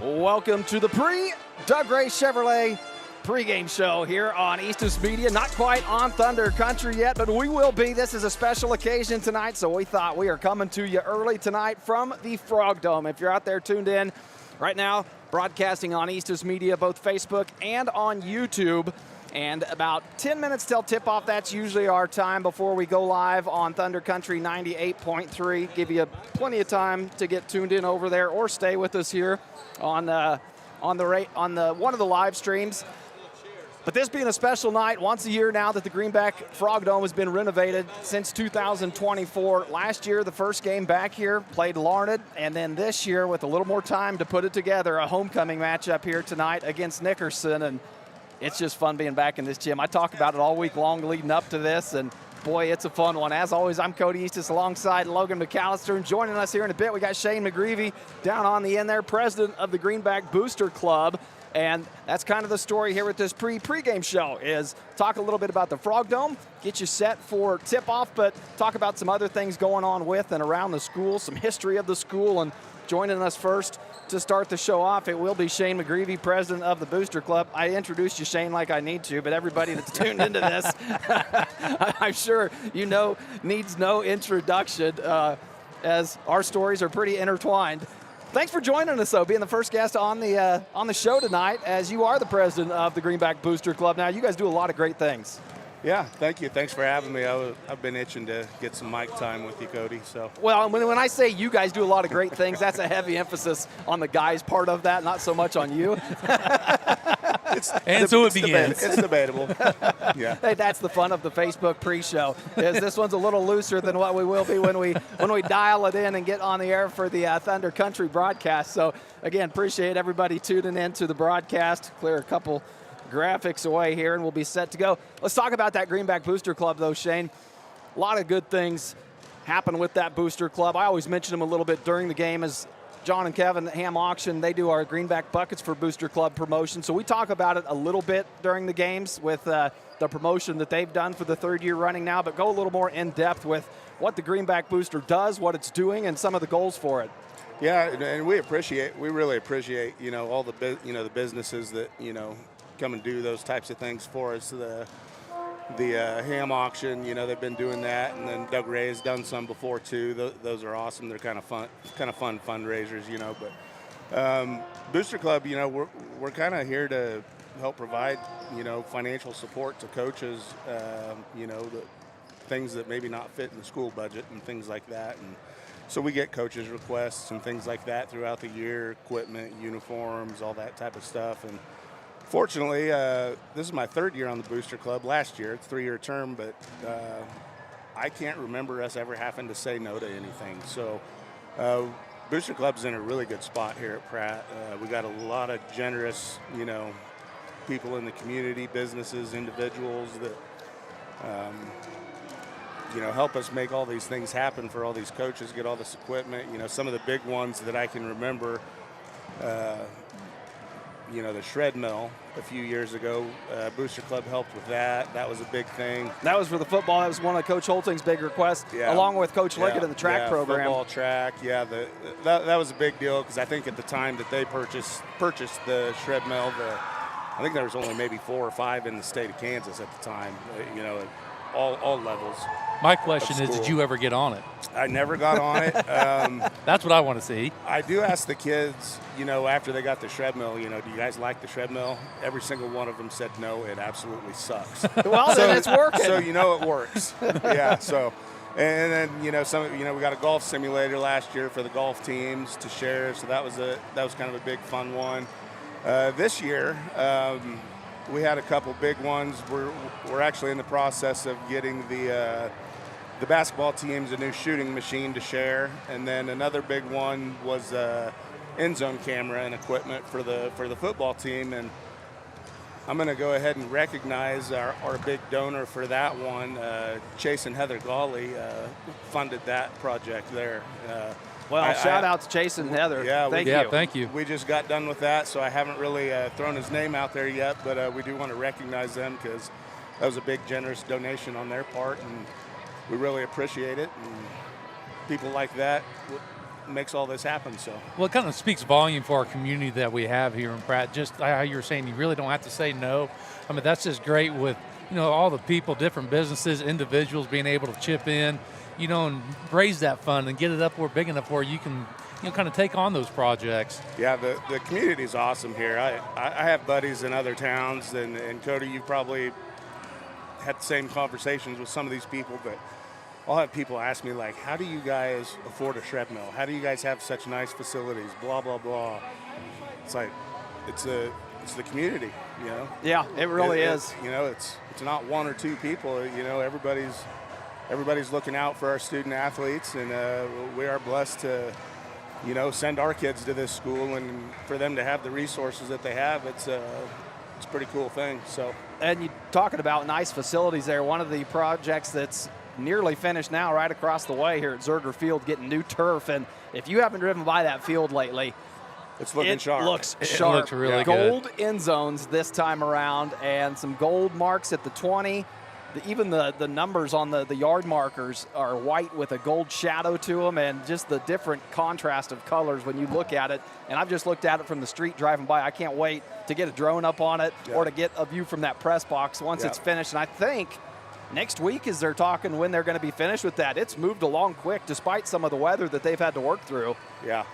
Welcome to the Doug Ray Chevrolet pregame show here on Eastus Media. Not quite on Thunder Country yet, but we will be. This is a special occasion tonight, so we thought we are coming to you early tonight from the Frog Dome. If you're out there tuned in right now, broadcasting on Eastus Media, both Facebook and on YouTube. And about 10 minutes till tip-off, that's usually our time before we go live on Thunder Country 98.3. Give you plenty of time to get tuned in over there or stay with us here on one of the live streams. But this being a special night, once a year now that the Greenback Frog Dome has been renovated since 2024. Last year, the first game back here, played Larned, and then this year, with a little more time to put it together, a homecoming matchup here tonight against Nickerson. And it's just fun being back in this gym. I talk about it all week long leading up to this, and boy, it's a fun one. As always, I'm Cody Eastus alongside Logan McAllister, and joining us here in a bit, we got Shane McGreevy down on the end there, president of the Greenback Booster Club. And that's kind of the story here with this pregame show, is talk a little bit about the Frog Dome, get you set for tip-off, but talk about some other things going on with and around the school, some history of the school. And joining us first to start the show off, it will be Shane McGreevy, president of the Booster Club. I introduced you, Shane, like I need to, but everybody that's tuned into this, I'm sure you know needs no introduction, as our stories are pretty intertwined. Thanks for joining us, though, being the first guest on the show tonight, as you are the president of the Greenback Booster Club. Now, you guys do a lot of great things. Yeah, thank you. Thanks for having me. I've been itching to get some mic time with you, Cody. So. Well, when I say you guys do a lot of great things, that's a heavy emphasis on the guys part of that, not so much on you. So it begins. It's debatable. Yeah. Hey, that's the fun of the Facebook pre-show. Is this one's a little looser than what we will be when we dial it in and get on the air for the Thunder Country broadcast. So again, appreciate everybody tuning in to the broadcast. Clear a couple graphics away here, and we'll be set to go. Let's talk about that Greenback Booster Club, though, Shane. A lot of good things happen with that Booster Club. I always mention them a little bit during the game, as John and Kevin at Ham Auction, they do our Greenback Buckets for Booster Club promotion. So we talk about it a little bit during the games with the promotion that they've done for the third year running now, but go a little more in depth with what the Greenback Booster does, what it's doing, and some of the goals for it. Yeah, and we really appreciate, all the the businesses that, come and do those types of things for us. The Ham Auction, they've been doing that, and then Doug Ray has done some before too. Those are awesome. They're kind of fun fundraisers, But Booster Club, we're kind of here to help provide, financial support to coaches, the things that maybe not fit in the school budget and things like that. And so we get coaches' requests and things like that throughout the year, equipment, uniforms, all that type of stuff. And fortunately, this is my third year on the Booster Club. Last year, it's a 3-year term, but I can't remember us ever having to say no to anything. So Booster Club's in a really good spot here at Pratt. We got a lot of generous, people in the community, businesses, individuals that, help us make all these things happen for all these coaches, get all this equipment. Some of the big ones that I can remember, the shred mill a few years ago. Booster Club helped with that. That was a big thing. That was for the football. That was one of Coach Holting's big requests, along with Coach Liggett in the track program. Football, track, that was a big deal, because I think at the time that they purchased the shred mill, I think there was only maybe 4 or 5 in the state of Kansas at the time, at all levels. My question is, did you ever get on it? I never got on it. That's what I want to see. I do ask the kids, after they got the shred mill, do you guys like the shred mill? Every single one of them said, no, it absolutely sucks. Well, then it's working. So it works. Yeah, so. And then, we got a golf simulator last year for the golf teams to share, so that was kind of a big fun one. This year, we had a couple big ones. We're actually in the process of getting the basketball teams a new shooting machine to share, and then another big one was end zone camera and equipment for the football team. And I'm going to go ahead and recognize our big donor for that one. Chase and Heather Gawley funded that project there. Shout out to Chase and Heather. Yeah, thank you. We just got done with that, so I haven't really thrown his name out there yet, but we do want to recognize them, because that was a big, generous donation on their part, and we really appreciate it. And people like that, makes all this happen. So, well, it kind of speaks volume for our community that we have here in Pratt. Just how you were saying, you really don't have to say no. I mean, that's just great with, all the people, different businesses, individuals being able to chip in, and raise that fund and get it up where big enough where you can, kind of take on those projects. Yeah, the community is awesome here. I have buddies in other towns, and Cody, you've probably had the same conversations with some of these people, but I'll have people ask me, like, how do you guys afford a shred mill? How do you guys have such nice facilities? Blah, blah, blah. It's like, it's the community, Yeah, it really is. It's not one or two people. Everybody's looking out for our student athletes, and we are blessed to, send our kids to this school, and for them to have the resources that they have, it's a pretty cool thing. So, and you talking about nice facilities there. One of the projects that's nearly finished now, right across the way here at Zerger Field, getting new turf. And if you haven't driven by that field lately, it's looking sharp. It looks It sharp. looks really gold good. end zones this time around, and some gold marks at the 20. Even the numbers on the yard markers are white with a gold shadow to them, and just the different contrast of colors when you look at it. And I've just looked at it from the street driving by. I can't wait to get a drone up on it or to get a view from that press box once it's finished. And I think next week, as they're talking when they're going to be finished with that, it's moved along quick despite some of the weather that they've had to work through. Yeah.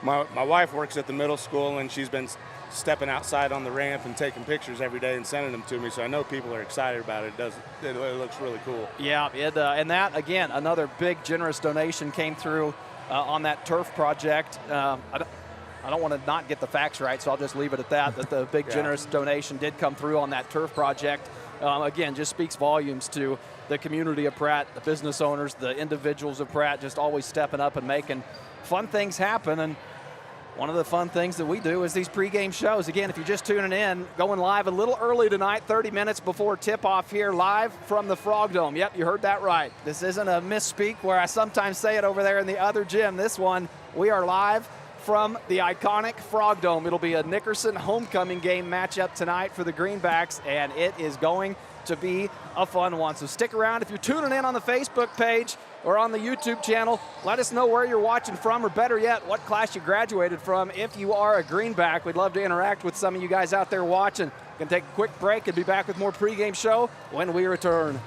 My wife works at the middle school, and she's been stepping outside on the ramp and taking pictures every day and sending them to me, so I know people are excited about it. It looks really cool. Yeah, and that, again, another big, generous donation came through on that turf project. I don't want to not get the facts right, so I'll just leave it at that the big, generous donation did come through on that turf project. Again, just speaks volumes to the community of Pratt, the business owners, the individuals of Pratt, just always stepping up and making fun things happen. And one of the fun things that we do is these pregame shows. Again, if you're just tuning in, going live a little early tonight, 30 minutes before tip-off here, live from the Frog Dome. Yep, you heard that right. This isn't a misspeak where I sometimes say it over there in the other gym. This one, we are live from the iconic Frog Dome. It'll be a Nickerson homecoming game matchup tonight for the Greenbacks, and it is going to be a fun one. So stick around. If you're tuning in on the Facebook page or on the YouTube channel, let us know where you're watching from, or better yet, what class you graduated from. If you are a Greenback, we'd love to interact with some of you guys out there watching. We're going to take a quick break and be back with more pregame show when we return.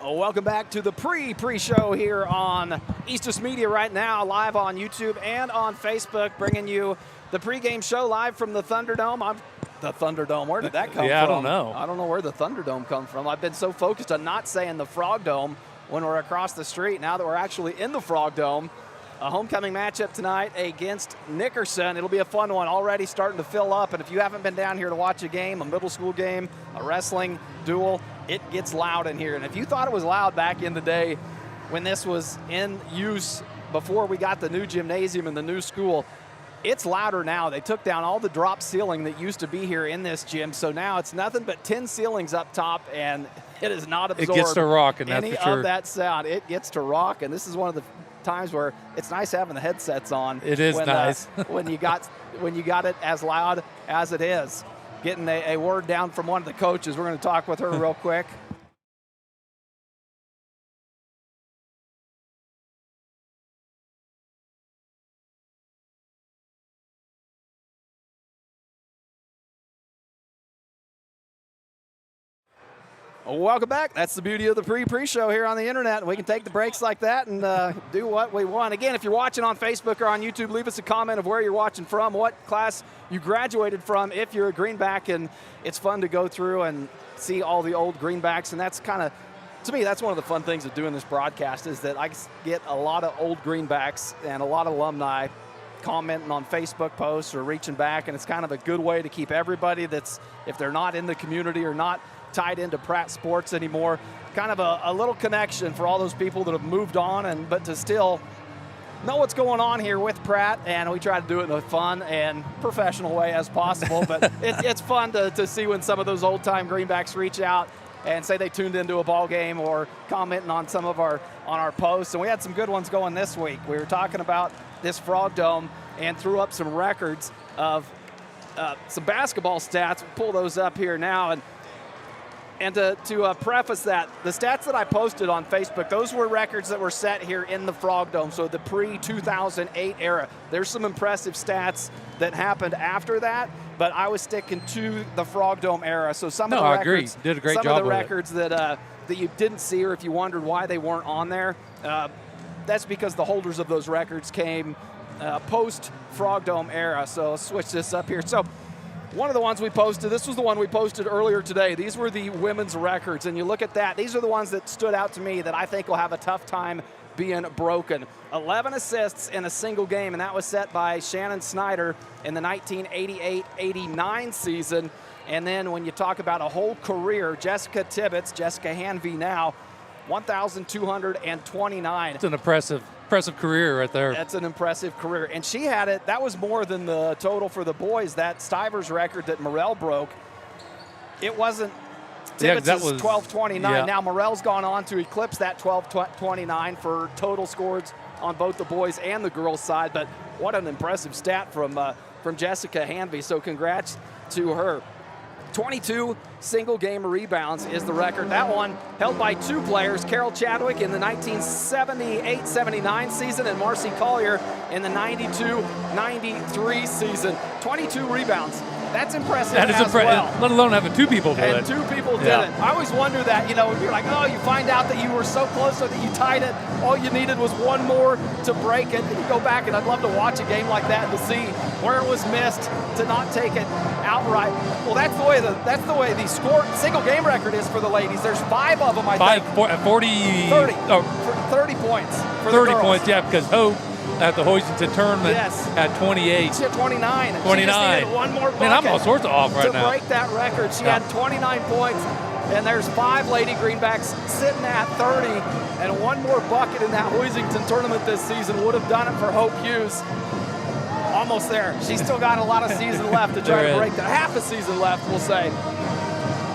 Welcome back to the pre-show here on Eastus Media right now, live on YouTube and on Facebook, bringing you the pregame show live from the Thunderdome. The Thunderdome, where did that come from? I don't know. I don't know where the Thunderdome come from. I've been so focused on not saying the Frog Dome when we're across the street. Now that we're actually in the Frog Dome, a homecoming matchup tonight against Nickerson. It'll be a fun one, already starting to fill up. And if you haven't been down here to watch a game, a middle school game, a wrestling duel, it gets loud in here. And if you thought it was loud back in the day when this was in use before we got the new gymnasium and the new school. It's louder now. They took down all the drop ceiling that used to be here in this gym, so now it's nothing but tin ceilings up top, and it is not absorbed. It gets to rocking, that's any for sure. of that sound. It gets to rock, and this is one of the times where it's nice having the headsets on. It is nice. when you got it as loud as it is. Getting a word down from one of the coaches. We're going to talk with her real quick. Welcome back. That's the beauty of the pre-show here on the internet. We can take the breaks like that and do what we want. Again, if you're watching on Facebook or on YouTube, leave us a comment of where you're watching from, what class you graduated from if you're a Greenback, and it's fun to go through and see all the old Greenbacks, and that's kind of, to me, that's one of the fun things of doing this broadcast is that I get a lot of old Greenbacks and a lot of alumni commenting on Facebook posts or reaching back, and it's kind of a good way to keep everybody that's, if they're not in the community or not tied into Pratt sports anymore, kind of a little connection for all those people that have moved on, but to still know what's going on here with Pratt, and we try to do it in a fun and professional way as possible, but it's fun to see when some of those old-time Greenbacks reach out and say they tuned into a ball game or commenting on some of our posts, and we had some good ones going this week. We were talking about this Frog Dome and threw up some records of some basketball stats. We'll pull those up here now, and to preface that, the stats that I posted on Facebook, those were records that were set here in the Frog Dome, so the pre-2008 era. There's some impressive stats that happened after that, but I was sticking to the Frog Dome era. So some of the records, I agree. Did a great job some of the with records that you didn't see, or if you wondered why they weren't on there, that's because the holders of those records came post-Frog Dome era. So let's switch this up here. So one of the ones we posted, this was the one we posted earlier today. These were the women's records, and you look at that. These are the ones that stood out to me that I think will have a tough time being broken. 11 assists in a single game, and that was set by Shannon Snyder in the 1988-89 season. And then when you talk about a whole career, Jessica Tibbetts, Jessica Hanvey now, 1,229. It's an impressive career right there. That's an impressive career. And she had it, that was more than the total for the boys. That Stivers record that Morrell broke, it wasn't, Tibbetts is 1229. Yeah. Now Morrell's gone on to eclipse that 1229 for total scores on both the boys and the girls side. But what an impressive stat from Jessica Hanvey. So congrats to her. 22 single-game rebounds is the record. That one held by two players, Carol Chadwick in the 1978-79 season and Marcy Collier in the 92-93 season. 22 rebounds. That's impressive. That is impressive, well. Let alone having two people do it. And two people did it. I always wonder that, you're like, oh, you find out that you were so close so that you tied it. All you needed was one more to break it. And you go back, and I'd love to watch a game like that to see where it was missed to not take it outright. Well, that's the way the score single game record is for the ladies. There's 5 of them, I think. 40. 30 points for 30 the girls. points, yeah, because Hope at the Hoisington tournament at 28. She had 29. 29. She just needed one more bucket. Man, I'm all sorts of off right now. To break that record, she had 29 points, and there's 5 Lady Greenbacks sitting at 30, and one more bucket in that Hoisington tournament this season would have done it for Hope Hughes. Almost there. She's still got a lot of season left to try to break that. Half a season left, we'll say.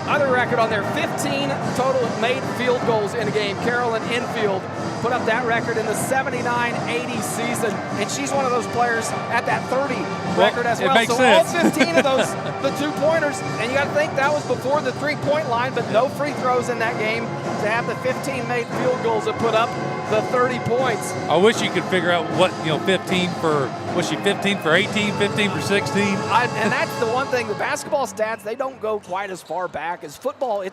Other record on there, 15 total made field goals in a game. Carolyn Infield put up that record in the 79-80 season, and she's one of those players at that 30 record as well. It makes so sense. all 15 of those, the 2-pointers, and you got to think that was before the 3-point line, but no free throws in that game to have the 15 made field goals that put up the 30 points. I wish you could figure out what, 15 for, was she 15 for 18, 15 for 16? And that's the one thing, the basketball stats, they don't go quite as far back as football.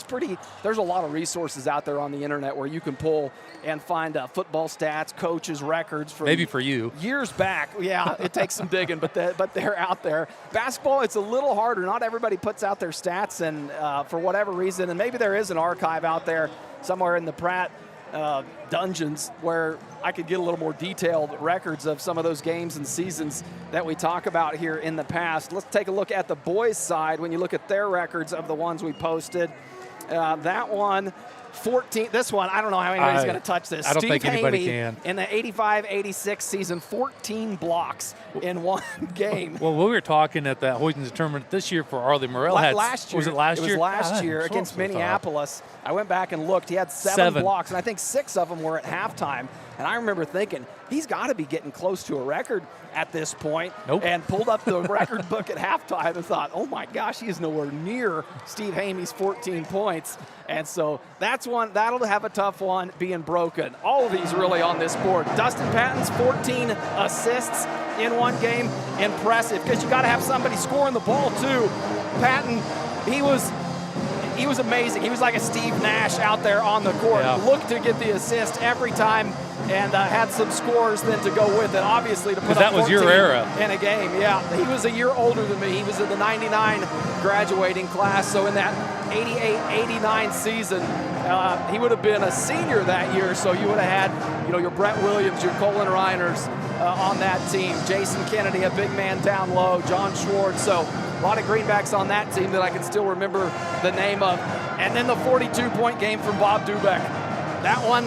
There's a lot of resources out there on the internet where you can pull and find football stats, coaches, records from maybe for you years back. Yeah, it takes some digging, but they're out there. Basketball, it's a little harder. Not everybody puts out their stats, and for whatever reason, and maybe there is an archive out there somewhere in the Pratt dungeons where I could get a little more detailed records of some of those games and seasons that we talk about here in the past. Let's take a look at the boys' side. When you look at their records of the ones we posted, that one 14. This one, I don't know how anybody's going to touch this. I don't Steve think anybody Hamey, can. in the 85-86 season, 14 blocks in one game. Well, we were talking at that Hoytons tournament this year for Arlie Morrell. Last year. Was it last year? It was last God, year I'm against so Minneapolis. I went back and looked. He had seven blocks, and I think 6 of them were at halftime. And I remember thinking, he's got to be getting close to a record at this point. Nope. And pulled up the record book at halftime and thought, oh my gosh, he is nowhere near Steve Hamey's 14 points. And so that's one, that'll have a tough one being broken. All of these really on this board. Dustin Patton's 14 assists in one game. Impressive, because you got to have somebody scoring the ball too. Patton, he was amazing. He was like a Steve Nash out there on the court. Yeah. Looked to get the assist every time, and had some scores then to go with it. Obviously, to put up that was 14 your era in a game. Yeah, he was a year older than me. He was in the '99 graduating class. So in that '88-'89 season, he would have been a senior that year. So you would have had, your Brett Williams, your Colin Reiners on that team. Jason Kennedy, a big man down low. John Schwartz. So a lot of greenbacks on that team that I can still remember the name of. And then the 42-point game from Bob Dubeck. That one,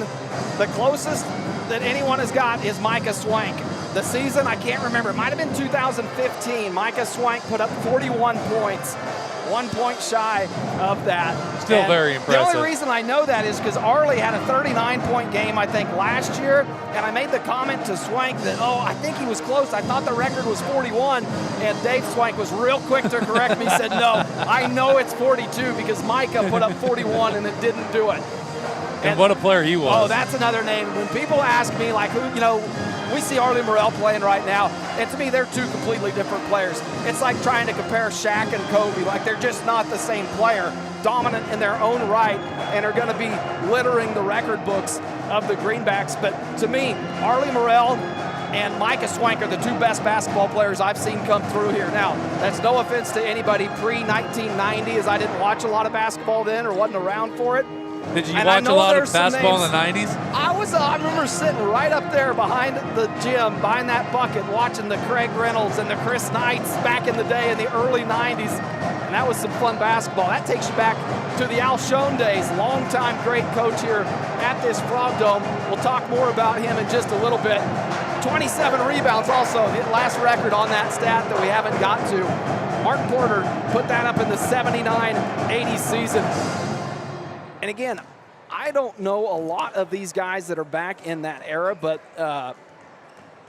the closest that anyone has got is Micah Swank. The season, I can't remember. It might have been 2015. Micah Swank put up 41 points, 1 point shy of that. Still very impressive. The only reason I know that is because Arlie had a 39-point game, I think, last year, and I made the comment to Swank that, I think he was close. I thought the record was 41, and Dave Swank was real quick to correct me, said, no, I know it's 42 because Micah put up 41 and it didn't do it. And what a player he was. Oh, that's another name. When people ask me, like, who, we see Arlie Morrell playing right now, and to me, they're two completely different players. It's like trying to compare Shaq and Kobe. Like, they're just not the same player. Dominant in their own right, and are going to be littering the record books of the Greenbacks. But to me, Arlie Morrell and Micah Swank are the two best basketball players I've seen come through here. Now, that's no offense to anybody pre-1990, as I didn't watch a lot of basketball then or wasn't around for it. Did you watch a lot of basketball in the 90s? I remember sitting right up there behind the gym, behind that bucket, watching the Craig Reynolds and the Chris Knights back in the day in the early 90s. And that was some fun basketball. That takes you back to the Al Schoen days. Longtime great coach here at this Frog Dome. We'll talk more about him in just a little bit. 27 rebounds also, the last record on that stat that we haven't got to. Martin Porter put that up in the 79-80 season. And again, I don't know a lot of these guys that are back in that era, but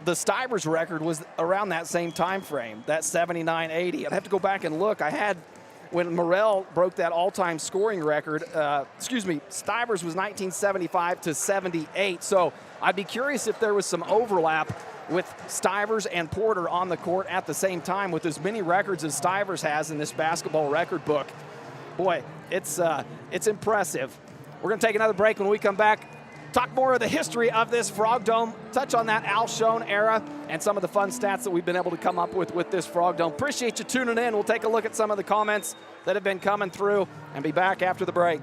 the Stivers record was around that same time frame, that 79-80. I'd have to go back and look. I had, when Morrell broke that all-time scoring record, Stivers was 1975 to 78. So I'd be curious if there was some overlap with Stivers and Porter on the court at the same time with as many records as Stivers has in this basketball record book. Boy, it's impressive. We're going to take another break. When we come back, talk more of the history of this Frog Dome, touch on that Al Schoen era, and some of the fun stats that we've been able to come up with this Frog Dome. Appreciate you tuning in. We'll take a look at some of the comments that have been coming through and be back after the break.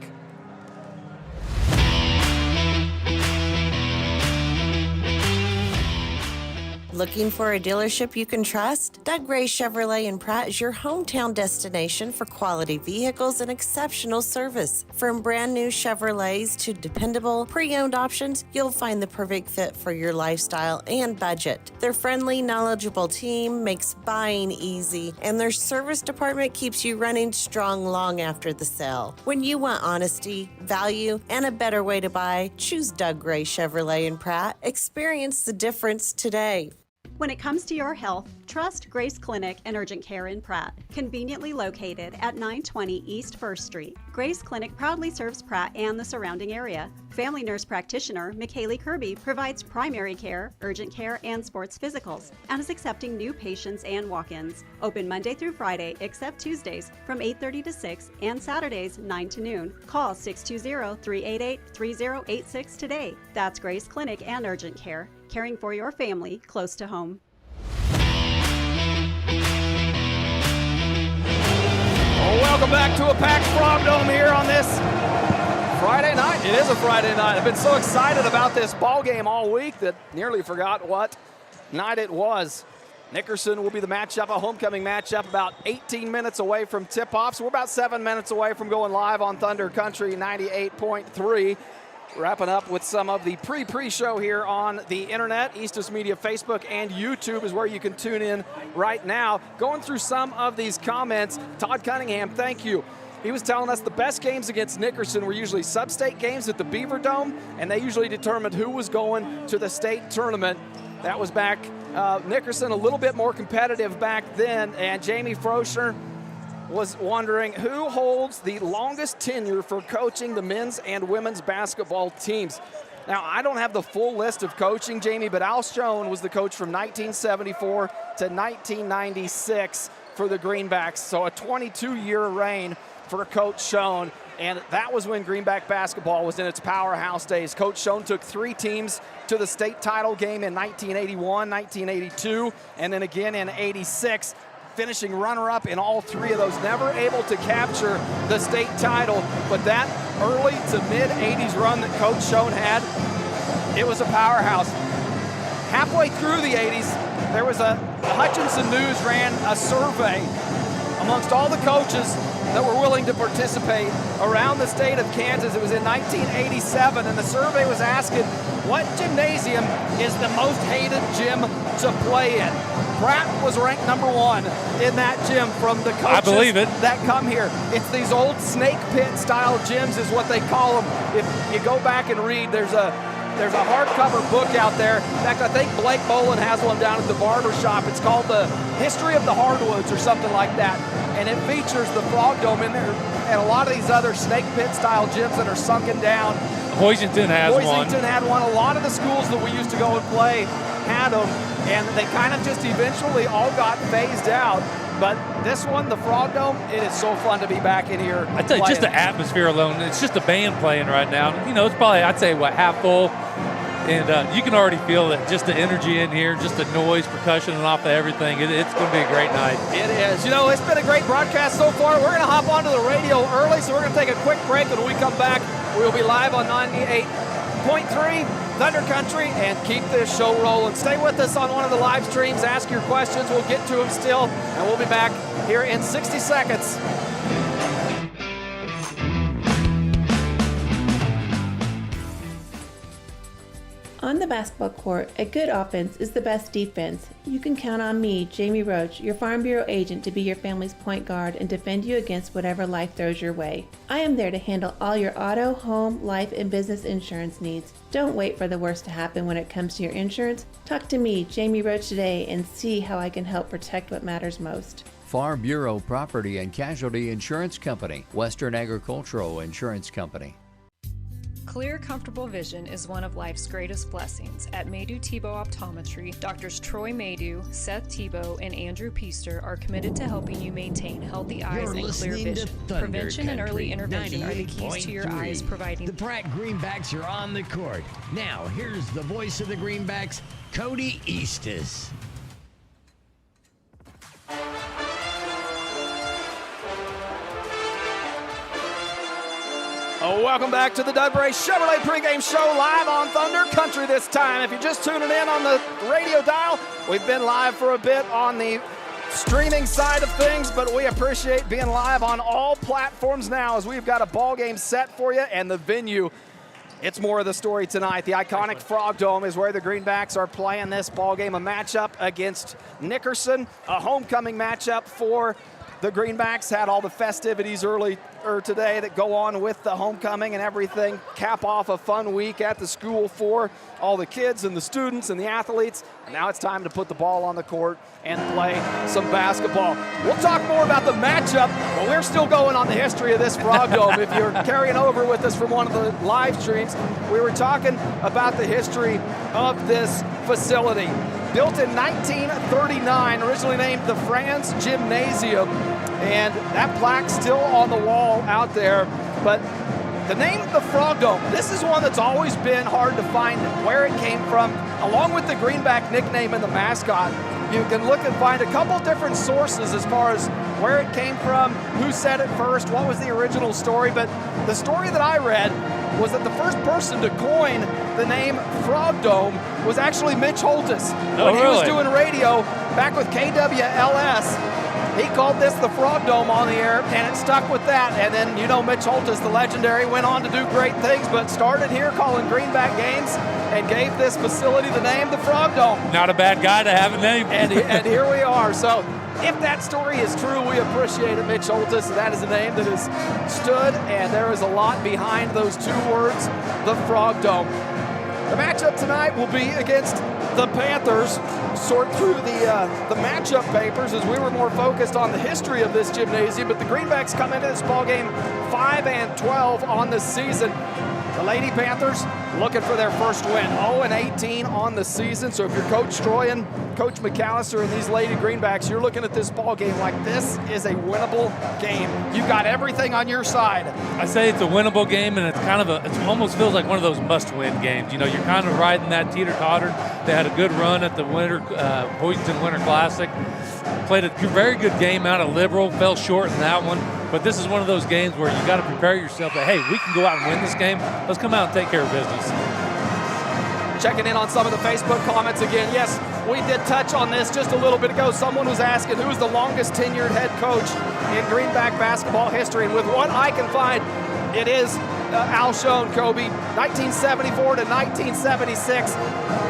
Looking for a dealership you can trust? Doug Gray Chevrolet in Pratt is your hometown destination for quality vehicles and exceptional service. From brand new Chevrolets to dependable, pre-owned options, you'll find the perfect fit for your lifestyle and budget. Their friendly, knowledgeable team makes buying easy, and their service department keeps you running strong long after the sale. When you want honesty, value, and a better way to buy, choose Doug Gray Chevrolet in Pratt. Experience the difference today. When it comes to your health, trust Grace Clinic and Urgent Care in Pratt, conveniently located at 920 East 1st Street. Grace Clinic proudly serves Pratt and the surrounding area. Family nurse practitioner McKaylee Kirby provides primary care, urgent care, and sports physicals, and is accepting new patients and walk-ins. Open Monday through Friday, except Tuesdays, from 8:30 to 6, and Saturdays, 9 to noon. Call 620-388-3086 today. That's Grace Clinic and Urgent Care, caring for your family close to home. Welcome back to a packed Frog Dome here on this Friday night. It is a Friday night. I've been so excited about this ball game all week that nearly forgot what night it was. Nickerson will be the matchup, a homecoming matchup, about 18 minutes away from tip-off. So we're about 7 minutes away from going live on Thunder Country 98.3. Wrapping up with some of the pre-show here on the internet. Eastus Media Facebook and YouTube is where you can tune in right now. Going through some of these comments, Todd Cunningham, thank you. He was telling us the best games against Nickerson were usually sub-state games at the Beaver Dome, and they usually determined who was going to the state tournament. That was back, Nickerson a little bit more competitive back then, and Jamie Froscher was wondering who holds the longest tenure for coaching the men's and women's basketball teams. Now, I don't have the full list of coaching, Jamie, but Al Schoen was the coach from 1974 to 1996 for the Greenbacks, so a 22-year reign for Coach Schoen, and that was when Greenback basketball was in its powerhouse days. Coach Schoen took 3 teams to the state title game in 1981, 1982, and then again in 86, finishing runner-up in all 3 of those. Never able to capture the state title, but that early to mid-80s run that Coach Schoen had, it was a powerhouse. Halfway through the 80s, there was Hutchinson News ran a survey amongst all the coaches that were willing to participate around the state of Kansas. It was in 1987, and the survey was asking, what gymnasium is the most hated gym to play in? Pratt was ranked #1 in that gym from the coaches I believe it. that come here. It's these old snake pit style gyms is what they call them. If you go back and read, there's a hardcover book out there. In fact, I think Blake Bolin has one down at the barber shop. It's called The History of the Hardwoods or something like that. And it features the Frog Dome in there and a lot of these other snake pit style gyms that are sunken down. Hoisington has one. Hoisington had one. A lot of the schools that we used to go and play had them, and they kind of just eventually all got phased out. But this one, the Frog Dome, it is so fun to be back in here. I tell you, just the atmosphere alone, it's just a band playing right now. You know, it's probably, I'd say, half full. And you can already feel it, just the energy in here, just the noise, percussion, and off of everything. It's going to be a great night. It is. You know, it's been a great broadcast so far. We're going to hop onto the radio early, so we're going to take a quick break. And when we come back, we'll be live on 98.3 Thunder Country and keep this show rolling. Stay with us on one of the live streams. Ask your questions. We'll get to them still, and we'll be back here in 60 seconds. On the basketball court, a good offense is the best defense. You can count on me, Jamie Roach, your Farm Bureau agent, to be your family's point guard and defend you against whatever life throws your way. I am there to handle all your auto, home, life, and business insurance needs. Don't wait for the worst to happen when it comes to your insurance. Talk to me, Jamie Roach, today and see how I can help protect what matters most. Farm Bureau Property and Casualty Insurance Company, Western Agricultural Insurance Company. Clear, comfortable vision is one of life's greatest blessings. At Maydew Tebow Optometry, Doctors Troy Maydew, Seth Tebow, and Andrew Peaster are committed to helping you maintain healthy eyes and clear vision. Prevention and early intervention are the keys to your eyes, providing... The Pratt Greenbacks are on the court. Now, here's the voice of the Greenbacks, Cody Eastus. Oh, welcome back to the Doug Ray Chevrolet pregame show live on Thunder Country this time. If you're just tuning in on the radio dial, we've been live for a bit on the streaming side of things, but we appreciate being live on all platforms now as we've got a ball game set for you, and the venue, it's more of the story tonight. The iconic Frog Dome is where the Greenbacks are playing this ball game, a matchup against Nickerson, a homecoming matchup for the Greenbacks. Had all the festivities earlier today that go on with the homecoming and everything. Cap off a fun week at the school for all the kids and the students and the athletes. And now it's time to put the ball on the court and play some basketball. We'll talk more about the matchup, but we're still going on the history of this Frog Dome. If you're carrying over with us from one of the live streams, we were talking about the history of this facility. Built in 1939, originally named the Franz Gymnasium, and that plaque's still on the wall out there. But the name of the Frog Dome, this is one that's always been hard to find where it came from, along with the Greenback nickname and the mascot. You can look and find a couple different sources as far as where it came from, who said it first, what was the original story. But the story that I read was that the first person to coin the name Frog Dome was actually Mitch Holtis. When he was doing radio back with KWLS, he called this the Frog Dome on the air, and it stuck with that. And then, Mitch Holtis, the legendary, went on to do great things, but started here calling Greenback games and gave this facility the name the Frog Dome. Not a bad guy to have a name. And here we are. So if that story is true, we appreciate it, Mitch Holtis. That is a name that has stood, and there is a lot behind those two words, the Frog Dome. The matchup tonight will be against the Panthers. Sort through the matchup papers as we were more focused on the history of this gymnasium, but the Greenbacks come into this ball game 5-12 on the season. The Lady Panthers looking for their first win, 0-18 on the season. So if you're Coach Troyan, Coach McAllister, and these Lady Greenbacks, you're looking at this ball game like this is a winnable game. You've got everything on your side. I say it's a winnable game, and it's kind of it almost feels like one of those must-win games. You're kind of riding that teeter-totter. They had a good run at the Boynton Winter Classic. Played a very good game out of Liberal, fell short in that one. But this is one of those games where you got to prepare yourself that, hey, we can go out and win this game. Let's come out and take care of business. Checking in on some of the Facebook comments again. Yes, we did touch on this just a little bit ago. Someone was asking who's the longest tenured head coach in Greenback basketball history. And with what I can find, it is Al Schoen, Kobe, 1974 to 1976.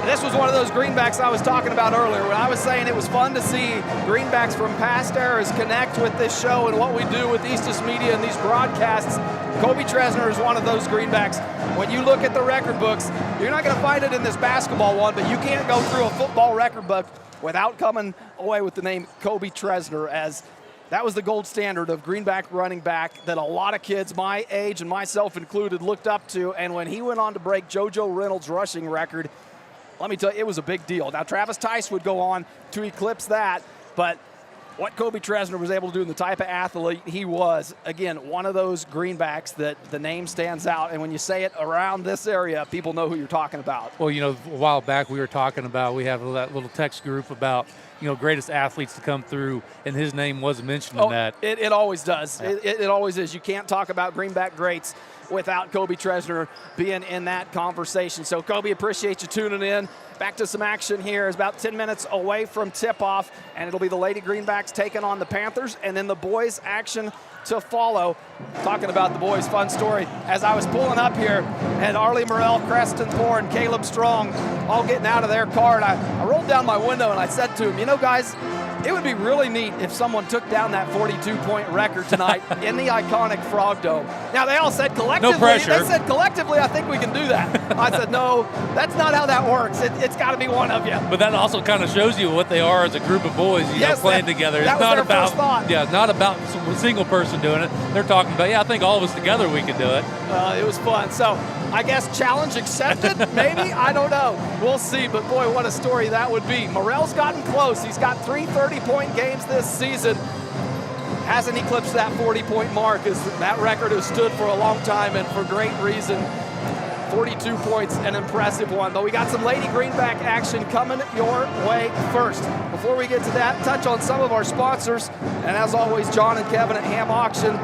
This was one of those Greenbacks I was talking about earlier when I was saying it was fun to see Greenbacks from past eras connect with this show and what we do with Eastus Media and these broadcasts. Kobe Tresner is one of those Greenbacks. When you look at the record books, you're not going to find it in this basketball one, but you can't go through a football record book without coming away with the name Kobe Tresner, as that was the gold standard of Greenback running back that a lot of kids my age and myself included looked up to. And when he went on to break JoJo Reynolds' rushing record, let me tell you, it was a big deal. Now, Travis Tice would go on to eclipse that, but what Kobe Tresner was able to do and the type of athlete he was, again, one of those Greenbacks that the name stands out. And when you say it around this area, people know who you're talking about. Well, a while back we were talking about, we have that little text group about, greatest athletes to come through, and his name was mentioned in that. It always does. Yeah. It always is. You can't talk about Greenback greats without Kobe Tresner being in that conversation. So, Kobe, appreciate you tuning in. Back to some action here. It's about 10 minutes away from tip-off, and it'll be the Lady Greenbacks taking on the Panthers, and then the boys' action to follow. Talking about the boys' fun story. As I was pulling up here, and Arlie Morrell, Creston Thorne, Caleb Strong all getting out of their car, and I rolled down my window and I said to them, guys, it would be really neat if someone took down that 42-point record tonight in the iconic Frog Dome. Now, they all said collectively, no pressure. They said collectively, I think we can do that. I said, no, that's not how that works. It's got to be one of you. But that also kind of shows you what they are as a group of boys, playing together. That it's was not their about first thought. not about some single person doing it. They're talking about, I think all of us together we can do it. It was fun. So I guess challenge accepted, maybe? I don't know. We'll see. But boy, what a story that would be. Morrell's gotten close. He's got 3 30-point games this season. Hasn't eclipsed that 40-point mark, as that record has stood for a long time and for great reason. 42 points, an impressive one. But we got some Lady Greenback action coming your way first. Before we get to that, touch on some of our sponsors. And as always, John and Kevin at Ham Auction,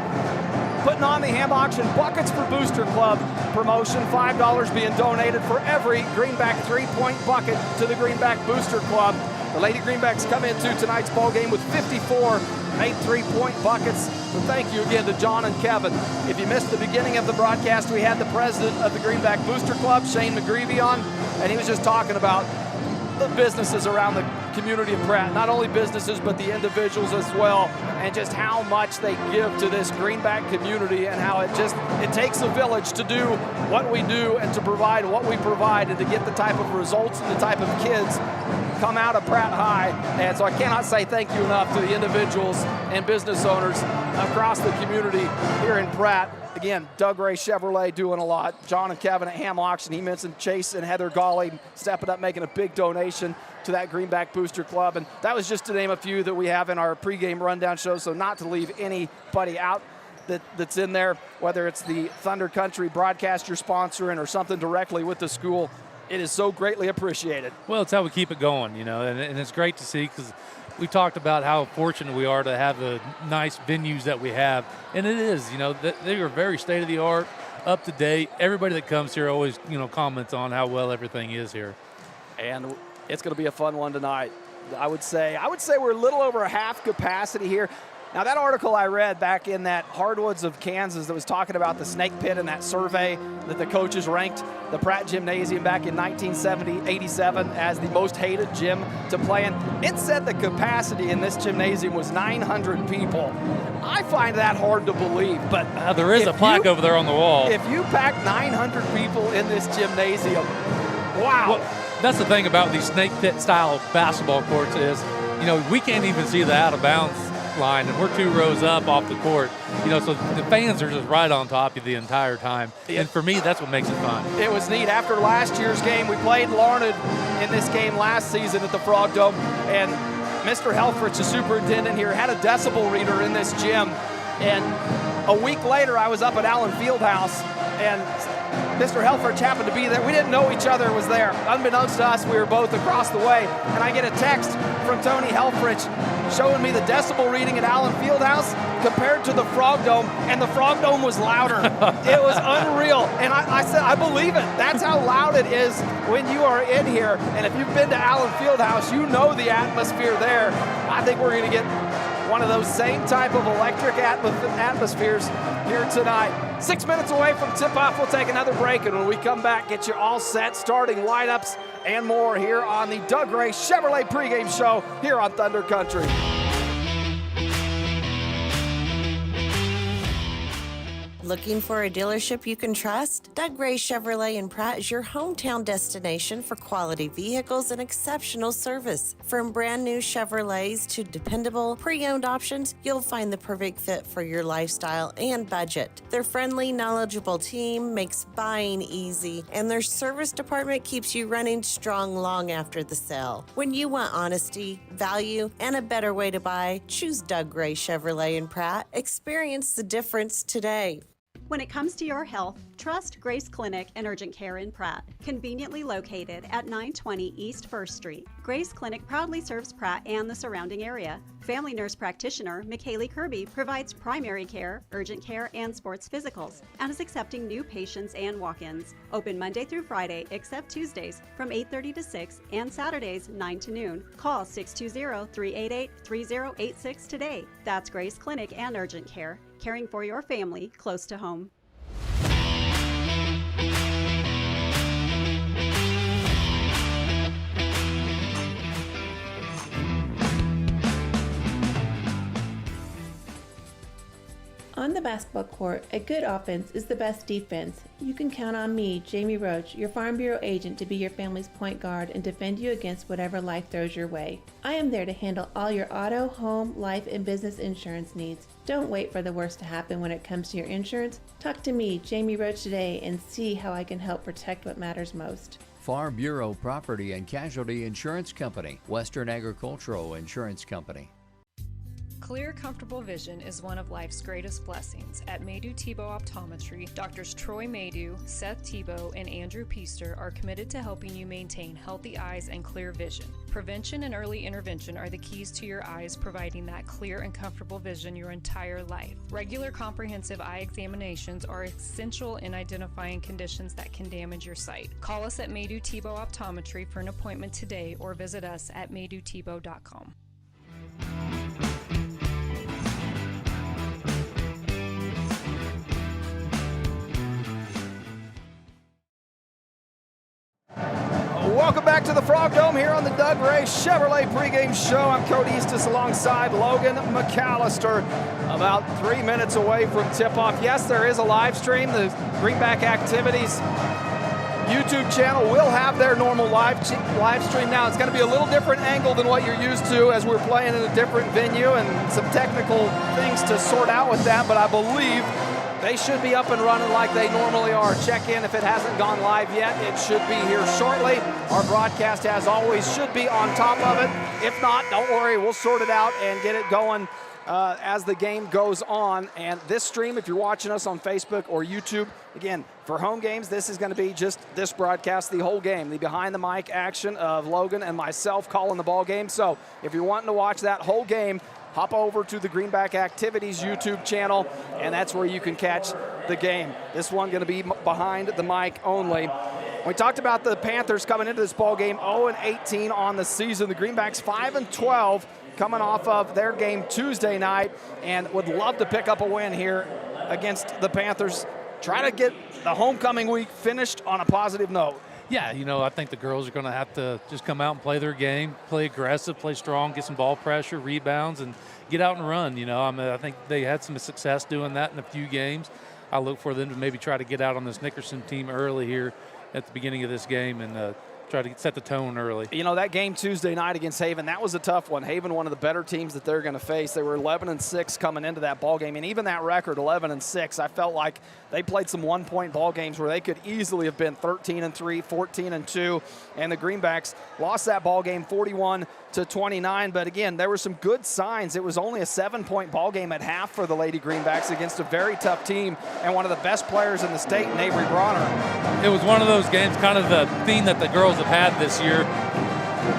putting on the Ham Auction Buckets for Booster Club promotion. $5 being donated for every Greenback 3-point bucket to the Greenback Booster Club. The Lady Greenbacks come into tonight's ball game with 54 made 3-point buckets. So thank you again to John and Kevin. If you missed the beginning of the broadcast, we had the president of the Greenback Booster Club, Shane McGreevy, on, and he was just talking about the businesses around the community of Pratt. Not only businesses, but the individuals as well, and just how much they give to this Greenback community, and how it takes a village to do what we do and to provide what we provide, and to get the type of results and the type of kids come out of Pratt High. And so I cannot say thank you enough to the individuals and business owners across the community here in Pratt. Again, Doug Ray Chevrolet doing a lot. John and Kevin at Ham Auction. He mentioned Chase and Heather Gawley stepping up, making a big donation to that Greenback Booster Club. And that was just to name a few that we have in our pregame rundown show, so not to leave anybody out that's in there, whether it's the Thunder Country broadcaster sponsoring or something directly with the school. It is so greatly appreciated. Well, it's how we keep it going, and it's great to see, because we talked about how fortunate we are to have the nice venues that we have, and it is, they are very state-of-the-art, up to date. Everybody that comes here always, comments on how well everything is here. And it's going to be a fun one tonight. I would say we're a little over half capacity here. Now, that article I read back in that Hardwoods of Kansas that was talking about the snake pit and that survey that the coaches ranked the Pratt Gymnasium back in 1987 as the most hated gym to play in, it said the capacity in this gymnasium was 900 people. I find that hard to believe, but there is a plaque over there on the wall. If you pack 900 people in this gymnasium, wow. Well, that's the thing about these snake pit style basketball courts is, we can't even see the out of bounds line, and we're 2 rows up off the court, so the fans are just right on top of you the entire time. And for me, that's what makes it fun. It was neat. After last year's game, we played Larned in this game last season at the Frog Dome, and Mr. Helfrich, the superintendent here, had a decibel reader in this gym. And a week later, I was up at Allen Fieldhouse, and Mr. Helfrich happened to be there. We didn't know each other was there. Unbeknownst to us, we were both across the way. And I get a text from Tony Helfrich showing me the decibel reading at Allen Fieldhouse compared to the Frog Dome, and the Frog Dome was louder. It was unreal. And I said, I believe it. That's how loud it is when you are in here. And if you've been to Allen Fieldhouse, you know the atmosphere there. I think we're going to get one of those same type of electric atmospheres here tonight. 6 minutes away from tip-off, we'll take another break, and when we come back, get you all set, starting lineups and more here on the Doug Gray Chevrolet pregame show here on Thunder Country. Looking for a dealership you can trust? Doug Gray Chevrolet in Pratt is your hometown destination for quality vehicles and exceptional service. From brand new Chevrolets to dependable pre-owned options, you'll find the perfect fit for your lifestyle and budget. Their friendly, knowledgeable team makes buying easy, and their service department keeps you running strong long after the sale. When you want honesty, value, and a better way to buy, choose Doug Gray Chevrolet in Pratt. Experience the difference today. When it comes to your health, trust Grace Clinic and Urgent Care in Pratt, conveniently located at 920 East 1st Street. Grace Clinic proudly serves Pratt and the surrounding area. Family nurse practitioner McKaylee Kirby provides primary care, urgent care, and sports physicals, and is accepting new patients and walk-ins. Open Monday through Friday, except Tuesdays, from 8:30 to 6, and Saturdays, 9 to noon. Call 620-388-3086 today. That's Grace Clinic and Urgent Care, caring for your family close to home. On the basketball court, a good offense is the best defense. You can count on me, Jamie Roach, your Farm Bureau agent, to be your family's point guard and defend you against whatever life throws your way. I am there to handle all your auto, home, life, and business insurance needs. Don't wait for the worst to happen when it comes to your insurance. Talk to me, Jamie Roach, today and see how I can help protect what matters most. Farm Bureau Property and Casualty Insurance Company, Western Agricultural Insurance Company. Clear, comfortable vision is one of life's greatest blessings. At Maydew Tebow Optometry, Doctors Troy Maydew, Seth Tebow, and Andrew Peaster are committed to helping you maintain healthy eyes and clear vision. Prevention and early intervention are the keys to your eyes, providing that clear and comfortable vision your entire life. Regular comprehensive eye examinations are essential in identifying conditions that can damage your sight. Call us at Maydew Tebow Optometry for an appointment today or visit us at maydewtebow.com. Welcome back to the Frog Dome here on the Doug Gray Chevrolet pregame show. I'm Cody Eastis alongside Logan McAllister, about 3 minutes away from tip-off. Yes, there is a live stream. The Greenback Activities YouTube channel will have their normal live stream now. It's going to be a little different angle than what you're used to, as we're playing in a different venue and some technical things to sort out with that, but I believe they should be up and running like they normally are. Check in if it hasn't gone live yet. It should be here shortly. Our broadcast, as always, should be on top of it. If not, don't worry. We'll sort it out and get it going as the game goes on. And this stream, if you're watching us on Facebook or YouTube, again, for home games, this is going to be just this broadcast, the whole game, the behind-the-mic action of Logan and myself calling the ball game. So if you're wanting to watch that whole game, hop over to the Greenback Activities YouTube channel, and that's where you can catch the game. This one going to be behind the mic only. We talked about the Panthers coming into this ball game 0-18 on the season. The Greenbacks 5-12 coming off of their game Tuesday night, and would love to pick up a win here against the Panthers. Try to get the homecoming week finished on a positive note. Yeah, I think the girls are going to have to just come out and play their game, play aggressive, play strong, get some ball pressure, rebounds, and get out and run. I think they had some success doing that in a few games. I look for them to maybe try to get out on this Nickerson team early here at the beginning of this game and try to set the tone early. That game Tuesday night against Haven, that was a tough one. Haven, one of the better teams that they're going to face. They were 11-6 coming into that ball game, and even that record, 11-6, I felt like they played some one-point ball games where they could easily have been 13-3, 14-2, and the Greenbacks lost that ball game 41-29. But again, there were some good signs. It was only a 7-point ball game at half for the Lady Greenbacks against a very tough team and one of the best players in the state, Avery Bronner. It was one of those games, kind of the theme that the girls have had this year.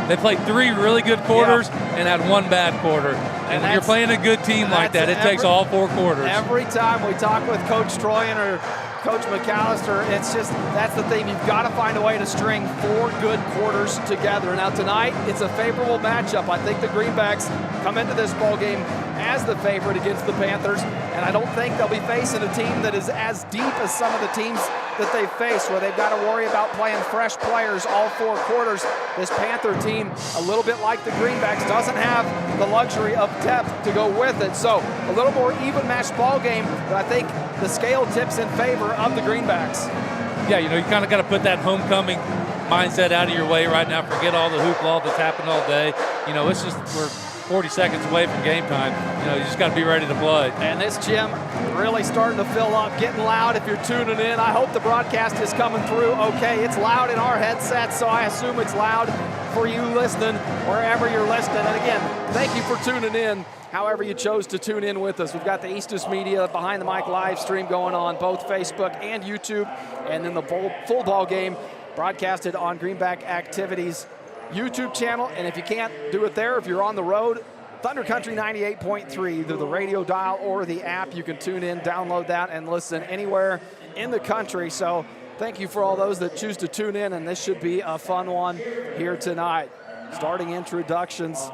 They played 3 really good quarters and had 1 bad quarter. And when you're playing a good team like that, it takes all 4 quarters. Every time we talk with Coach Troyan or Coach McAllister, it's just that's the thing. You've got to find a way to string 4 good quarters together. Now tonight, it's a favorable matchup. I think the Greenbacks come into this ball game as the favorite against the Panthers, and I don't think they'll be facing a team that is as deep as some of the teams that they've faced, where they've got to worry about playing fresh players all 4 quarters. This Panther team, a little bit like the Greenbacks, doesn't have the luxury of depth to go with it. So a little more even matched ball game, but I think the scale tips in favor of the Greenbacks. Yeah, you kind of got to put that homecoming mindset out of your way right now. Forget all the hoopla that's happened all day. It's just we're 40 seconds away from game time. You just got to be ready to play. And this gym really starting to fill up, getting loud if you're tuning in. I hope the broadcast is coming through okay. It's loud in our headsets, so I assume it's loud for you listening wherever you're listening. And again, thank you for tuning in, however you chose to tune in with us. We've got the Eastus Media Behind the Mic live stream going on both Facebook and YouTube, and then the full ball game broadcasted on Greenback Activities YouTube channel. And if you can't do it there, if you're on the road, Thunder Country 98.3, either the radio dial or the app. You can tune in, download that, and listen anywhere in the country. So thank you for all those that choose to tune in, and this should be a fun one here tonight. Starting introductions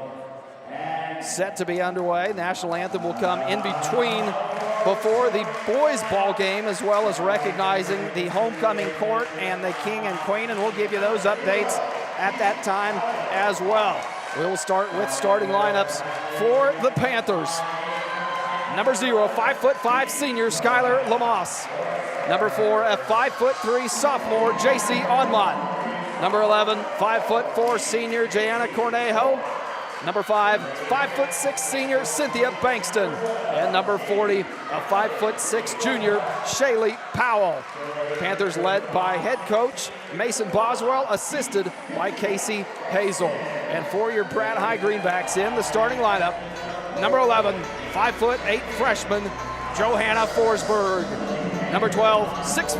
set to be underway. National anthem will come in between before the boys ball game, as well as recognizing the homecoming court and the king and queen, and we'll give you those updates at that time as well. We will start with starting lineups for the Panthers. Number 0, 5'5" senior Skylar Lamas. Number 4, a 5'3" sophomore JC Onmont. Number 11, 5'4" senior Jayana Cornejo. Number 5, 5'6" senior Cynthia Bankston. And number 40, a 5'6" junior Shaylee Powell. Panthers led by head coach Mason Boswell, assisted by Casey Hazel. And for your Pratt High Greenbacks in the starting lineup, number 11, 5'8" freshman Johanna Forsberg. Number 12, 6'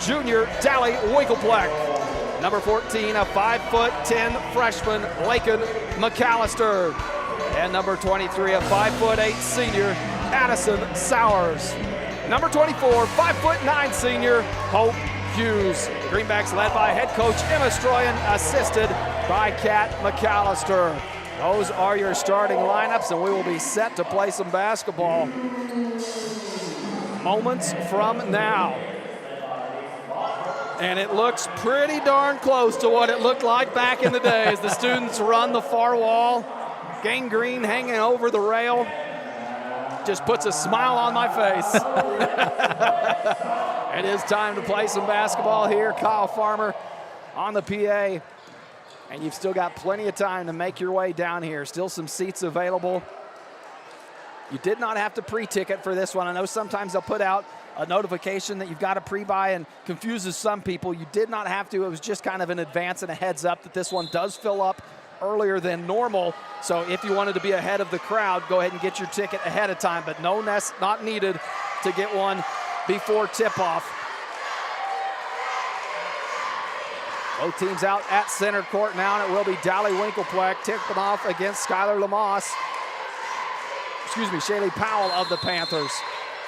junior Dally Winkelpleck. Number 14, a 5'10" freshman, Lakin McAllister. And number 23, a 5'8" senior, Addison Sowers. Number 24, 5'9" senior, Hope Hughes. The Greenbacks led by head coach Emma Stroyan, assisted by Kat McAllister. Those are your starting lineups, and we will be set to play some basketball moments from now. And it looks pretty darn close to what it looked like back in the day as the students run the far wall. Gangrene hanging over the rail just puts a smile on my face. It is time to play some basketball here. Kyle Farmer on the PA. And you've still got plenty of time to make your way down here. Still some seats available. You did not have to pre-ticket for this one. I know sometimes they'll put out a notification that you've got to pre-buy and confuses some people. You did not have to. It was just kind of an advance and a heads up that this one does fill up earlier than normal. So if you wanted to be ahead of the crowd, go ahead and get your ticket ahead of time, but not needed to get one before tip-off. Both teams out at center court now, and it will be Dally Winkelpleck tipping off against Skylar Lamas. Shaylee Powell of the Panthers.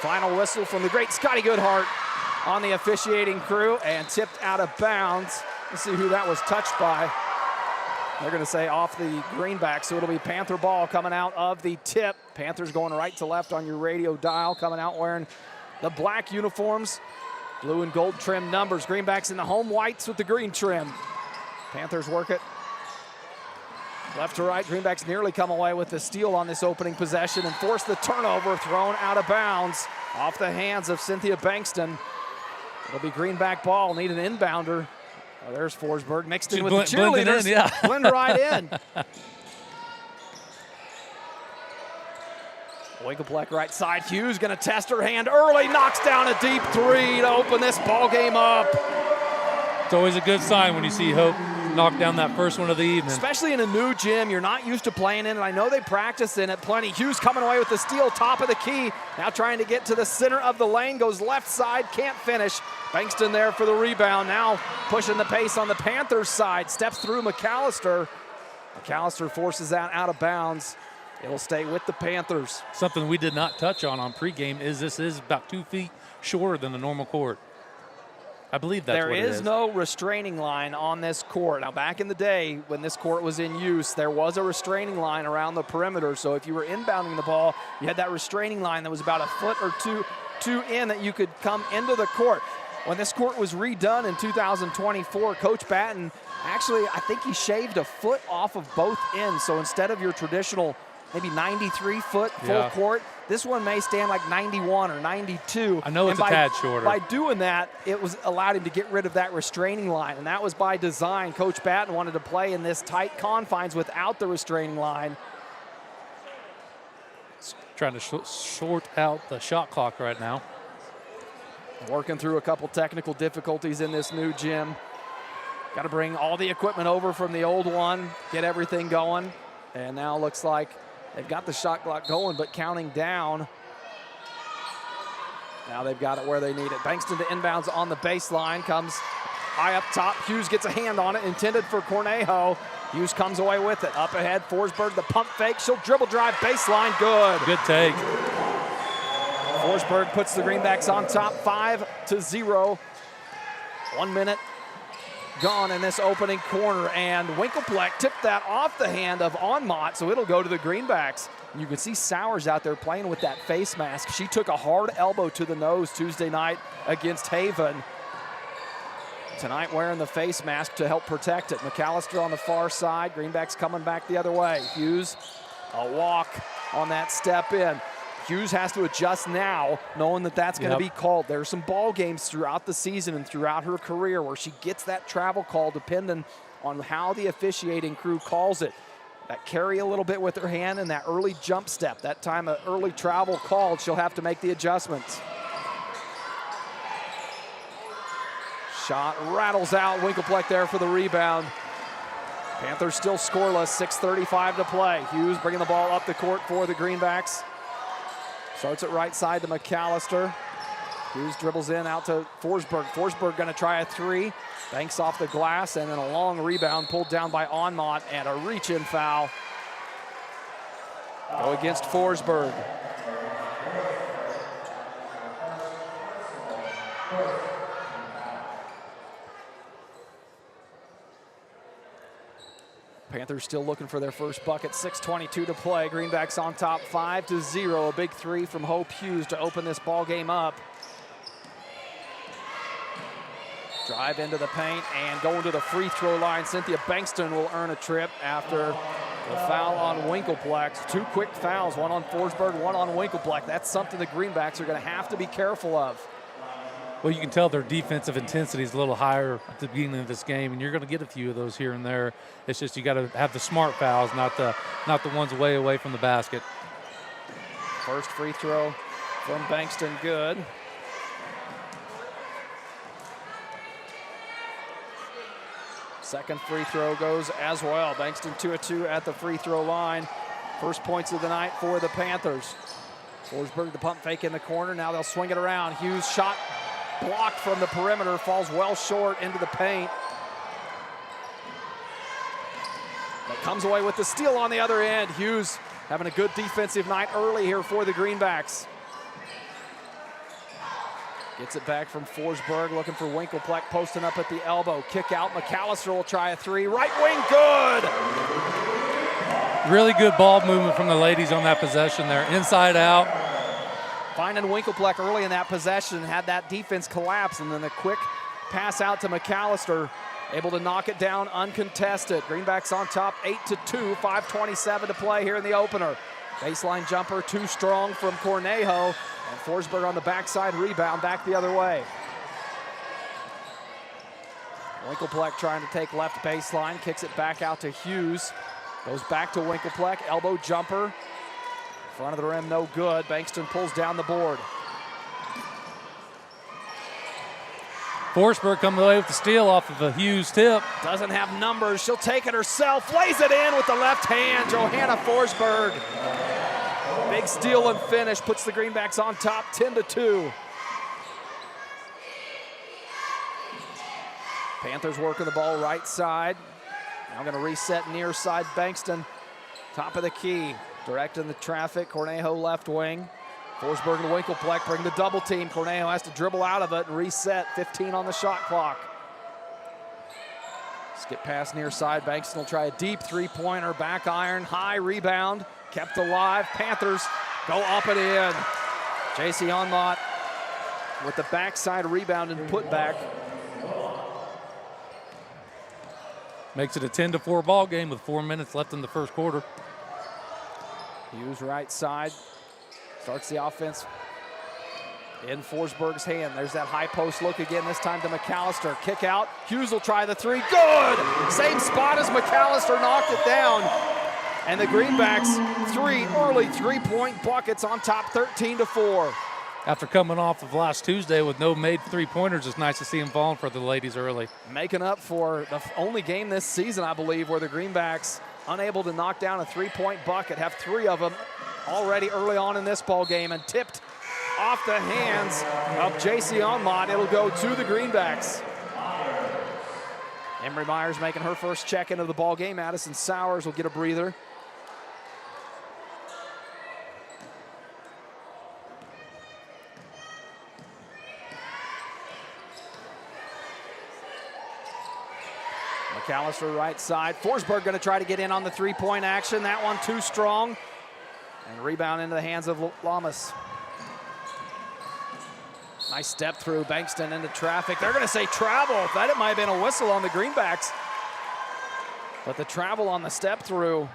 Final whistle from the great Scotty Goodhart on the officiating crew and tipped out of bounds. Let's see who that was touched by. They're going to say off the greenback, so it'll be Panther ball coming out of the tip. Panthers going right to left on your radio dial, coming out wearing the black uniforms, blue and gold trim numbers. Greenbacks in the home whites with the green trim. Panthers work it left to right. Greenbacks nearly come away with the steal on this opening possession and force the turnover, thrown out of bounds off the hands of Cynthia Bankston. It'll be Greenback ball, need an inbounder. Oh, there's Forsberg mixed in with the cheerleaders. Blend right in. Winklepleck right side. Hughes going to test her hand early, knocks down a deep three to open this ball game up. It's always a good sign when you see Hope knock down that first one of the evening. Especially in a new gym you're not used to playing in, and I know they practice in it plenty. Hughes coming away with the steal, top of the key. Now trying to get to the center of the lane, goes left side, can't finish. Bankston there for the rebound. Now pushing the pace on the Panthers side, steps through McAllister. McAllister forces that out of bounds. It'll stay with the Panthers. Something we did not touch on pregame is this is about 2 feet shorter than the normal court. I believe that's what it is. There is no restraining line on this court. Now, back in the day when this court was in use, there was a restraining line around the perimeter. So if you were inbounding the ball, you had that restraining line that was about a foot or two in that you could come into the court. When this court was redone in 2024, Coach Batten, actually, I think he shaved a foot off of both ends. So instead of your traditional maybe 93-foot full court, this one may stand like 91 or 92. I know it's a tad shorter. By doing that, it was allowed him to get rid of that restraining line, and that was by design. Coach Batten wanted to play in this tight confines without the restraining line. Trying to short out the shot clock right now. Working through a couple technical difficulties in this new gym. Got to bring all the equipment over from the old one, get everything going, and now looks like they've got the shot clock going, but counting down. Now they've got it where they need it. Bankston to inbounds on the baseline, comes high up top. Hughes gets a hand on it, intended for Cornejo. Hughes comes away with it. Up ahead, Forsberg, the pump fake. She'll dribble drive, baseline, good. Good take. Forsberg puts the Greenbacks on top, 5-0. 1 minute gone in this opening corner, and Winklepleck tipped that off the hand of Onmont, so it'll go to the Greenbacks. You can see Sowers out there playing with that face mask. She took a hard elbow to the nose Tuesday night against Haven. Tonight wearing the face mask to help protect it. McAllister on the far side, Greenbacks coming back the other way. Hughes, a walk on that step in. Hughes has to adjust now, knowing that that's going to be called. There are some ball games throughout the season and throughout her career where she gets that travel call depending on how the officiating crew calls it. That carry a little bit with her hand and that early jump step. That time an early travel called, she'll have to make the adjustments. Shot rattles out. Winklepleck there for the rebound. Panthers still scoreless, 6:35 to play. Hughes bringing the ball up the court for the Greenbacks. Starts it right side to McAllister. Hughes dribbles in out to Forsberg. Forsberg going to try a three. Banks off the glass, and then a long rebound pulled down by Onmont, and a reach-in foul. Go against Forsberg. Panthers still looking for their first bucket. 6:22 to play. Greenbacks on top, 5-0. A big three from Hope Hughes to open this ball game up. Drive into the paint and going to the free throw line. Cynthia Bankston will earn a trip after the foul on Winklepleck. Two quick fouls, one on Forsberg, one on Winklepleck. That's something the Greenbacks are going to have to be careful of. Well, you can tell their defensive intensity is a little higher at the beginning of this game, and you're going to get a few of those here and there. It's just you got to have the smart fouls, not the ones way away from the basket. First free throw from Bankston, good. Second free throw goes as well. Bankston 2 of 2 at the free throw line. First points of the night for the Panthers. Forsberg, the pump fake in the corner. Now they'll swing it around. Hughes shot blocked from the perimeter, falls well short into the paint. But comes away with the steal on the other end. Hughes having a good defensive night early here for the Greenbacks. Gets it back from Forsberg, looking for Winkelpleck, posting up at the elbow. Kick out, McAllister will try a three. Right wing, good! Really good ball movement from the ladies on that possession there, inside out. Finding Winkelpleck early in that possession, had that defense collapse, and then a quick pass out to McAllister, able to knock it down uncontested. Greenbacks on top, 8-2, 5:27 to play here in the opener. Baseline jumper, too strong from Cornejo, and Forsberg on the backside rebound, back the other way. Winkelpleck trying to take left baseline, kicks it back out to Hughes. Goes back to Winkelpleck, elbow jumper. Front of the rim, no good. Bankston pulls down the board. Forsberg coming away with the steal off of a Hughes tip. Doesn't have numbers, she'll take it herself. Lays it in with the left hand, Johanna Forsberg. Big steal and finish, puts the Greenbacks on top, 10-2. Panthers working the ball right side. Now going to reset near side, Bankston. Top of the key, directing the traffic. Cornejo left wing. Forsberg and Winkelpleck bring the double team. Cornejo has to dribble out of it and reset. 15 on the shot clock. Skip pass near side. Bankston will try a deep three-pointer. Back iron, high rebound. Kept alive. Panthers go up and in. J.C. Onmont with the backside rebound and putback. Makes it a 10-4 ball game with 4 minutes left in the first quarter. Hughes right side. Starts the offense in Forsberg's hand. There's that high post look again, this time to McAllister. Kick out. Hughes will try the three. Good! Same spot as McAllister knocked it down. And the Greenbacks, three early three-point buckets on top, 13-4. After coming off of last Tuesday with no made three-pointers, it's nice to see him falling for the ladies early. Making up for the only game this season, I believe, where the Greenbacks unable to knock down a three-point bucket, have three of them already early on in this ball game, and tipped off the hands of J.C. Onmont. It'll go to the Greenbacks. Emery Myers making her first check into the ball game. Addison Sowers will get a breather. McAllister right side. Forsberg going to try to get in on the three-point action. That one too strong. And rebound into the hands of Lamas. Nice step through. Bankston into traffic. They're going to say travel. That it might have been a whistle on the Greenbacks. But the travel on the step through.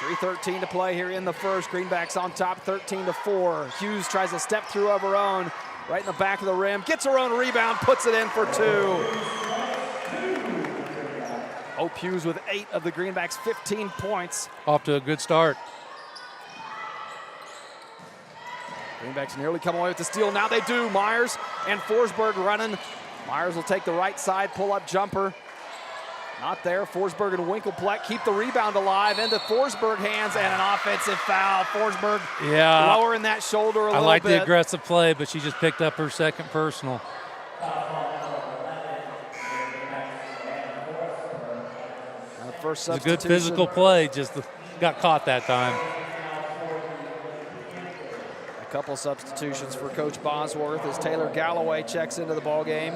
.3:13 to play here in the first. Greenbacks on top, 13-4. Hughes tries a step through of her own, right in the back of the rim. Gets her own rebound, puts it in for two. Hope Hughes with 8 of the Greenbacks' 15 points. Off to a good start. Greenbacks nearly come away with the steal. Now they do. Myers and Forsberg running. Myers will take the right side, pull-up jumper. Not there. Forsberg and Winkelpleck keep the rebound alive into Forsberg hands, and an offensive foul. Forsberg lowering that shoulder a little bit. I like the aggressive play, but she just picked up her second personal. First it's a good physical play, just got caught that time. A couple substitutions for Coach Bosworth as Taylor Galloway checks into the ball game.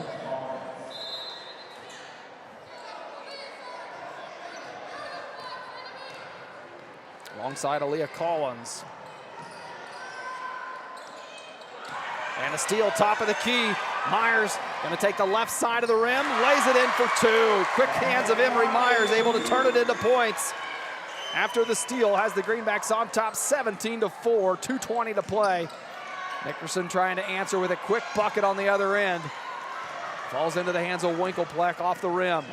Alongside Aaliyah Collins. And a steal, top of the key. Myers going to take the left side of the rim, lays it in for two. Quick hands of Emery Myers, able to turn it into points. After the steal, has the Greenbacks on top, 17-4, 2:20 to play. Nickerson trying to answer with a quick bucket on the other end. Falls into the hands of Winkelpleck off the rim.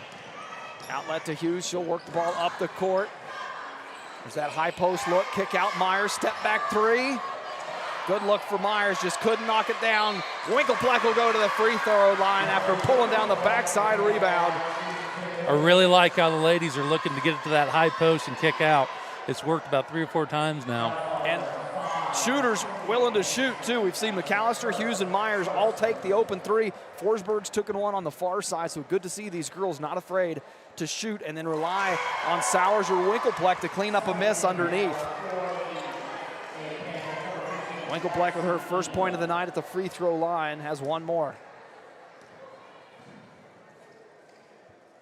Outlet to Hughes, she'll work the ball up the court. There's that high post look, kick out Myers, step back three. Good look for Myers, just couldn't knock it down. Winkelpleck will go to the free throw line after pulling down the backside rebound. I really like how the ladies are looking to get it to that high post and kick out. It's worked about 3 or 4 times now. And shooters willing to shoot too. We've seen McAllister, Hughes, and Myers all take the open three. Forsberg's took one on the far side, so good to see these girls not afraid to shoot and then rely on Sowers or Winkelpleck to clean up a miss underneath. Winkelpleck with her first point of the night at the free throw line has one more.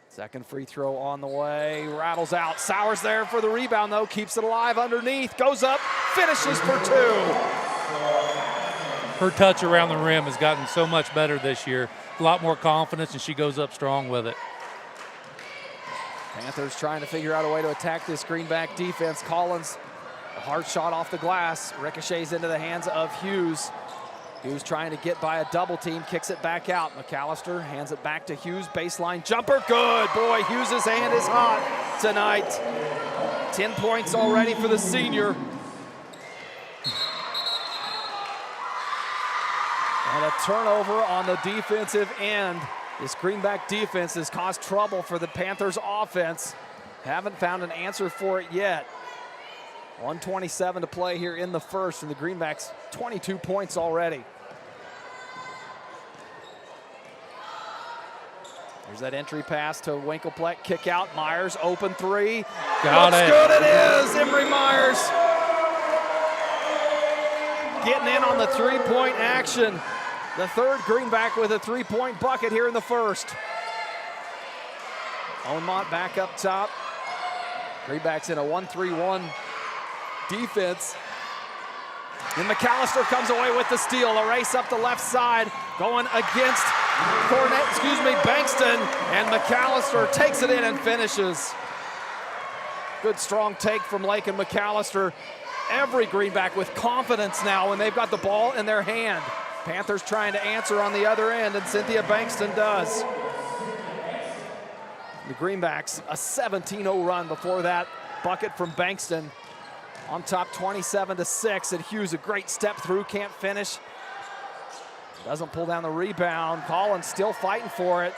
Second free throw on the way, rattles out. Sowers there for the rebound though, keeps it alive underneath, goes up, finishes for two. Her touch around the rim has gotten so much better this year. A lot more confidence, and she goes up strong with it. Panthers trying to figure out a way to attack this Greenback defense. Collins, a hard shot off the glass, ricochets into the hands of Hughes. Hughes trying to get by a double team, kicks it back out. McAllister hands it back to Hughes, baseline jumper, good. Boy, Hughes' hand is hot tonight. 10 points already for the senior. And a turnover on the defensive end. This Greenback defense has caused trouble for the Panthers offense. Haven't found an answer for it yet. 1:27 to play here in the first, and the Greenbacks 22 points already. There's that entry pass to Winkelpleck, kick out, Myers, open three. Got it. Good it is, Emery Myers. Getting in on the three-point action. The third Greenback with a three-point bucket here in the first. Onmont back up top. Greenbacks in a 1-3-1 defense. And McAllister comes away with the steal. A race up the left side, going against Bankston, and McAllister takes it in and finishes. Good strong take from Lake and McAllister. Every Greenback with confidence now when they've got the ball in their hand. Panthers trying to answer on the other end, and Cynthia Bankston does. The Greenbacks, a 17-0 run before that bucket from Bankston. On top 27-6, and Hughes a great step through, can't finish. Doesn't pull down the rebound. Collins still fighting for it.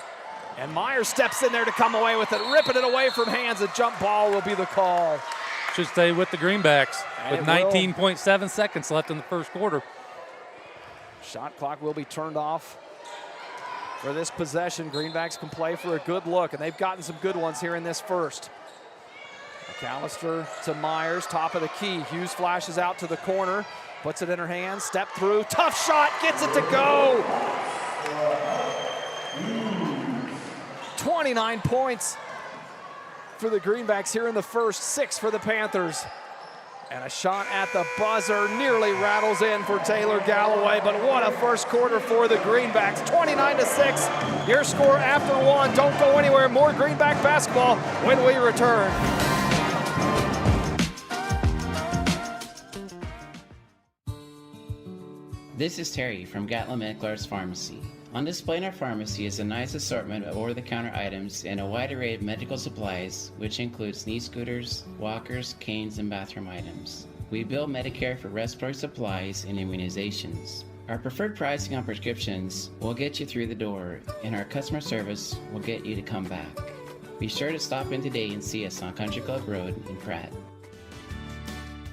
And Myers steps in there to come away with it, ripping it away from hands. A jump ball will be the call. Should stay with the Greenbacks And with 19.7 seconds left in the first quarter. Shot clock will be turned off for this possession. Greenbacks can play for a good look, and they've gotten some good ones here in this first. McAllister to Myers, top of the key. Hughes flashes out to the corner, puts it in her hands, step through, tough shot, gets it to go. 29 points for the Greenbacks here in the first, 6 for the Panthers. And a shot at the buzzer nearly rattles in for Taylor Galloway, but what a first quarter for the Greenbacks. 29-6, your score after one. Don't go anywhere, more Greenback basketball when we return. This is Terry from Gatlin Meckler's Pharmacy. On display in our pharmacy is a nice assortment of over-the-counter items and a wide array of medical supplies, which includes knee scooters, walkers, canes, and bathroom items. We bill Medicare for respiratory supplies and immunizations. Our preferred pricing on prescriptions will get you through the door, and our customer service will get you to come back. Be sure to stop in today and see us on Country Club Road in Pratt.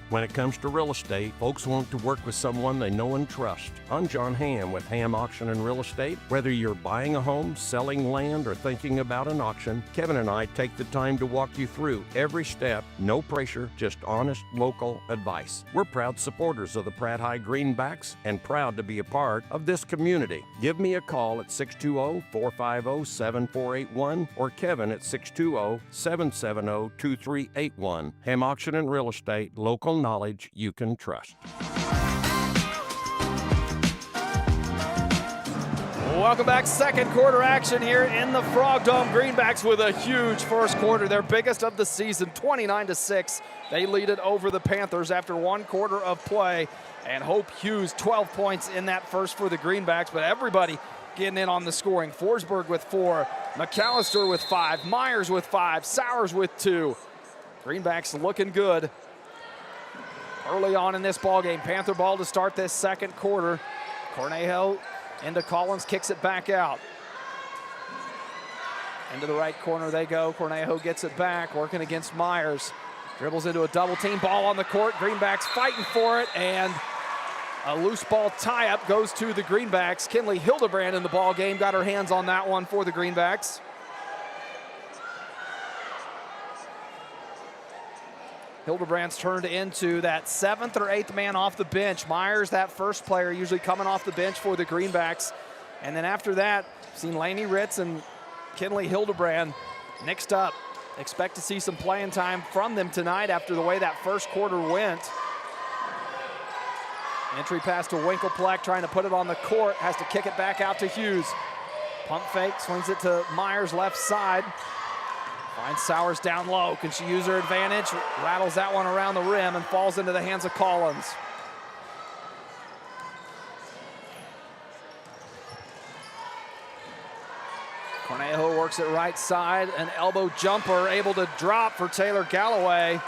When it comes to real estate, folks want to work with someone they know and trust. I'm John Hamm with Hamm Auction and Real Estate. Whether you're buying a home, selling land, or thinking about an auction, Kevin and I take the time to walk you through every step. No pressure, just honest local advice. We're proud supporters of the Pratt High Greenbacks and proud to be a part of this community. Give me a call at 620-450-7481 or Kevin at 620-770-2381. Hamm Auction and Real Estate, local knowledge you can trust. Welcome back. Second quarter action here in the Frog Dome. Greenbacks with a huge first quarter, their biggest of the season, 29-6. They lead it over the Panthers after one quarter of play. And Hope Hughes, 12 points in that first for the Greenbacks, but everybody getting in on the scoring. Forsberg with 4, McAllister with 5, Myers with 5, Sowers with 2. Greenbacks looking good early on in this ball game. Panther ball to start this second quarter. Cornejo into Collins, kicks it back out. Into the right corner they go. Cornejo gets it back, working against Myers. Dribbles into a double team, ball on the court. Greenbacks fighting for it, and a loose ball tie-up goes to the Greenbacks. Kinley Hildebrand in the ball game, got her hands on that one for the Greenbacks. Hildebrand's turned into that 7th or 8th man off the bench. Myers, that first player, usually coming off the bench for the Greenbacks. And then after that, seen Lainey Ritz and Kinley Hildebrand mixed up. Expect to see some playing time from them tonight after the way that first quarter went. Entry pass to Winkelpleck, trying to put it on the court, has to kick it back out to Hughes. Pump fake, swings it to Myers left side. Finds Sowers down low. Can she use her advantage? Rattles that one around the rim and falls into the hands of Collins. Cornejo works it right side. An elbow jumper able to drop for Taylor Galloway.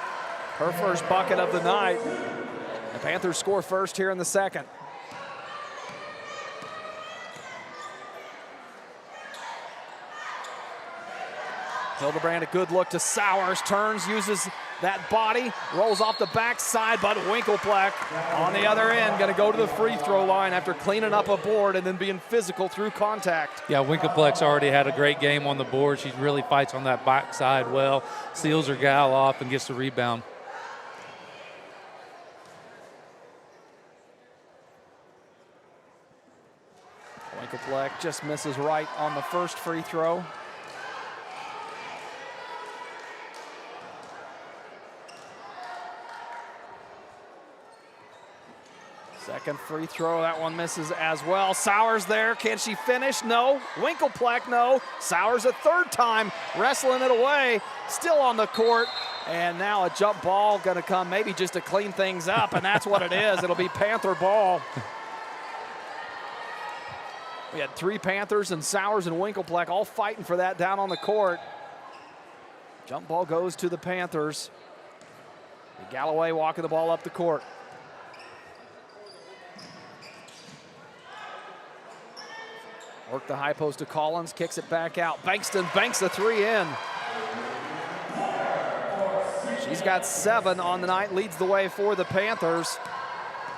Her first bucket of the night. The Panthers score first here in the second. Hildebrand, a good look to Sowers, turns, uses that body, rolls off the backside, but Winkelpleck on the other end, gonna go to the free throw line after cleaning up a board and then being physical through contact. Yeah, Winkelpleck's already had a great game on the board. She really fights on that backside well, seals her gal off and gets the rebound. Winkelpleck just misses right on the first free throw. Second free throw, that one misses as well. Sowers there, can she finish? No. Winkelpleck, no. Sowers a third time, wrestling it away, still on the court. And now a jump ball gonna come maybe just to clean things up, and that's what it is. It'll be Panther ball. We had 3 Panthers and Sowers and Winkelpleck all fighting for that down on the court. Jump ball goes to the Panthers. Galloway walking the ball up the court. Work the high post to Collins, kicks it back out. Bankston banks the 3 in. She's got 7 on the night, leads the way for the Panthers.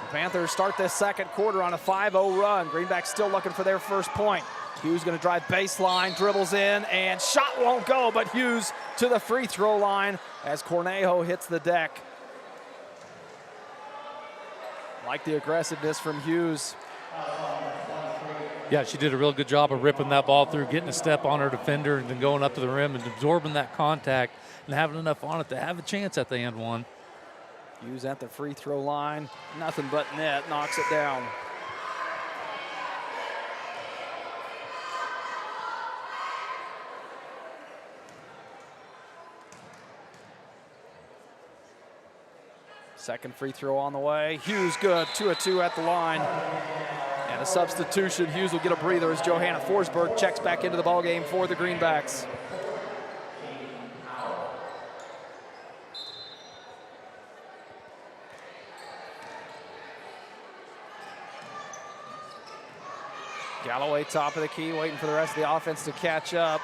The Panthers start this second quarter on a 5-0 run. Greenbacks still looking for their first point. Hughes gonna drive baseline, dribbles in, and shot won't go, but Hughes to the free throw line as Cornejo hits the deck. Like the aggressiveness from Hughes. Yeah, she did a real good job of ripping that ball through, getting a step on her defender, and then going up to the rim and absorbing that contact and having enough on it to have a chance at the end one. Hughes at the free throw line, nothing but net, knocks it down. Second free throw on the way. Hughes good, 2-2 at the line. And a substitution. Hughes will get a breather as Johanna Forsberg checks back into the ballgame for the Greenbacks. Galloway top of the key, waiting for the rest of the offense to catch up.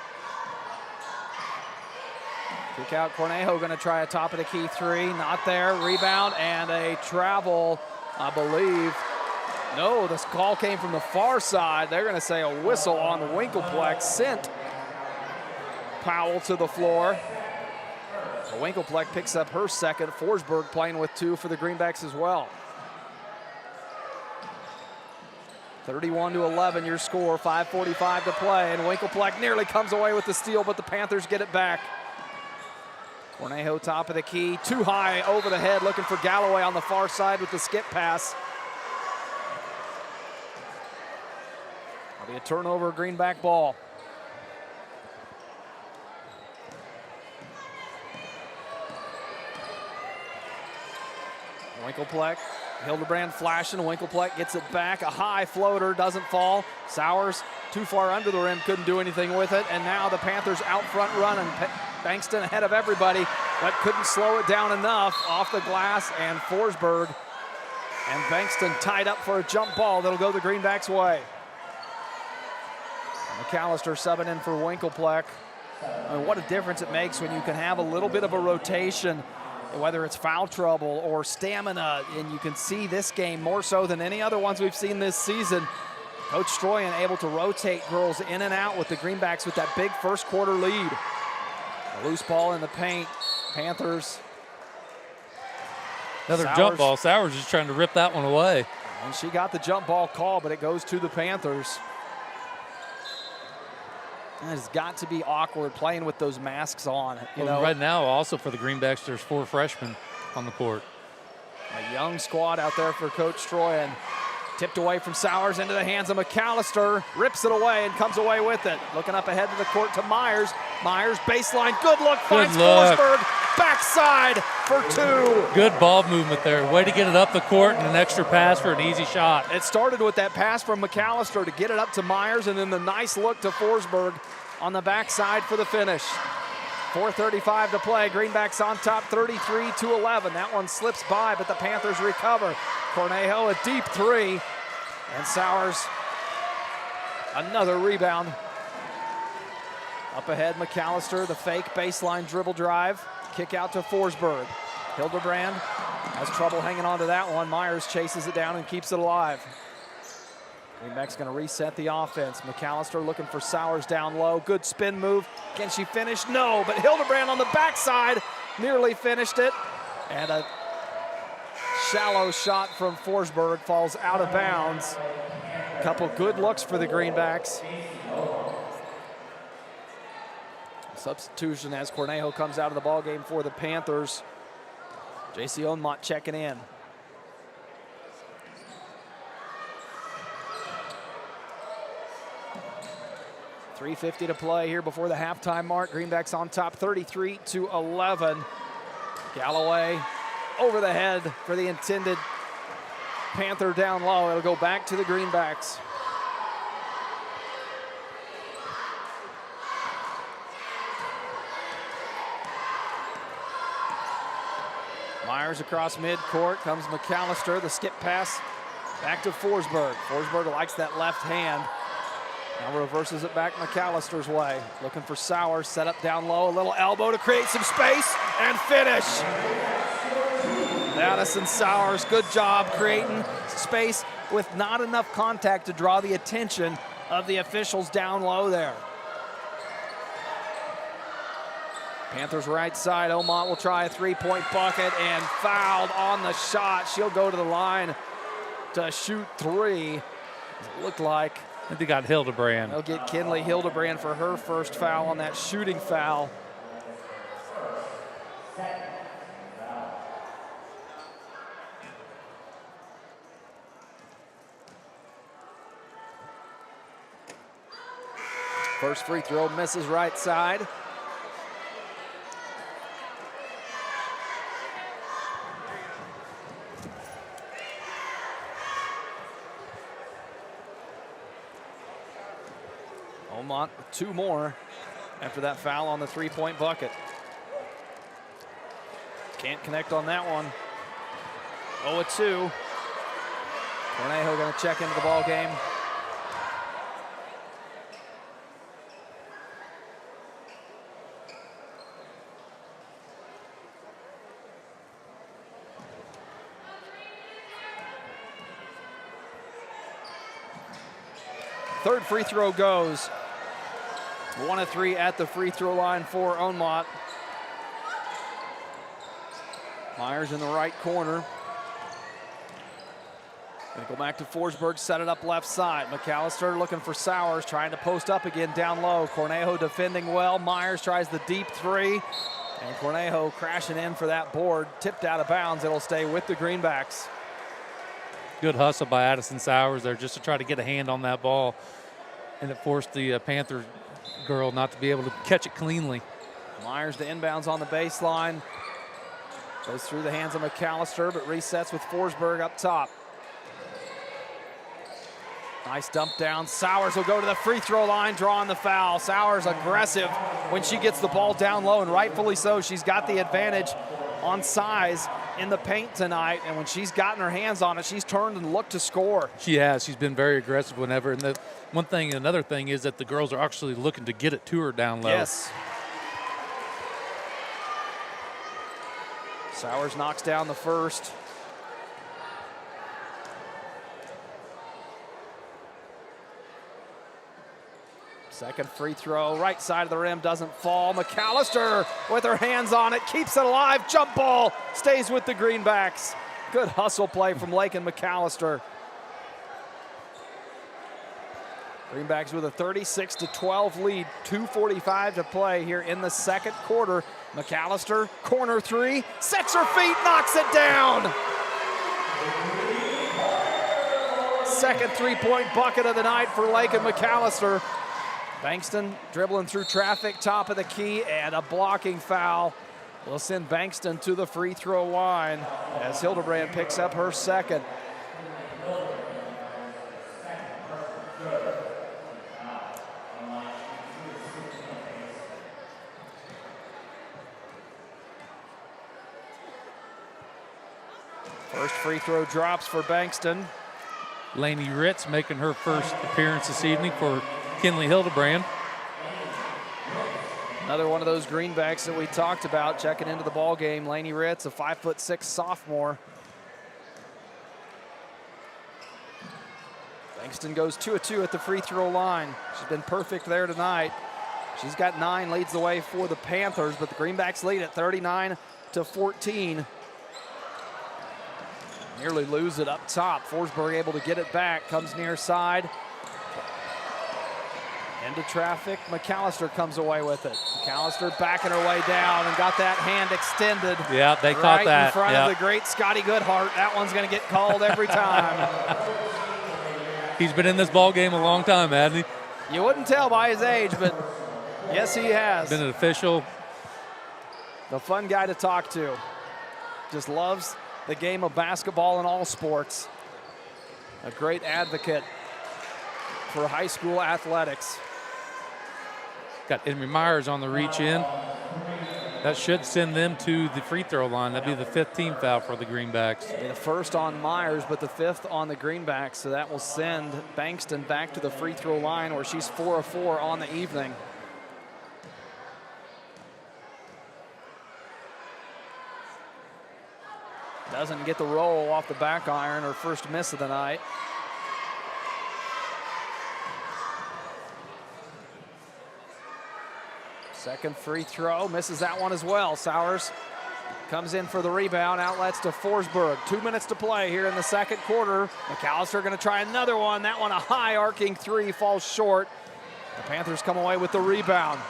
Kick out Cornejo, gonna try a top of the key 3, not there, rebound and a travel, I believe. No, this call came from the far side. They're gonna say a whistle on the Winkelpleck, sent Powell to the floor. Winkelpleck picks up her second. Forsberg playing with 2 for the Greenbacks as well. 31-11 your score, 5:45 to play, and Winkelpleck nearly comes away with the steal, but the Panthers get it back. Cornejo top of the key, too high over the head, looking for Galloway on the far side with the skip pass. That'll be a turnover, Greenback ball. Winkelpleck, Hildebrand flashing, Winkelpleck gets it back, a high floater, doesn't fall. Sowers too far under the rim, couldn't do anything with it, and now the Panthers out front running. Bankston ahead of everybody, but couldn't slow it down enough. Off the glass, and Forsberg and Bankston tied up for a jump ball that'll go the Greenbacks' way. McAllister subbing in for Winkelpleck. I mean, what a difference it makes when you can have a little bit of a rotation, whether it's foul trouble or stamina, and you can see this game more so than any other ones we've seen this season. Coach Stroyan able to rotate girls in and out with the Greenbacks with that big first quarter lead. A loose ball in the paint. Panthers Another jump ball. Sowers just trying to rip that one away. And she got the jump ball call, but it goes to the Panthers. That has got to be awkward playing with those masks on. Right now, also for the Greenbacks, there's 4 freshmen on the court. A young squad out there for Coach Troy, and tipped away from Sowers into the hands of McAllister. Rips it away and comes away with it. Looking up ahead to the court to Myers. Myers, baseline, good look, finds Forsberg. Backside for 2. Good ball movement there. Way to get it up the court and an extra pass for an easy shot. It started with that pass from McAllister to get it up to Myers, and then the nice look to Forsberg on the backside for the finish. 4:35 to play. Greenbacks on top 33-11. That one slips by, but the Panthers recover. Cornejo a deep 3, and Sowers another rebound. Up ahead, McAllister, the fake baseline dribble drive. Kick out to Forsberg. Hildebrand has trouble hanging on to that one. Myers chases it down and keeps it alive. Greenback's going to reset the offense. McAllister looking for Sowers down low. Good spin move. Can she finish? No, but Hildebrand on the backside nearly finished it. And a shallow shot from Forsberg falls out of bounds. A couple good looks for the Greenbacks. Substitution as Cornejo comes out of the ballgame for the Panthers. J.C. Onmont checking in. .350 to play here before the halftime mark. Greenbacks on top 33-11. Galloway over the head for the intended Panther down low. It'll go back to the Greenbacks. Myers across midcourt, comes McAllister, the skip pass back to Forsberg. Forsberg likes that left hand. Now reverses it back McAllister's way. Looking for Sowers, set up down low, a little elbow to create some space and finish. Addison Sowers, good job creating space with not enough contact to draw the attention of the officials down low there. Panthers right side, Omont will try a 3-point bucket and fouled on the shot. She'll go to the line to shoot 3. It looked like. And they got Hildebrand. They'll get Kinley Hildebrand for her first foul on that shooting foul. First free throw misses right side. Omont with 2 more after that foul on the 3-point bucket. Can't connect on that one. 0-2. Cornejo going to check into the ball game. Third free throw goes. 1 of 3 at the free throw line for Onmont. Myers in the right corner. Gonna go back to Forsberg, set it up left side. McAllister looking for Sowers, trying to post up again down low. Cornejo defending well. Myers tries the deep 3. And Cornejo crashing in for that board. Tipped out of bounds. It'll stay with the Greenbacks. Good hustle by Addison Sowers there just to try to get a hand on that ball. And it forced the Panther girl not to be able to catch it cleanly. Myers to inbounds on the baseline. Goes through the hands of McAllister, but resets with Forsberg up top. Nice dump down. Sowers will go to the free throw line, drawing the foul. Sowers aggressive when she gets the ball down low, and rightfully so. She's got the advantage on size in the paint tonight, and when she's gotten her hands on it, she's turned and looked to score. She has. She's been very aggressive whenever. And the another thing is that the girls are actually looking to get it to her down low. Yes. Sowers knocks down the first. Second free throw, right side of the rim, doesn't fall. McAllister with her hands on it, keeps it alive. Jump ball, stays with the Greenbacks. Good hustle play from Lakin McAllister. Greenbacks with a 36-12 lead, 2:45 to play here in the second quarter. McAllister, corner three, sets her feet, knocks it down. Second three-point bucket of the night for Lakin McAllister. Bankston dribbling through traffic, top of the key, and a blocking foul will send Bankston to the free throw line as Hildebrand picks up her second. First free throw drops for Bankston. Lainey Ritz making her first appearance this evening for Kinley Hildebrand. Another one of those Greenbacks that we talked about checking into the ball game. Lainey Ritz, a 5'6" sophomore. Bankston goes 2 of 2 at the free throw line. She's been perfect there tonight. She's got 9, leads the way for the Panthers, but the Greenbacks lead at 39-14. Nearly lose it up top. Forsberg able to get it back, comes near side. Into traffic, McAllister comes away with it. McAllister backing her way down and got that hand extended. Yeah, they caught that. Right in front of the great Scotty Goodhart. That one's gonna get called every time. He's been in this ball game a long time, hasn't he? You wouldn't tell by his age, but yes, he has. Been an official. The fun guy to talk to. Just loves the game of basketball and all sports. A great advocate for high school athletics. Got Emery Myers on the reach in. That should send them to the free throw line. That'd be the 5th team foul for the Greenbacks. The first on Myers, but the 5th on the Greenbacks. So that will send Bankston back to the free throw line where she's 4 of 4 on the evening. Doesn't get the roll off the back iron, her first miss of the night. Second free throw, misses that one as well. Sowers comes in for the rebound, outlets to Forsberg. 2 minutes to play here in the second quarter. McAllister gonna try another one. That one a high arcing three, falls short. The Panthers come away with the rebound.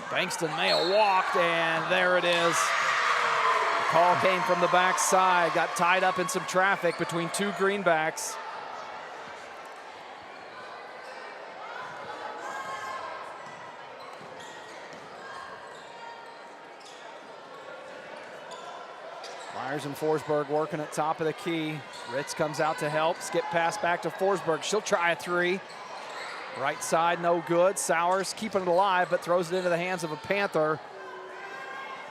Bankston may have walked, and there it is. Call came from the backside, got tied up in some traffic between two Greenbacks. Myers and Forsberg working at top of the key. Ritz comes out to help, skip pass back to Forsberg. She'll try a three. Right side, no good. Sowers keeping it alive, but throws it into the hands of a Panther.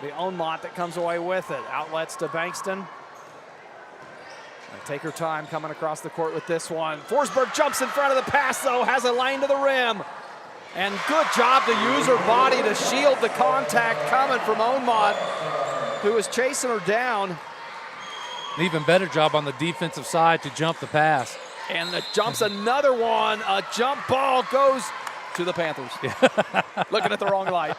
The Onmont that comes away with it. Outlets to Bankston. Take her time coming across the court with this one. Forsberg jumps in front of the pass, though, has a lane to the rim. And good job to use her body to shield the contact coming from Onmont, who is chasing her down. An even better job on the defensive side to jump the pass. And the jumps another one. A jump ball goes to the Panthers. Looking at the wrong light.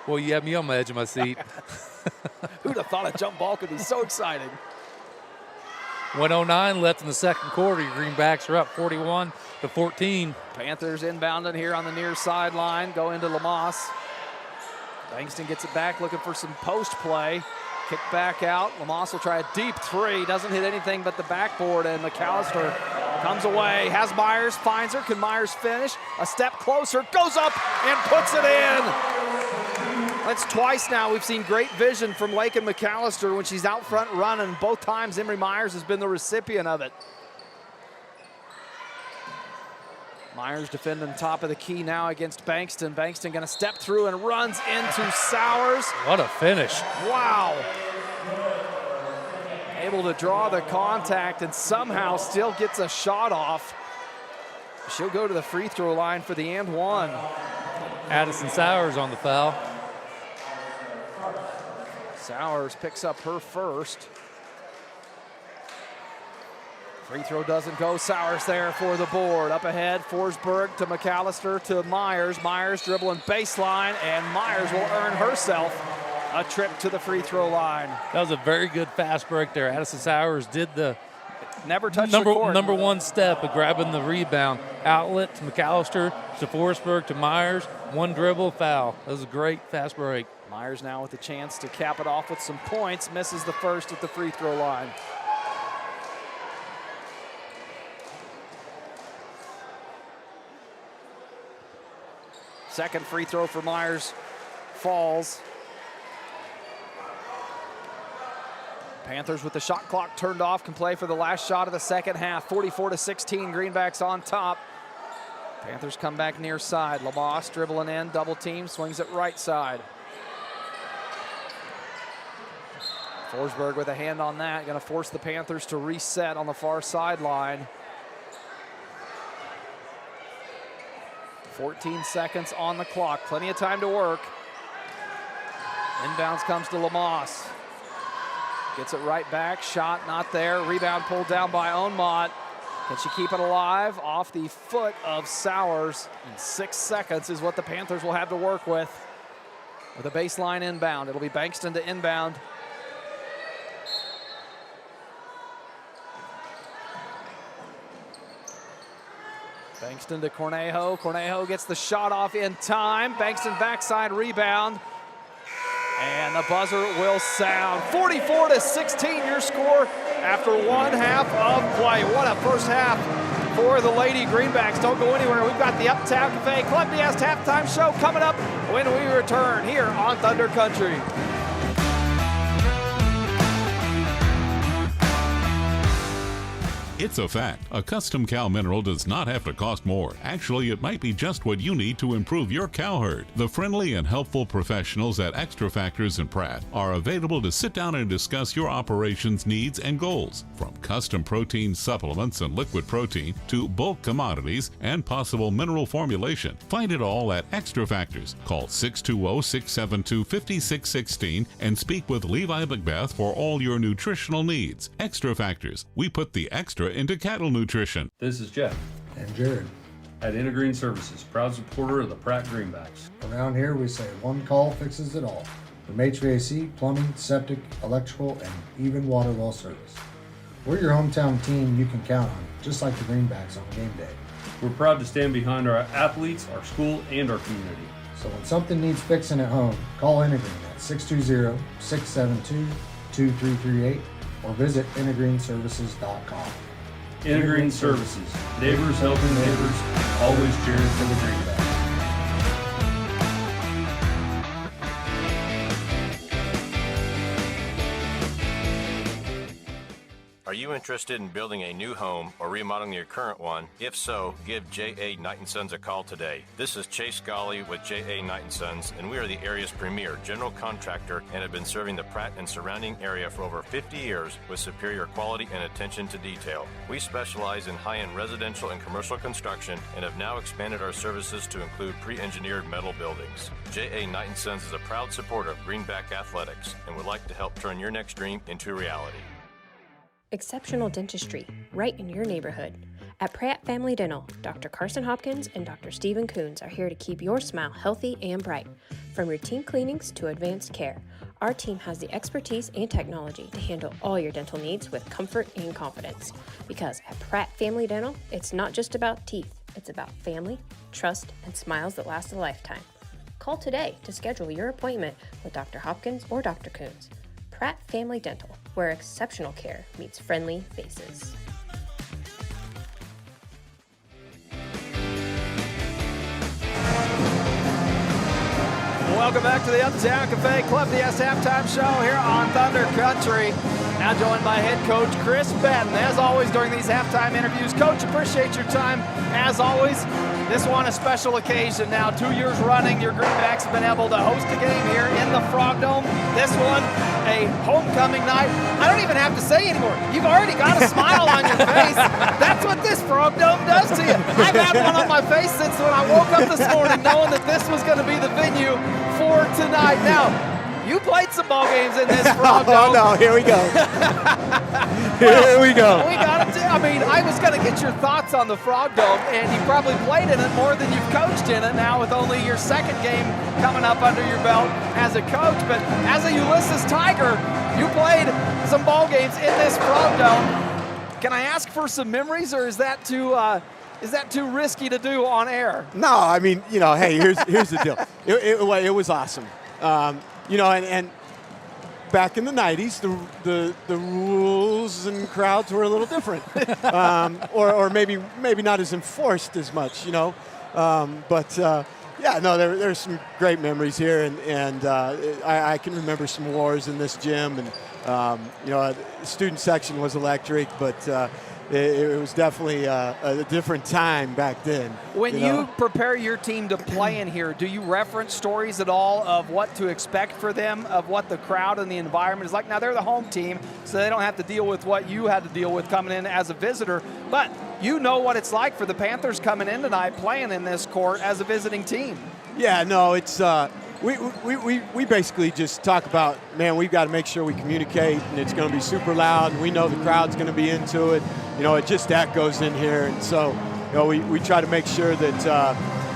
Well, you have me on the edge of my seat. Who'd have thought a jump ball could be so exciting? 1:09 left in the second quarter. Your Greenbacks are up 41-14. Panthers inbounding here on the near sideline. Go into Lamas. Bankston gets it back, looking for some post play. Kick back out. Lamas will try a deep three. Doesn't hit anything but the backboard, and McAllister comes away. Has Myers, finds her. Can Myers finish? A step closer, goes up and puts it in. That's twice now we've seen great vision from Lakin McAllister when she's out front running. Both times Emery Myers has been the recipient of it. Myers defending top of the key now against Bankston. Bankston gonna step through and runs into Sowers. What a finish. Wow. Able to draw the contact and somehow still gets a shot off. She'll go to the free throw line for the and one. Addison Sowers on the foul. Sowers picks up her first. Free throw doesn't go. Sowers there for the board. Up ahead, Forsberg to McAllister to Myers. Myers dribbling baseline, and Myers will earn herself a trip to the free throw line. That was a very good fast break there. Addison Sowers did the never touched the court. Number one step of grabbing the rebound. Outlet to McAllister to Forsberg to Myers. One dribble, foul. That was a great fast break. Myers now with a chance to cap it off with some points. Misses the first at the free throw line. Second free throw for Myers falls. Panthers with the shot clock turned off can play for the last shot of the second half. 44-16, Greenbacks on top. Panthers come back near side. Lamas dribbling in, double team, swings it right side. Forsberg with a hand on that, gonna force the Panthers to reset on the far sideline. 14 seconds on the clock, plenty of time to work. Inbounds comes to Lamas. Gets it right back, shot not there. Rebound pulled down by Onmont. Can she keep it alive? Off the foot of Sowers. And 6 seconds is what the Panthers will have to work with a baseline inbound. It'll be Bankston to inbound. Bankston to Cornejo. Cornejo gets the shot off in time. Bankston backside rebound. And the buzzer will sound. 44-16 your score after one half of play. What a first half for the Lady Greenbacks. Don't go anywhere. We've got the Uptown Cafe Club DS halftime show coming up when we return here on Thunder Country. It's a fact. A custom cow mineral does not have to cost more. Actually, it might be just what you need to improve your cow herd. The friendly and helpful professionals at Extra Factors in Pratt are available to sit down and discuss your operations needs and goals. From custom protein supplements and liquid protein to bulk commodities and possible mineral formulation. Find it all at Extra Factors. Call 620-672-5616 and speak with Levi Macbeth for all your nutritional needs. Extra Factors. We put the extra into cattle nutrition. This is Jeff. And Jared. At Intergreen Services, proud supporter of the Pratt Greenbacks. Around here we say one call fixes it all. From HVAC, plumbing, septic, electrical, and even water well service. We're your hometown team you can count on, just like the Greenbacks on game day. We're proud to stand behind our athletes, our school, and our community. So when something needs fixing at home, call Intergreen at 620-672-2338 or visit intergreenservices.com. Intergreen Services, neighbors helping neighbors, always cheering for the Greenbacks. Are you interested in building a new home or remodeling your current one? If so, give J.A. Knight & Sons a call today. This is Chase Scully with J.A. Knight & Sons, and we are the area's premier general contractor and have been serving the Pratt and surrounding area for over 50 years with superior quality and attention to detail. We specialize in high-end residential and commercial construction and have now expanded our services to include pre-engineered metal buildings. J.A. Knight & Sons is a proud supporter of Greenback Athletics and would like to help turn your next dream into reality. Exceptional dentistry, right in your neighborhood. At Pratt Family Dental, Dr. Carson Hopkins and Dr. Stephen Coons are here to keep your smile healthy and bright. From routine cleanings to advanced care, our team has the expertise and technology to handle all your dental needs with comfort and confidence. Because at Pratt Family Dental, it's not just about teeth, it's about family, trust, and smiles that last a lifetime. Call today to schedule your appointment with Dr. Hopkins or Dr. Coons. Pratt Family Dental, where exceptional care meets friendly faces. Welcome back to the Uptown Cafe Club DS halftime show here on Thunder Country. Now joined by head coach Chris Benton. As always during these halftime interviews, Coach, appreciate your time. As always, this one a special occasion. Now 2 years running, your Greenbacks have been able to host a game here in the Frog Dome. This one, a homecoming night. I don't even have to say anymore. You've already got a smile on your face. That's what this Frog Dome does to you. I've had one on my face since when I woke up this morning knowing that this was going to be the venue for tonight. Now, You played some ball games in this Frog Dome. Oh, no, here we go. Here we go. We got to. I mean, I was going to get your thoughts on the Frog Dome, and you probably played in it more than you've coached in it now with only your second game coming up under your belt as a coach. But as a Ulysses Tiger, you played some ball games in this Frog Dome. Can I ask for some memories, or is that too risky to do on air? No, I mean, hey, here's the deal. It was awesome. And back in the 90s, the rules and crowds were a little different, or maybe not as enforced as much, there's some great memories here, and I can remember some wars in this gym, and the student section was electric, but it was definitely a different time back then. When you prepare your team to play in here, do you reference stories at all of what to expect for them, of what the crowd and the environment is like? Now, they're the home team, so they don't have to deal with what you had to deal with coming in as a visitor, but you know what it's like for the Panthers coming in tonight, playing in this court as a visiting team. Yeah, no, it's we basically just talk about, man, we've got to make sure we communicate, and it's going to be super loud, and we know the crowd's going to be into it. It just echoes in here, and so we try to make sure that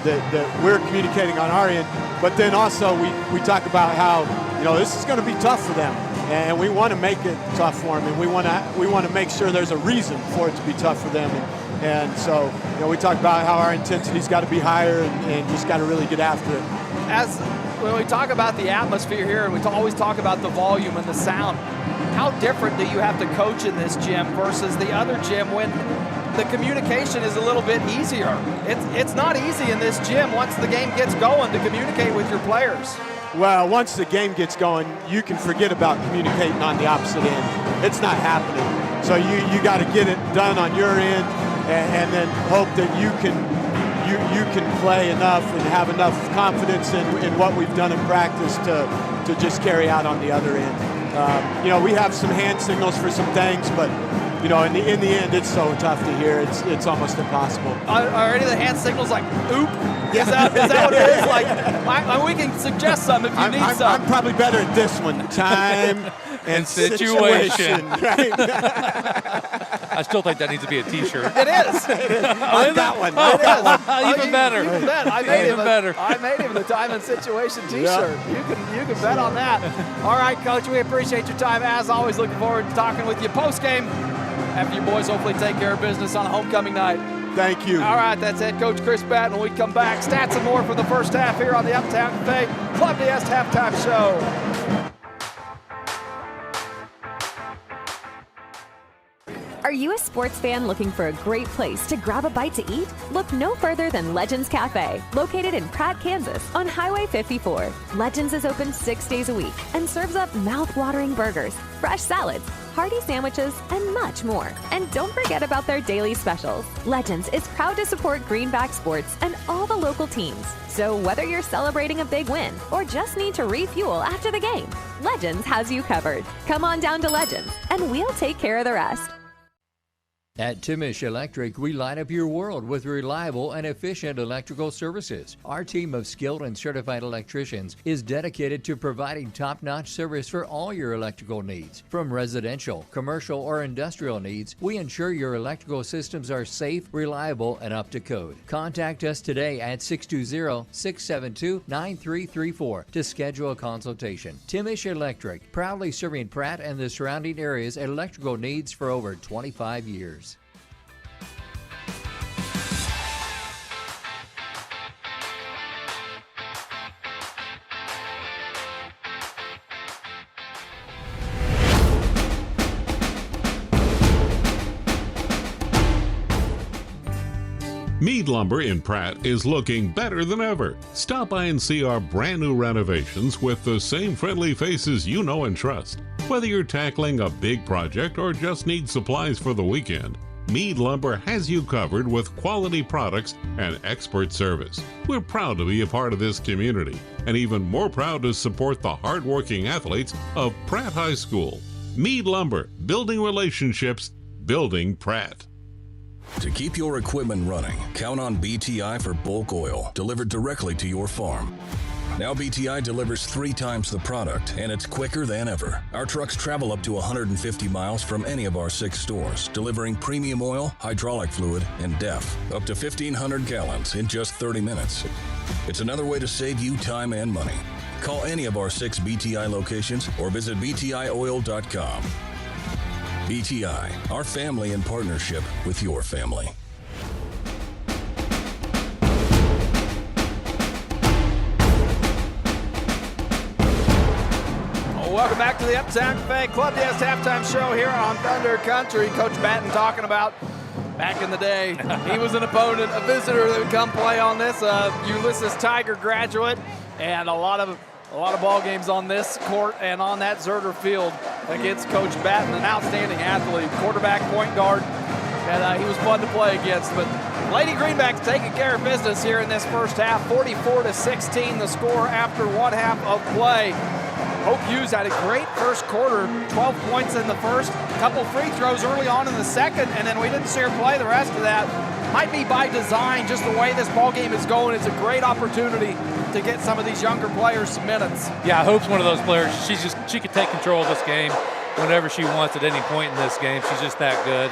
that we're communicating on our end, but then also we talk about how this is going to be tough for them, and we want to make it tough for them, and we want to make sure there's a reason for it to be tough for them, and so we talk about how our intensity's got to be higher, and just got to really get after it. When we talk about the atmosphere here, and we always talk about the volume and the sound, how different do you have to coach in this gym versus the other gym when the communication is a little bit easier? It's not easy in this gym once the game gets going to communicate with your players. Well, once the game gets going, you can forget about communicating on the opposite end. It's not happening. So you got to get it done on your end, and then hope that you can play enough and have enough confidence in what we've done in practice to just carry out on the other end. We have some hand signals for some things, but in the end, it's so tough to hear. It's almost impossible. Are any of the hand signals like oop? Is that what it is? Like, we can suggest some if you need some. I'm probably better at this one. Time and situation. Right? I still think that needs to be a T-shirt. It is. I got one. Even better. You can bet. I made him the time and situation T-shirt. Yep. You can bet on that. All right, Coach. We appreciate your time. As always, looking forward to talking with you post game after you boys hopefully take care of business on homecoming night. Thank you. All right, that's head coach Chris Batten. When we come back, stats and more for the first half here on the Uptown Cafe Club DS halftime show. Are you a sports fan looking for a great place to grab a bite to eat? Look no further than Legends Cafe, located in Pratt, Kansas, on Highway 54. Legends is open 6 days a week and serves up mouth-watering burgers, fresh salads, hearty sandwiches, and much more. And don't forget about their daily specials. Legends is proud to support Greenback Sports and all the local teams. So whether you're celebrating a big win or just need to refuel after the game, Legends has you covered. Come on down to Legends, and we'll take care of the rest. At Timish Electric, we light up your world with reliable and efficient electrical services. Our team of skilled and certified electricians is dedicated to providing top-notch service for all your electrical needs. From residential, commercial, or industrial needs, we ensure your electrical systems are safe, reliable, and up to code. Contact us today at 620-672-9334 to schedule a consultation. Timish Electric, proudly serving Pratt and the surrounding areas electrical needs for over 25 years. Mead Lumber in Pratt is looking better than ever. Stop by and see our brand new renovations with the same friendly faces you know and trust. Whether you're tackling a big project or just need supplies for the weekend, Mead Lumber has you covered with quality products and expert service. We're proud to be a part of this community and even more proud to support the hardworking athletes of Pratt High School. Mead Lumber, building relationships, building Pratt. To keep your equipment running, count on BTI for bulk oil delivered directly to your farm. Now BTI delivers 3 times the product, and it's quicker than ever. Our trucks travel up to 150 miles from any of our 6 stores, delivering premium oil, hydraulic fluid, and DEF, up to 1,500 gallons in just 30 minutes. It's another way to save you time and money. Call any of our 6 BTI locations or visit btioil.com. BTI, our family in partnership with your family. Welcome back to the Uptown Cafe Club Desk halftime show here on Thunder Country. Coach Batten talking about back in the day, he was an opponent, a visitor that would come play on this. Ulysses Tiger graduate, and a lot of ball games on this court and on that Zerger field against Coach Batten, an outstanding athlete, quarterback, point guard, and he was fun to play against. But Lady Greenbacks taking care of business here in this first half, 44-16 the score after 1 half of play. Hope Hughes had a great first quarter, 12 points in the first, a couple free throws early on in the second, and then we didn't see her play the rest of that. Might be by design, just the way this ball game is going. It's a great opportunity to get some of these younger players some minutes. Yeah, Hope's one of those players. She could take control of this game whenever she wants at any point in this game. She's just that good.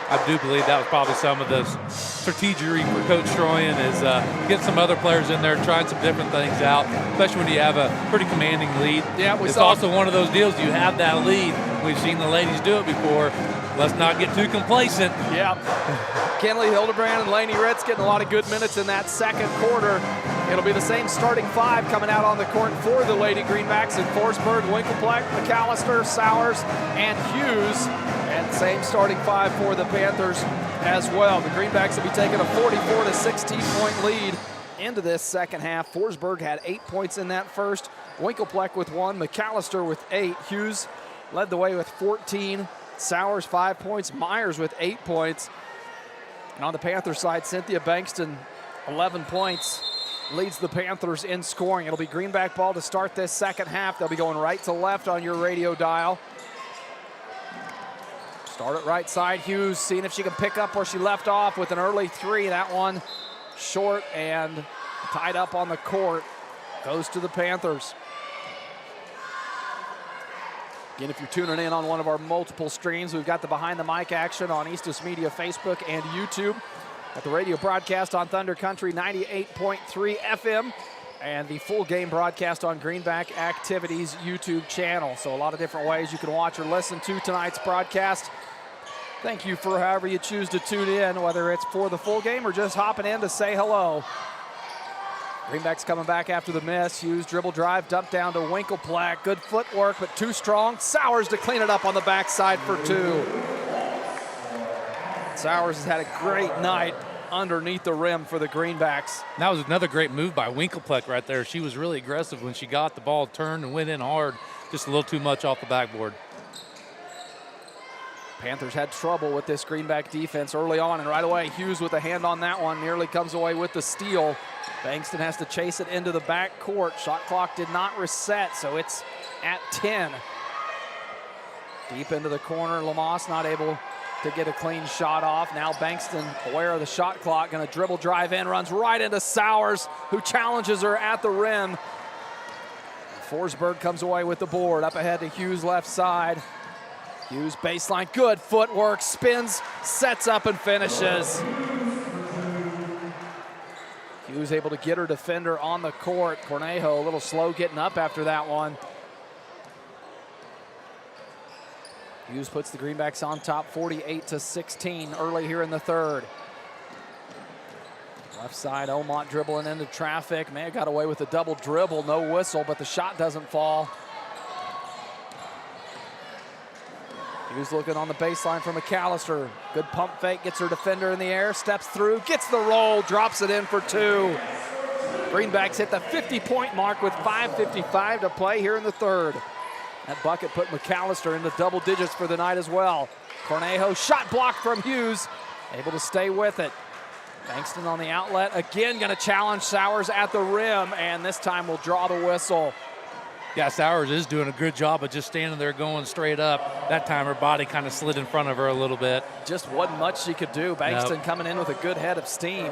I do believe that was probably some of the strategy for Coach Troyan is get some other players in there, trying some different things out, especially when you have a pretty commanding lead. Yeah, it's also one of those deals. You have that lead. We've seen the ladies do it before. Let's not get too complacent. Yeah. Kenley Hildebrand and Lainey Ritz getting a lot of good minutes in that second quarter. It'll be the same starting 5 coming out on the court for the Lady Greenbacks in Forsberg, Winkelpleck, McAllister, Sowers, and Hughes. And same starting 5 for the Panthers as well. The Greenbacks will be taking a 44-16 point lead into this second half. Forsberg had 8 points in that first. Winkelpleck with 1, McAllister with 8. Hughes led the way with 14. Sowers 5 points, Myers with 8 points. And on the Panther side, Cynthia Bankston, 11 points, leads the Panthers in scoring. It'll be Greenback ball to start this second half. They'll be going right to left on your radio dial. Start at right side, Hughes seeing if she can pick up where she left off with an early 3. That one short and tied up on the court. Goes to the Panthers. Again, if you're tuning in on one of our multiple streams, we've got the Behind the Mic action on Eastus Media Facebook and YouTube. At the radio broadcast on Thunder Country 98.3 FM and the full game broadcast on Greenback Activities YouTube channel. So a lot of different ways you can watch or listen to tonight's broadcast. Thank you for however you choose to tune in, whether it's for the full game or just hopping in to say hello. Greenback's coming back after the miss. Hughes dribble drive, dump down to Winkelpleck. Good footwork, but too strong. Sowers to clean it up on the backside for 2. Sowers has had a great night underneath the rim for the Greenbacks. That was another great move by Winkelpleck right there. She was really aggressive when she got the ball, turned and went in hard. Just a little too much off the backboard. Panthers had trouble with this Greenback defense early on, and right away Hughes with a hand on that one nearly comes away with the steal. Bankston has to chase it into the back court. Shot clock did not reset, so it's at 10. Deep into the corner, Lamas not able to get a clean shot off. Now Bankston, aware of the shot clock, gonna dribble drive in, runs right into Sowers, who challenges her at the rim. Forsberg comes away with the board, up ahead to Hughes left side. Hughes baseline, good footwork, spins, sets up and finishes. Hughes able to get her defender on the court. Cornejo a little slow getting up after that one. Hughes puts the Greenbacks on top 48-16 early here in the third. Left side, Omont dribbling into traffic. May have got away with a double dribble, no whistle, but the shot doesn't fall. Hughes looking on the baseline for McAllister. Good pump fake, gets her defender in the air, steps through, gets the roll, drops it in for 2. Greenbacks hit the 50-point mark with 5:55 to play here in the third. That bucket put McAllister into double digits for the night as well. Cornejo, shot blocked from Hughes, able to stay with it. Bankston on the outlet, again gonna challenge Sowers at the rim, and this time will draw the whistle. Yeah, Sowers is doing a good job of just standing there going straight up. That time her body kind of slid in front of her a little bit. Just wasn't much she could do. Bankston coming in with a good head of steam.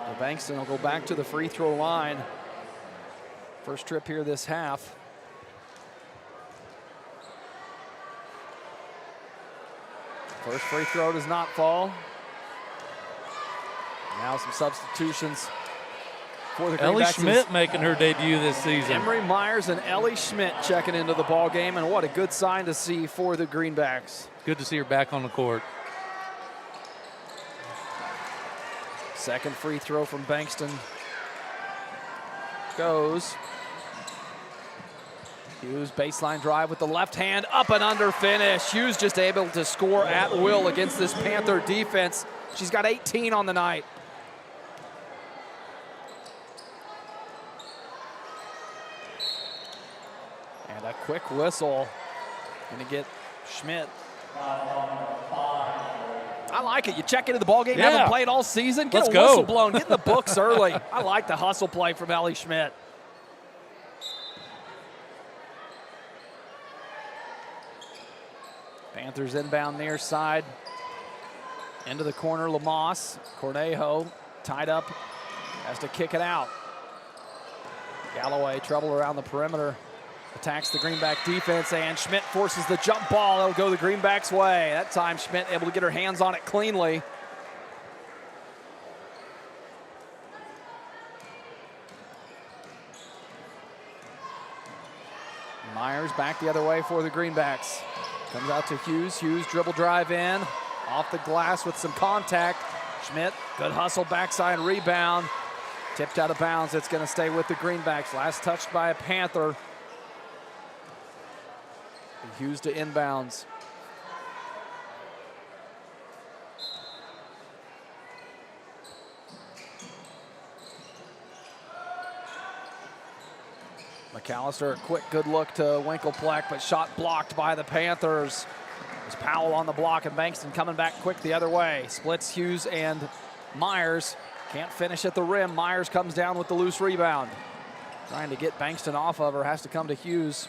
So Bankston will go back to the free throw line. First trip here this half. First free throw does not fall. Now some substitutions for the Ellie Greenbacks. Schmidt making her debut this season. Emery Myers and Ellie Schmidt checking into the ball game, and what a good sign to see for the Greenbacks. Good to see her back on the court. Second free throw from Bankston goes. Hughes baseline drive with the left hand, up and under finish. Hughes just able to score at will against this Panther defense. She's got 18 on the night. And a quick whistle. Gonna get Schmidt. I like it. You check into the ball game, haven't played all season. Get Let's a whistle go. blown. Get in the books early. I like the hustle play from Ellie Schmidt. Panthers inbound near side. Into the corner, Lamas. Cornejo tied up. Has to kick it out. Galloway, trouble around the perimeter. Attacks the Greenback defense, and Schmidt forces the jump ball. It'll go the Greenbacks' way. That time, Schmidt able to get her hands on it cleanly. Myers back the other way for the Greenbacks. Comes out to Hughes. Hughes dribble drive in. Off the glass with some contact. Schmidt, good hustle, backside rebound. Tipped out of bounds. It's going to stay with the Greenbacks. Last touched by a Panther. Hughes to inbounds. McAllister, a quick good look to Winkelpleck, but shot blocked by the Panthers. There's Powell on the block, and Bankston coming back quick the other way. Splits Hughes and Myers. Can't finish at the rim. Myers comes down with the loose rebound. Trying to get Bankston off of her, has to come to Hughes.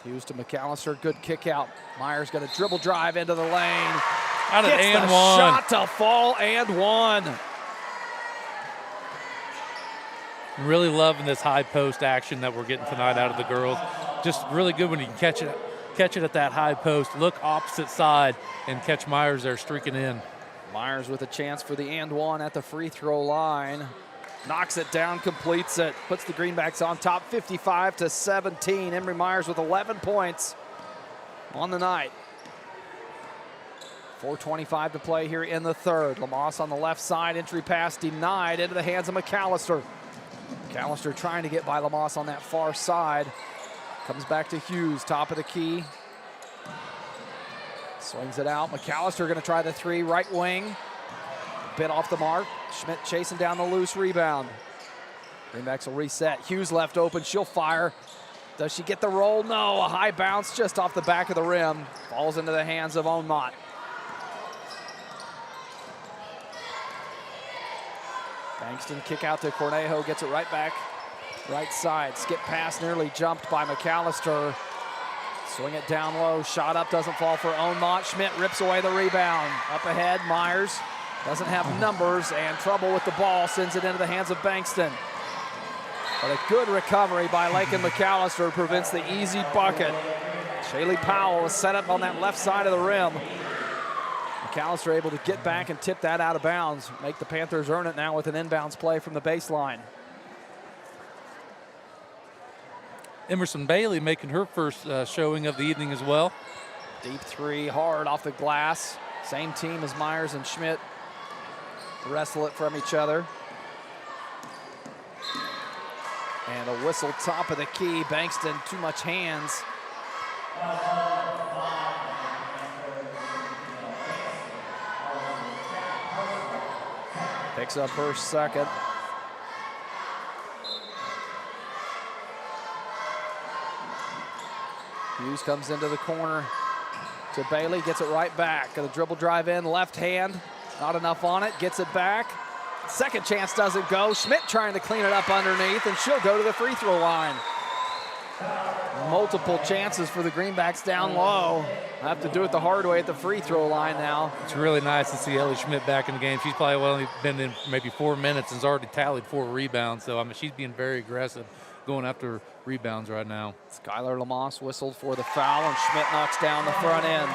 Hughes to McAllister, good kick out. Myers got a dribble drive into the lane. Out of Gets and the one. shot to fall and one. Really loving this high post action that we're getting tonight out of the girls. Just really good when you can catch it at that high post, look opposite side, and catch Myers there streaking in. Myers with a chance for the and one at the free throw line. Knocks it down, completes it, puts the Greenbacks on top 55-17. Emery Myers with 11 points on the night. 4:25 to play here in the third. Lamas on the left side, entry pass denied into the hands of McAllister. McAllister trying to get by Lamas on that far side. Comes back to Hughes, top of the key. Swings it out. McAllister going to try the three, right wing. Bit off the mark. Schmidt chasing down the loose rebound. Greenbacks will reset. Hughes left open. She'll fire. Does she get the roll? No. A high bounce just off the back of the rim. Falls into the hands of Onmont. Bankston kick out to Cornejo. Gets it right back. Right side. Skip pass nearly jumped by McAllister. Swing it down low. Shot up. Doesn't fall for Onmont. Schmidt rips away the rebound. Up ahead. Myers. Doesn't have numbers, and trouble with the ball, sends it into the hands of Bankston. But a good recovery by Lakin McAllister prevents the easy bucket. Shaylee Powell is set up on that left side of the rim. McAllister able to get back and tip that out of bounds. Make the Panthers earn it now with an inbounds play from the baseline. Emerson Bailey making her first showing of the evening as well. Deep three, hard off the glass. Same team as Myers and Schmidt. Wrestle it from each other. And a whistle top of the key. Bankston, too much hands. Picks up her second. Hughes comes into the corner to Bailey, gets it right back. Got a dribble drive in, left hand. Not enough on it, gets it back. Second chance doesn't go. Schmidt trying to clean it up underneath, and she'll go to the free throw line. multiple chances for the Greenbacks down low. Have to do it the hard way at the free throw line now. It's really nice to see Ellie Schmidt back in the game. She's probably only been in maybe 4 minutes and has already tallied 4 rebounds. So, I mean, she's being very aggressive going after rebounds right now. Skylar Lamas whistled for the foul, and Schmidt knocks down the front end.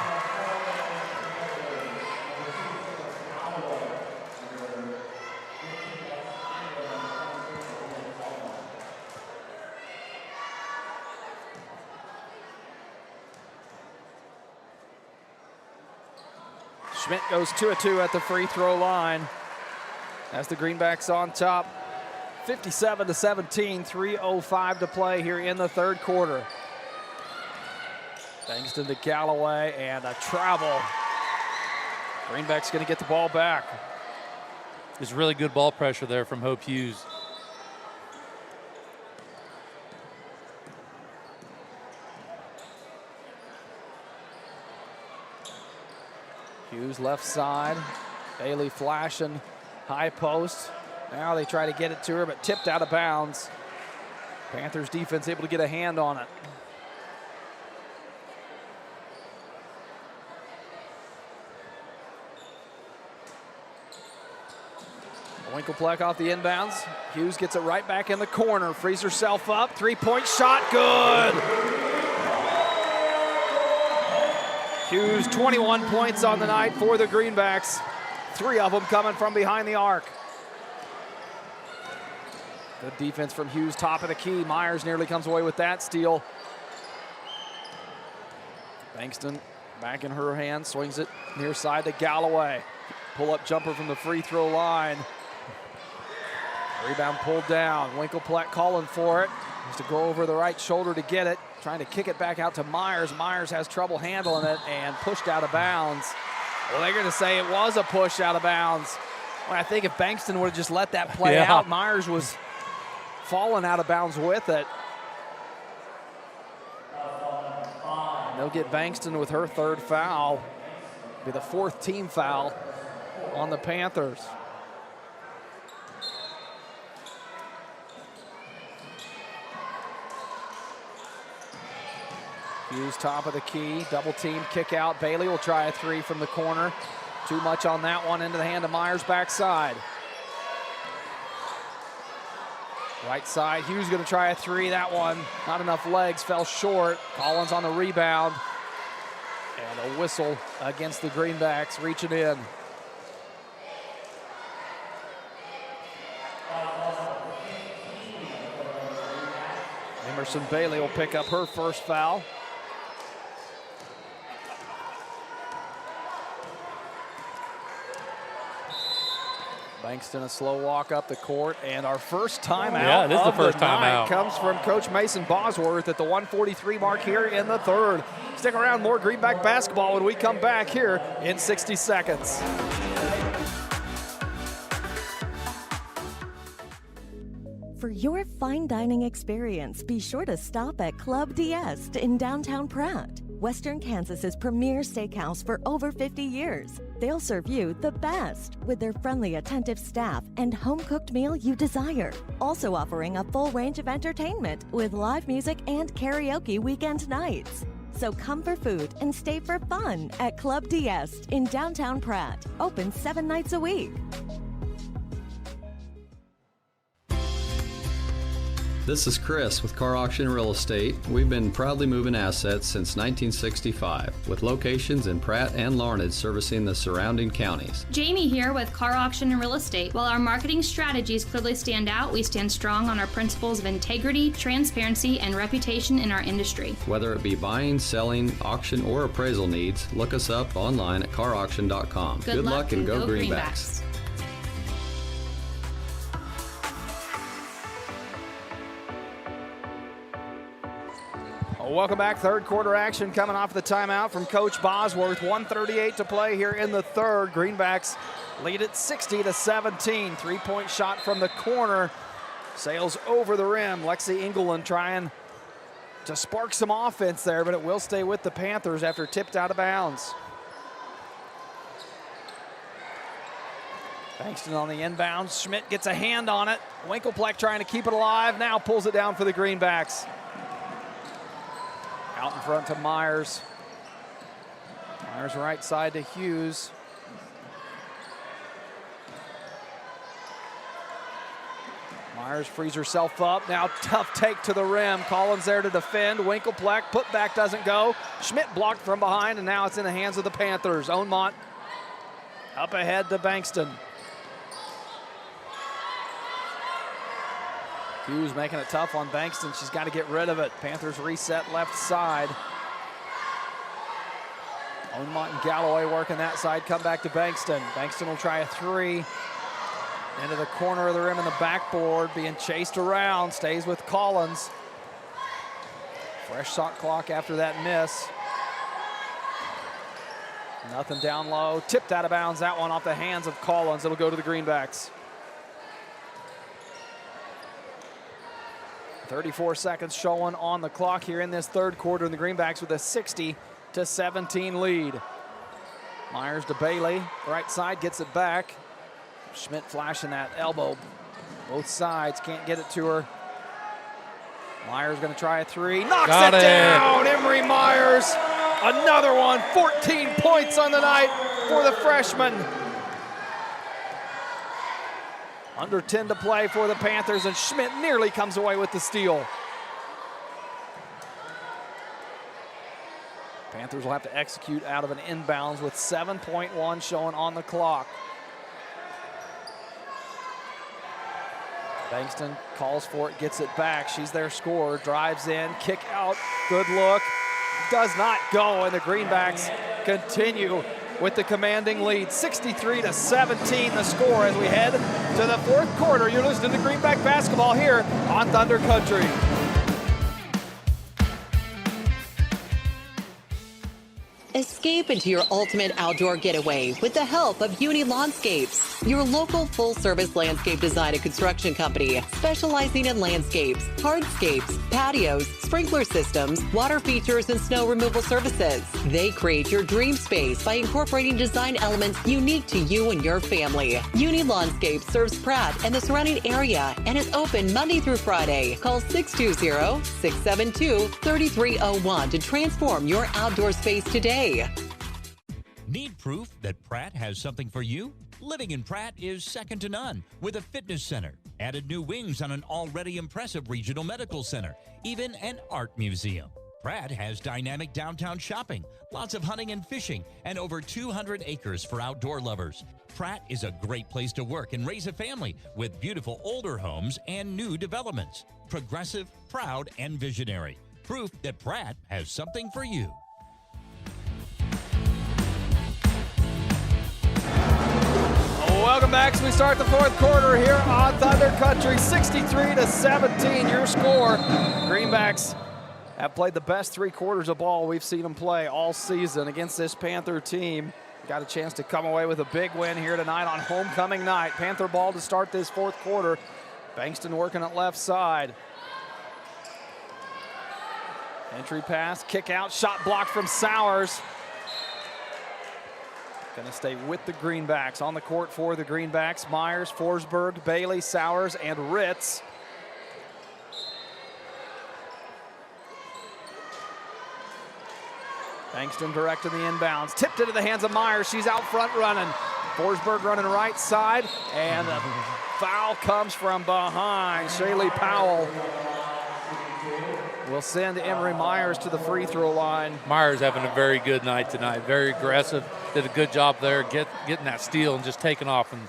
Schmidt goes 2 of 2 at the free throw line as the Greenbacks on top. 57-17, 3:05 to play here in the third quarter. Bankston to Galloway, and a travel. Greenbacks going to get the ball back. There's really good ball pressure there from Hope Hughes. Hughes left side. Bailey flashing high post. Now they try to get it to her, but tipped out of bounds. Panthers defense able to get a hand on it. Winkelpleck off the inbounds. Hughes gets it right back in the corner. Frees herself up. Three-point shot, good. Hughes, 21 points on the night for the Greenbacks. 3 of them coming from behind the arc. Good defense from Hughes, top of the key. Myers nearly comes away with that steal. Bankston back in her hand, swings it near side to Galloway. Pull-up jumper from the free throw line. Rebound pulled down. Winkelpleck calling for it. Has to go over the right shoulder to get it. Trying to kick it back out to Myers. Myers has trouble handling it and pushed out of bounds. Well, they're going to say it was a push out of bounds. Well, I think if Bankston would have just let that play out, Myers was falling out of bounds with it. And they'll get Bankston with her 3rd foul. Be the 4th team foul on the Panthers. Hughes top of the key, double team, kick out. Bailey will try a 3 from the corner. Too much on that one, into the hand of Myers backside. Right side, Hughes gonna try a 3, that one, not enough legs, fell short. Collins on the rebound. And a whistle against the Greenbacks, reaching in. Emerson Bailey will pick up her 1st foul. Bankston a slow walk up the court, and our first timeout. Yeah, this is the first timeout. Comes from Coach Mason Bosworth at the 1:43 mark here in the 3rd. Stick around, more Greenback basketball when we come back here in 60 seconds. For your fine dining experience, be sure to stop at Club D'Este in downtown Pratt. Western Kansas's premier steakhouse for over 50 years. They'll serve you the best with their friendly, attentive staff and home-cooked meal you desire. Also offering a full range of entertainment with live music and karaoke weekend nights. So come for food and stay for fun at Club D'Este in downtown Pratt. Open 7 nights a week. This is Chris with Car Auction Real Estate. We've been proudly moving assets since 1965, with locations in Pratt and Larned servicing the surrounding counties. Jamie here with Car Auction and Real Estate. While our marketing strategies clearly stand out, we stand strong on our principles of integrity, transparency, and reputation in our industry. Whether it be buying, selling, auction, or appraisal needs, look us up online at carauction.com. Good luck and go Greenbacks. Welcome back. 3rd quarter action coming off the timeout from Coach Bosworth. 1:38 to play here in the 3rd. Greenbacks lead it 60-17. 3-point shot from the corner. Sails over the rim. Lexi England trying to spark some offense there, but it will stay with the Panthers after tipped out of bounds. Bankston on the inbounds. Schmidt gets a hand on it. Winkelpleck trying to keep it alive. Now pulls it down for the Greenbacks. Out in front to Myers. Myers right side to Hughes. Myers frees herself up. Now tough take to the rim. Collins there to defend. Winkelpleck, put back doesn't go. Schmidt blocked from behind, and now it's in the hands of the Panthers. Ownmont up ahead to Bankston. Hughes making it tough on Bankston. She's got to get rid of it. Panthers reset left side. Ownmont and Galloway working that side. Come back to Bankston. Bankston will try a three. Into the corner of the rim and the backboard, being chased around, stays with Collins. Fresh shot clock after that miss. Nothing down low, tipped out of bounds, that one off the hands of Collins. It'll go to the Greenbacks. 34 seconds showing on the clock here in this third quarter, and the Greenbacks with a 60-17 lead. Myers to Bailey, right side, gets it back. Schmidt flashing that elbow. Both sides can't get it to her. Myers going to try a three. Knocks it down. Emery Myers. Another one. 14 points on the night for the freshman. Under 10 to play for the Panthers, and Schmidt nearly comes away with the steal. Panthers will have to execute out of an inbounds with 7.1 showing on the clock. Bankston calls for it, gets it back. She's their scorer, drives in, kick out, good look. Does not go, and the Greenbacks continue with the commanding lead. 63-17 the score as we head to the fourth quarter. You're listening to Greenback basketball here on Thunder Country. Escape into your ultimate outdoor getaway with the help of Uni Landscapes, your local full-service landscape design and construction company specializing in landscapes, hardscapes, patios, sprinkler systems, water features, and snow removal services. They create your dream space by incorporating design elements unique to you and your family. Uni Landscapes serves Pratt and the surrounding area and is open Monday through Friday. Call 620-672-3301 to transform your outdoor space today. Need proof that Pratt has something for you? Living in Pratt is second to none with a fitness center, added new wings on an already impressive regional medical center, even an art museum. Pratt has dynamic downtown shopping, lots of hunting and fishing, and over 200 acres for outdoor lovers. Pratt is a great place to work and raise a family with beautiful older homes and new developments. Progressive, proud, and visionary. Proof that Pratt has something for you. Welcome back as we start the fourth quarter here on Thunder Country. 63-17 your score. Greenbacks have played the best three quarters of ball we've seen them play all season against this Panther team. Got a chance to come away with a big win here tonight on homecoming night. Panther ball to start this fourth quarter. Bankston working at left side. Entry pass, kick out, shot blocked from Sowers. Going to stay with the Greenbacks. On the court for the Greenbacks, Myers, Forsberg, Bailey, Sowers, and Ritz. Bankston directing the inbounds. Tipped into the hands of Myers. She's out front running. Forsberg running right side, and the foul comes from behind. Shaylee Powell will send Emery Myers to the free throw line. Myers having a very good night tonight. Very aggressive. Did a good job there getting that steal and just taking off. And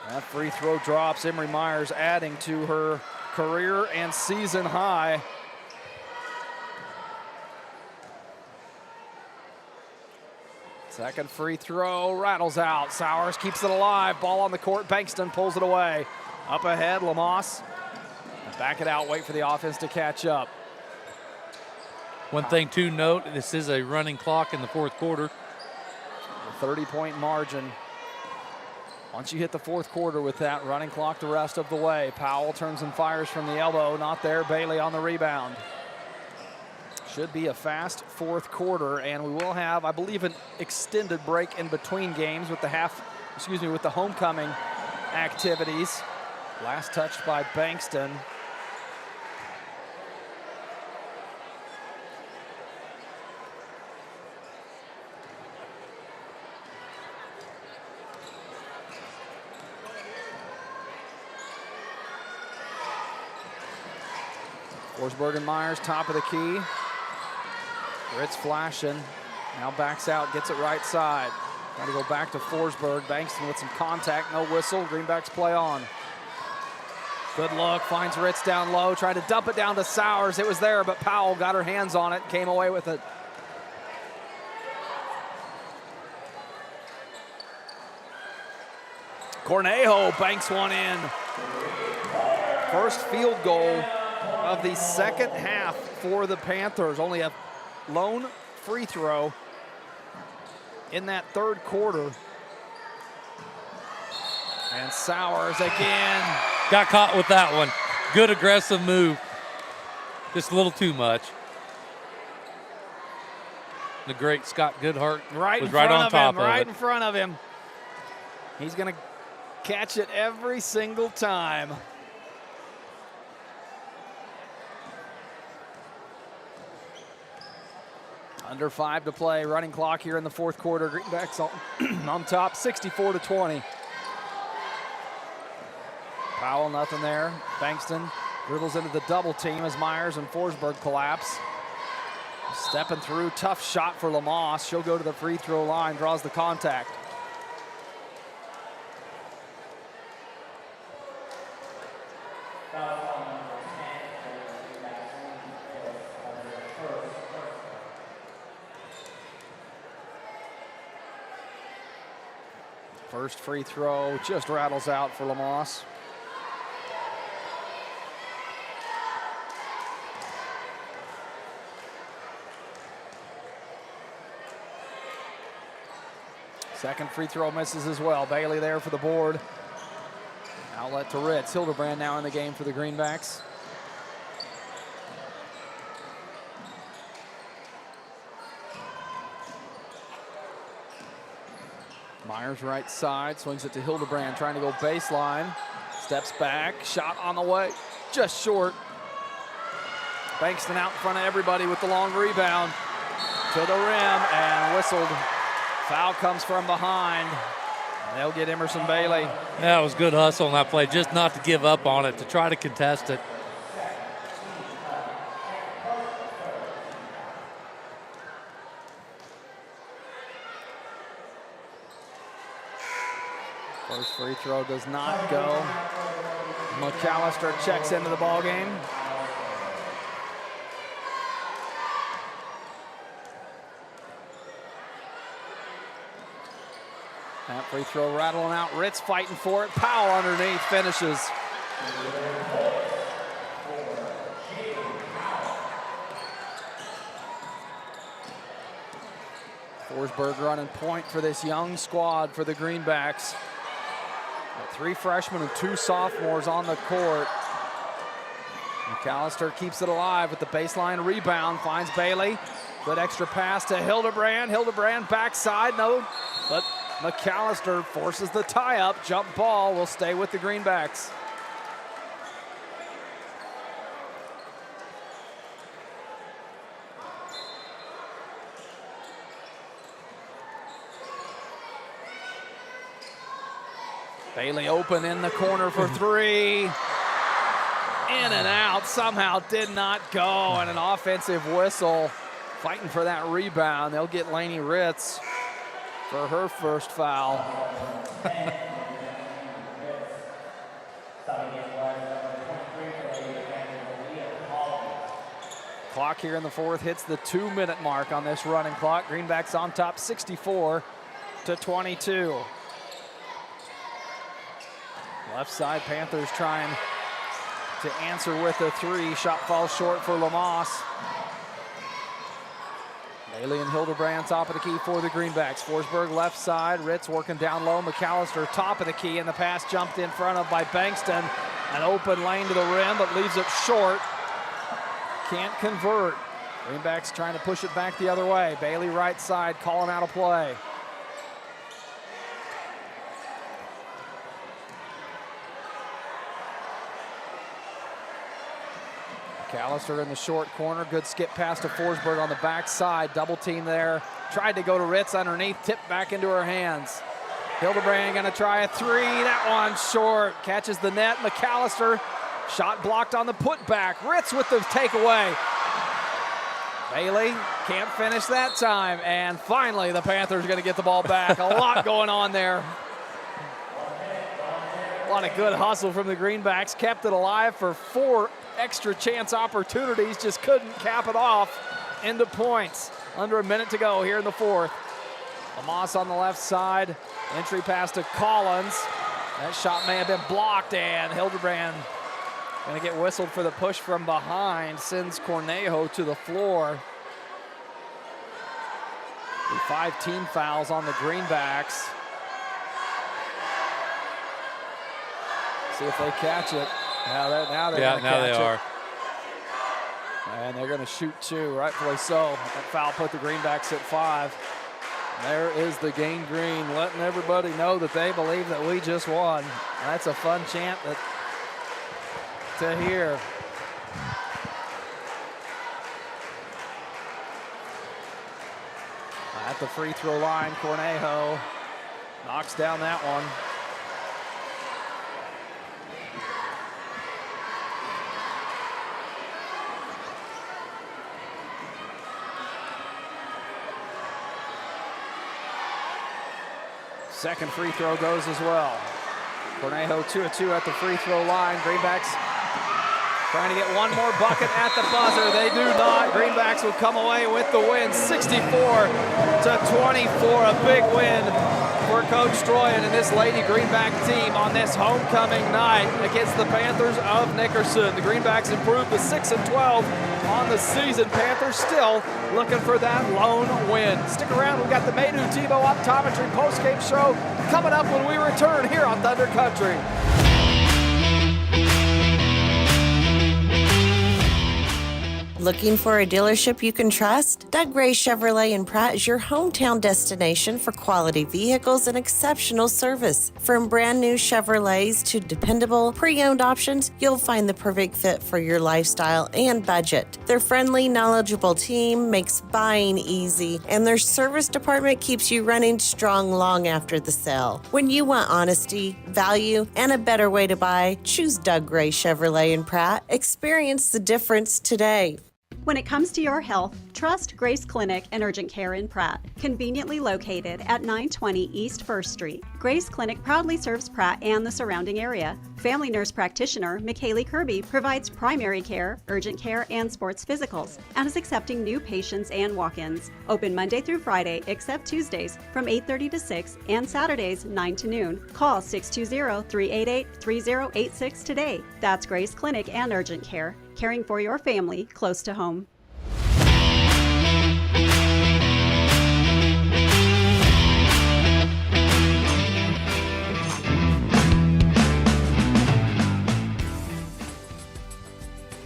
that free throw drops. Emery Myers adding to her career and season high. Second free throw rattles out. Sowers keeps it alive. Ball on the court. Bankston pulls it away. Up ahead, Lamosse. Back it out, wait for the offense to catch up. One thing to note, this is a running clock in the fourth quarter. A 30-point margin. Once you hit the fourth quarter with that running clock the rest of the way. Powell turns and fires from the elbow. Not there. Bailey on the rebound. Should be a fast fourth quarter, and we will have, I believe, an extended break in between games with the homecoming activities. Last touched by Bankston. Forsberg and Myers, top of the key. Ritz flashing, now backs out, gets it right side. Trying to go back to Forsberg. Bankston with some contact, no whistle. Greenbacks play on. Good look, finds Ritz down low, tried to dump it down to Sowers. It was there, but Powell got her hands on it, came away with it. Cornejo banks one in. First field goal of the second half for the Panthers. Only a lone free throw in that third quarter. And Sowers again. Got caught with that one. Good aggressive move. Just a little too much. The great Scott Goodhart was right on top of it. Right in front of him. He's going to catch it every single time. Under 5 to play, running clock here in the fourth quarter. Greenbacks on top, 64-20. Powell, nothing there. Bankston dribbles into the double team as Myers and Forsberg collapse. Stepping through, tough shot for Lamosse. She'll go to the free throw line, draws the contact. First free throw just rattles out for Lamosse. Second free throw misses as well. Bailey there for the board. Outlet to Ritz. Hildebrand now in the game for the Greenbacks. Myers right side, swings it to Hildebrand, trying to go baseline. Steps back, shot on the way, just short. Bankston out in front of everybody with the long rebound. To the rim and whistled. Foul comes from behind. And they'll get Emerson Bailey. That was good hustle on that play, just not to give up on it, to try to contest it. First free throw does not go. McAllister checks into the ball game. That free throw rattling out. Ritz fighting for it. Powell underneath finishes. Forsberg running point for this young squad for the Greenbacks. Got 3 freshmen and 2 sophomores on the court. McAllister keeps it alive with the baseline rebound. Finds Bailey. Good extra pass to Hildebrand. Hildebrand backside. No, but McAllister forces the tie-up. Jump ball will stay with the Greenbacks. Bailey open in the corner for 3. In and out, somehow did not go, and an offensive whistle. Fighting for that rebound. They'll get Lainey Ritz for her first foul. Clock here in the fourth hits the 2-minute mark on this running clock. Greenbacks on top, 64-22. Left side, Panthers trying to answer with a 3. Shot falls short for Lamosse. Bailey and Hildebrand top of the key for the Greenbacks. Forsberg left side, Ritz working down low. McAllister top of the key, and the pass jumped in front of by Bankston. An open lane to the rim, but leaves it short. Can't convert. Greenbacks trying to push it back the other way. Bailey right side, calling out a play. McAllister in the short corner. Good skip pass to Forsberg on the backside. Double team there. Tried to go to Ritz underneath. Tipped back into her hands. Hildebrand going to try a 3. That one short. Catches the net. McAllister Shot blocked on the putback. Ritz with the takeaway. Bailey can't finish that time. And finally, the Panthers are going to get the ball back. A lot going on there. A lot of good hustle from the Greenbacks. Kept it alive for 4 extra chance opportunities. Just couldn't cap it off into points. Under a minute to go here in the fourth. Lamas on the left side. Entry pass to Collins. That shot may have been blocked, and Hildebrand going to get whistled for the push from behind. Sends Cornejo to the floor. 5 team fouls on the Greenbacks. See if they catch it. Now they're going to catch it. And they're going to shoot 2, rightfully so. That foul put the Greenbacks at 5. There is the Gain Green letting everybody know that they believe that we just won. That's a fun chant to hear. At the free throw line, Cornejo knocks down that one. Second free throw goes as well. Cornejo 2 of 2 at the free throw line. Greenbacks trying to get one more bucket at the buzzer. They do not. Greenbacks will come away with the win, 64-24. A big win for Coach Stroyan and this Lady Greenback team on this homecoming night against the Panthers of Nickerson. The Greenbacks improved to 6-12 on the season. Panthers still looking for that lone win. Stick around. We've got the Maydew Tebow Optometry postgame show coming up when we return here on Thunder Country. Looking for a dealership you can trust? Doug Gray Chevrolet in Pratt is your hometown destination for quality vehicles and exceptional service. From brand new Chevrolets to dependable, pre-owned options, you'll find the perfect fit for your lifestyle and budget. Their friendly, knowledgeable team makes buying easy, and their service department keeps you running strong long after the sale. When you want honesty, value, and a better way to buy, choose Doug Gray Chevrolet in Pratt. Experience the difference today. When it comes to your health, trust Grace Clinic and Urgent Care in Pratt, conveniently located at 920 East 1st Street. Grace Clinic proudly serves Pratt and the surrounding area. Family nurse practitioner McKaylee Kirby provides primary care, urgent care, and sports physicals, and is accepting new patients and walk-ins. Open Monday through Friday, except Tuesdays, from 8:30 to 6, and Saturdays, 9 to noon. Call 620-388-3086 today. That's Grace Clinic and Urgent Care, caring for your family close to home.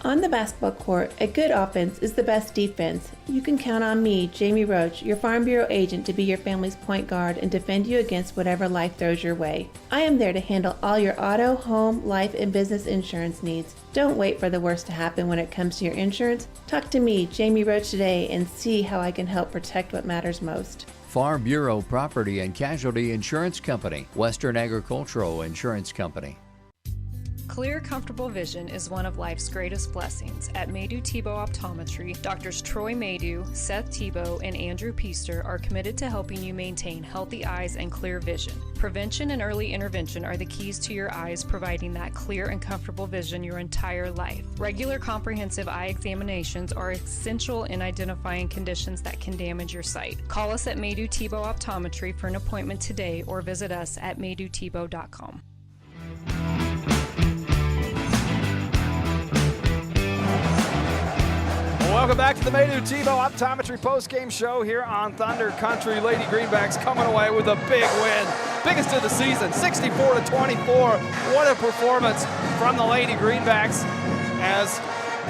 On the basketball court, a good offense is the best defense. You can count on me, Jamie Roach, your Farm Bureau agent, to be your family's point guard and defend you against whatever life throws your way. I am there to handle all your auto, home, life, and business insurance needs. Don't wait for the worst to happen when it comes to your insurance. Talk to me, Jamie Roach, today and see how I can help protect what matters most. Farm Bureau Property and Casualty Insurance Company, Western Agricultural Insurance Company. Clear, comfortable vision is one of life's greatest blessings. At Maydew Tebow Optometry, Doctors Troy Maydew, Seth Tebow, and Andrew Peaster are committed to helping you maintain healthy eyes and clear vision. Prevention and early intervention are the keys to your eyes, providing that clear and comfortable vision your entire life. Regular comprehensive eye examinations are essential in identifying conditions that can damage your sight. Call us at Maydew Tebow Optometry for an appointment today or visit us at maydewtebow.com. Welcome back to the Maydew Tebow Optometry postgame show here on Thunder Country. Lady Greenbacks coming away with a big win. Biggest of the season, 64-24. What a performance from the Lady Greenbacks as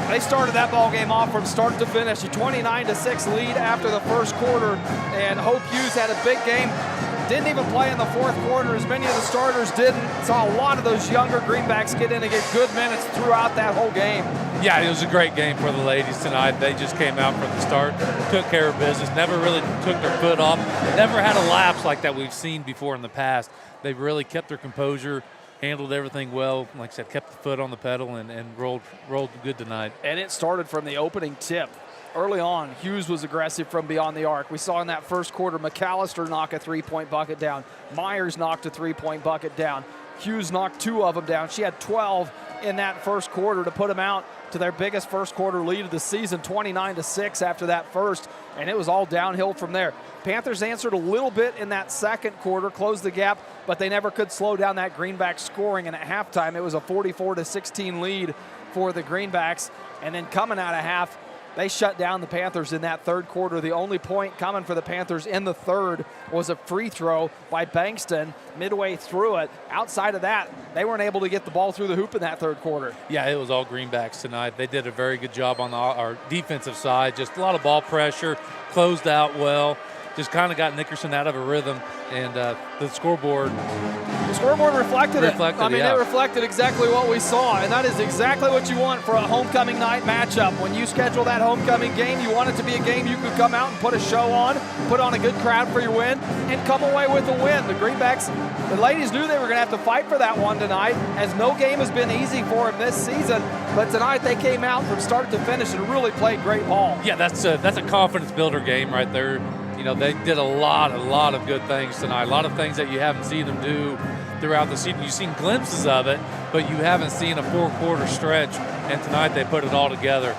they started that ball game off from start to finish. A 29-6 lead after the first quarter, and Hope Hughes had a big game. Didn't even play in the fourth quarter, as many of the starters didn't. Saw a lot of those younger Greenbacks get in and get good minutes throughout that whole game. Yeah, it was a great game for the ladies tonight. They just came out from the start, took care of business, never really took their foot off, never had a lapse like that we've seen before in the past. They really kept their composure, handled everything well. Like I said, kept the foot on the pedal and rolled good tonight. And it started from the opening tip. Early on, Hughes was aggressive from beyond the arc. We saw in that first quarter McAllister knock a three-point bucket down. Myers knocked a three-point bucket down. Hughes knocked 2 of them down. She had 12 in that first quarter to put them out to their biggest first quarter lead of the season, 29-6 after that first, and it was all downhill from there. Panthers answered a little bit in that second quarter, closed the gap, but they never could slow down that Greenback scoring, and at halftime it was a 44-16 lead for the Greenbacks. And then coming out of half, they shut down the Panthers in that third quarter. The only point coming for the Panthers in the third was a free throw by Bankston midway through it. Outside of that, they weren't able to get the ball through the hoop in that third quarter. Yeah, it was all Greenbacks tonight. They did a very good job on our defensive side. Just a lot of ball pressure, closed out well. Just kind of got Nickerson out of a rhythm, and the scoreboard. The scoreboard reflected it. It reflected exactly what we saw, and that is exactly what you want for a homecoming night matchup. When you schedule that homecoming game, you want it to be a game you can come out and put a show on, put on a good crowd for your win, and come away with a win. The Greenbacks, the ladies knew they were going to have to fight for that one tonight, as no game has been easy for them this season. But tonight they came out from start to finish and really played great ball. Yeah, that's a confidence builder game right there. You know, they did a lot of good things tonight. A lot of things that you haven't seen them do throughout the season. You've seen glimpses of it, but you haven't seen a 4-quarter stretch, and tonight they put it all together.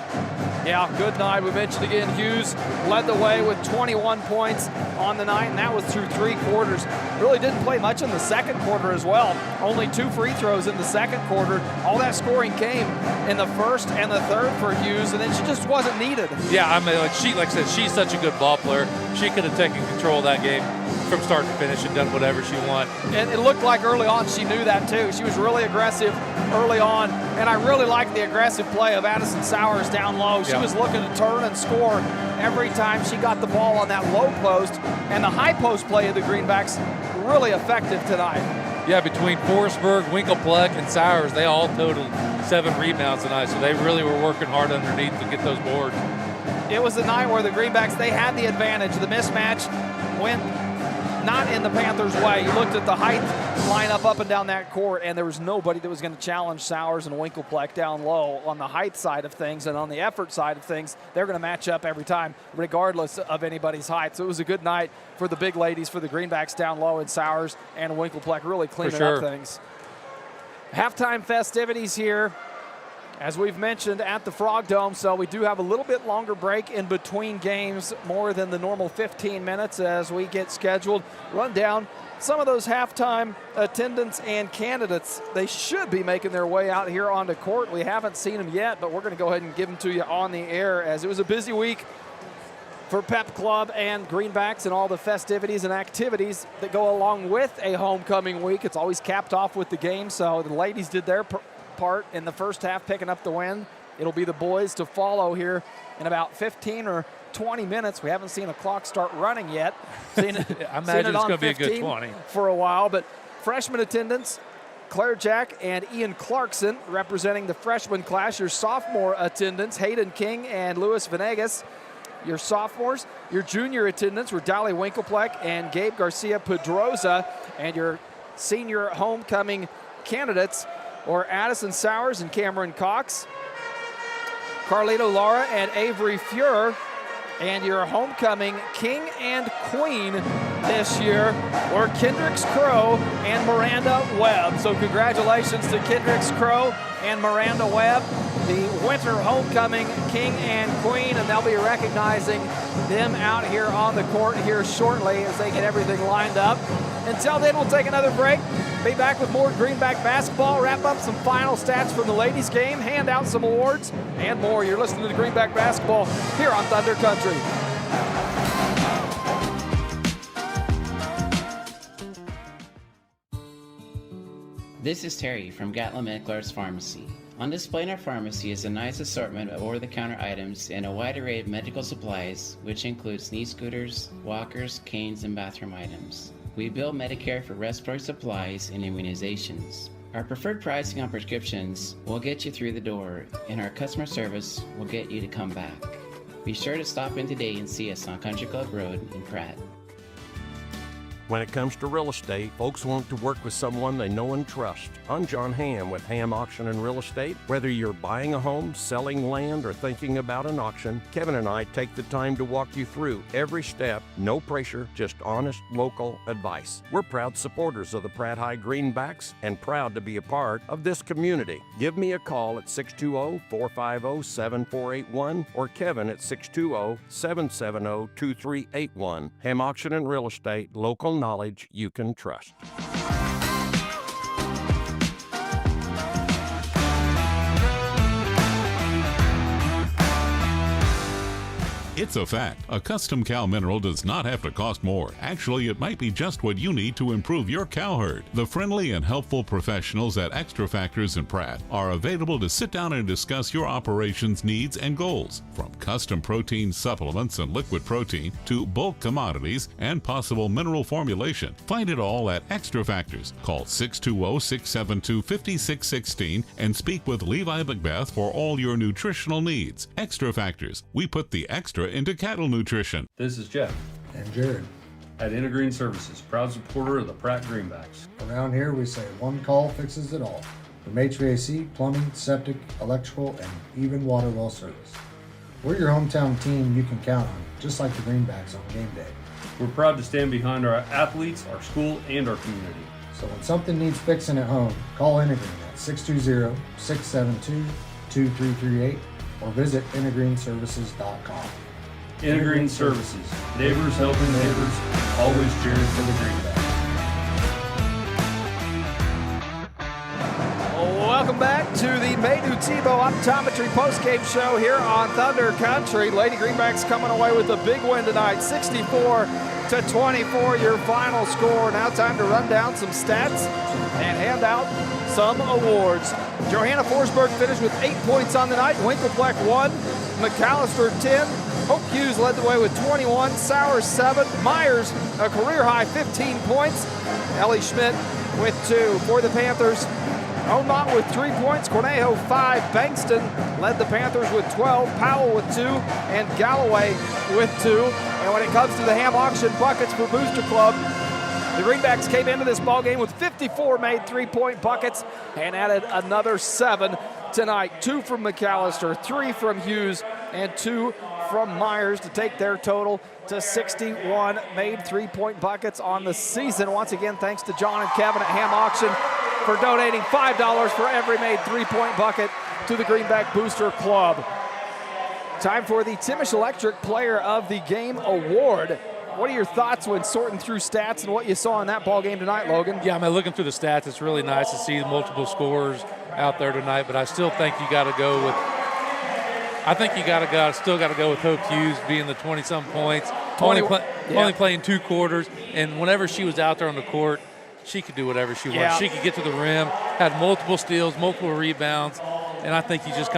Yeah, good night. We mentioned again, Hughes led the way with 21 points on the night, and that was through 3 quarters. Really didn't play much in the second quarter as well. Only 2 free throws in the second quarter. All that scoring came in the first and the third for Hughes, and then she just wasn't needed. Yeah, I mean, like I said, she's such a good ball player. She could have taken control of that game from start to finish and done whatever she wanted. And it looked like early on she knew that too. She was really aggressive early on, and I really liked the aggressive play of Addison Sowers down low. She was looking to turn and score every time she got the ball on that low post, and the high post play of the Greenbacks really effective tonight. Yeah, between Forestburg, Winkelpleck, and Sowers, they all totaled 7 rebounds tonight, so they really were working hard underneath to get those boards. It was a night where the Greenbacks, they had the advantage. The mismatch went not in the Panthers' way. You looked at the height lineup up and down that court, and there was nobody that was going to challenge Sowers and Winkelpleck down low on the height side of things, and on the effort side of things, they're going to match up every time, regardless of anybody's height. So it was a good night for the big ladies, for the Greenbacks down low, and Sowers and Winkelpleck really cleaning up things. Halftime festivities here, as we've mentioned, at the Frog Dome, so we do have a little bit longer break in between games, more than the normal 15 minutes as we get scheduled. Run down some of those halftime attendants and candidates. They should be making their way out here onto court. We haven't seen them yet, but we're going to go ahead and give them to you on the air, as it was a busy week for Pep Club and Greenbacks and all the festivities and activities that go along with a homecoming week. It's always capped off with the game, so the ladies did their part in the first half, picking up the win. It'll be the boys to follow here in about 15 or 20 minutes. We haven't seen the clock start running yet. I imagine it's going to be a good 20 for a while, but freshman attendance, Claire Jack and Ian Clarkson representing the freshman class. Your sophomore attendance, Hayden King and Louis Venegas. Your sophomores, your junior attendance were Dali Winkelpleck and Gabe Garcia Pedroza, and your senior homecoming candidates or Addison Sowers and Cameron Cox, Carlito Lara and Avery Fuhrer, and your homecoming king and queen this year were Kendricks Crow and Miranda Webb. So congratulations to Kendricks Crow and Miranda Webb, the winter homecoming king and queen, and they'll be recognizing them out here on the court here shortly as they get everything lined up. Until then, we'll take another break. Be back with more Greenback basketball, wrap up some final stats from the ladies' game, hand out some awards, and more. You're listening to Greenback basketball here on Thunder Country. This is Terry from Gatlin Meckler's Pharmacy. On display in our pharmacy is a nice assortment of over-the-counter items and a wide array of medical supplies, which includes knee scooters, walkers, canes, and bathroom items. We bill Medicare for respiratory supplies and immunizations. Our preferred pricing on prescriptions will get you through the door, and our customer service will get you to come back. Be sure to stop in today and see us on Country Club Road in Pratt. When it comes to real estate, folks want to work with someone they know and trust. I'm John Hamm with Hamm Auction and Real Estate. Whether you're buying a home, selling land, or thinking about an auction, Kevin and I take the time to walk you through every step. No pressure, just honest local advice. We're proud supporters of the Pratt High Greenbacks and proud to be a part of this community. Give me a call at 620-450-7481 or Kevin at 620-770-2381. Hamm Auction and Real Estate, local knowledge you can trust. It's a fact. A custom cow mineral does not have to cost more. Actually, it might be just what you need to improve your cow herd. The friendly and helpful professionals at Extra Factors in Pratt are available to sit down and discuss your operations needs and goals. From custom protein supplements and liquid protein to bulk commodities and possible mineral formulation. Find it all at Extra Factors. Call 620-672-5616 and speak with Levi Macbeth for all your nutritional needs. Extra Factors. We put the extra into cattle nutrition. This is Jeff. And Jared. At Intergreen Services, proud supporter of the Pratt Greenbacks. Around here we say one call fixes it all. From HVAC, plumbing, septic, electrical, and even water well service. We're your hometown team you can count on, just like the Greenbacks on game day. We're proud to stand behind our athletes, our school, and our community. So when something needs fixing at home, call Intergreen at 620-672-2338 or visit intergreenservices.com. Intergreen Services, neighbors helping neighbors, always cheering for the Greenbacks. Welcome back to the Maydew Tebow Optometry postgame show here on Thunder Country. Lady Greenbacks coming away with a big win tonight, 64-24, your final score. Now time to run down some stats and hand out some awards. Johanna Forsberg finished with 8 points on the night. Winkelfleck 1, McAllister 10. Hope Hughes led the way with 21, Sowers 7, Myers a career-high 15 points, Ellie Schmidt with 2. For the Panthers, Omont with 3 points, Cornejo 5, Bankston led the Panthers with 12, Powell with 2, and Galloway with 2. And when it comes to the Hamm Auction buckets for Booster Club, the Greenbacks came into this ballgame with 54 made three-point buckets and added another 7 tonight. 2 from McAllister, 3 from Hughes, and 2 from Myers to take their total to 61 made three-point buckets on the season. Once again, thanks to John and Kevin at Hamm Auction for donating $5 for every made three-point bucket to the Greenback Booster Club. Time for the Timish Electric Player of the Game Award. What are your thoughts when sorting through stats and what you saw in that ball game tonight, Logan? Yeah, I mean, looking through the stats, it's really nice to see the multiple scores out there tonight, but I still think you got to go with still got to go with Hope Hughes being the 20-some points, only playing 2 quarters, and whenever she was out there on the court, she could do whatever she wanted. She could get to the rim, had multiple steals, multiple rebounds, and I think she just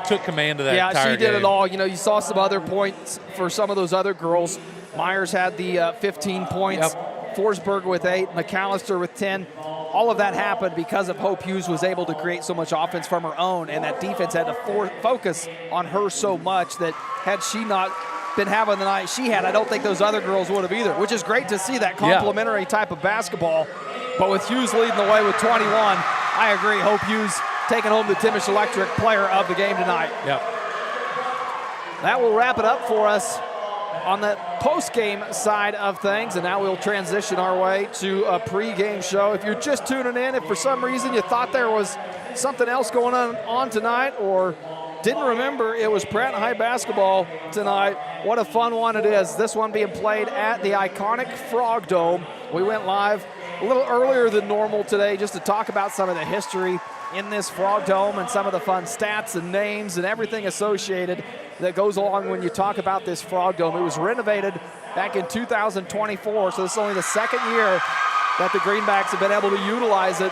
took command of that entire game. Yeah, she did it all. You know, you saw some other points for some of those other girls. Myers had the 15 points, Forsberg with 8, McAllister with 10. All of that happened because of Hope Hughes was able to create so much offense from her own, and that defense had to focus on her so much that had she not been having the night she had, I don't think those other girls would have either, which is great to see that complementary type of basketball. But with Hughes leading the way with 21, I agree, Hope Hughes taking home the Timish Electric Player of the Game tonight. Yep. That will wrap it up for us on the post-game side of things, and now we'll transition our way to a pre-game show. If you're just tuning in, if for some reason you thought there was something else going on tonight or didn't remember it was Pratt High basketball tonight, what a fun one it is. This one being played at the iconic Frog Dome. We went live a little earlier than normal today just to talk about some of the history in this Frog Dome and some of the fun stats and names and everything associated that goes along when you talk about this Frog Dome. It was renovated back in 2024, so this is only the second year that the Greenbacks have been able to utilize it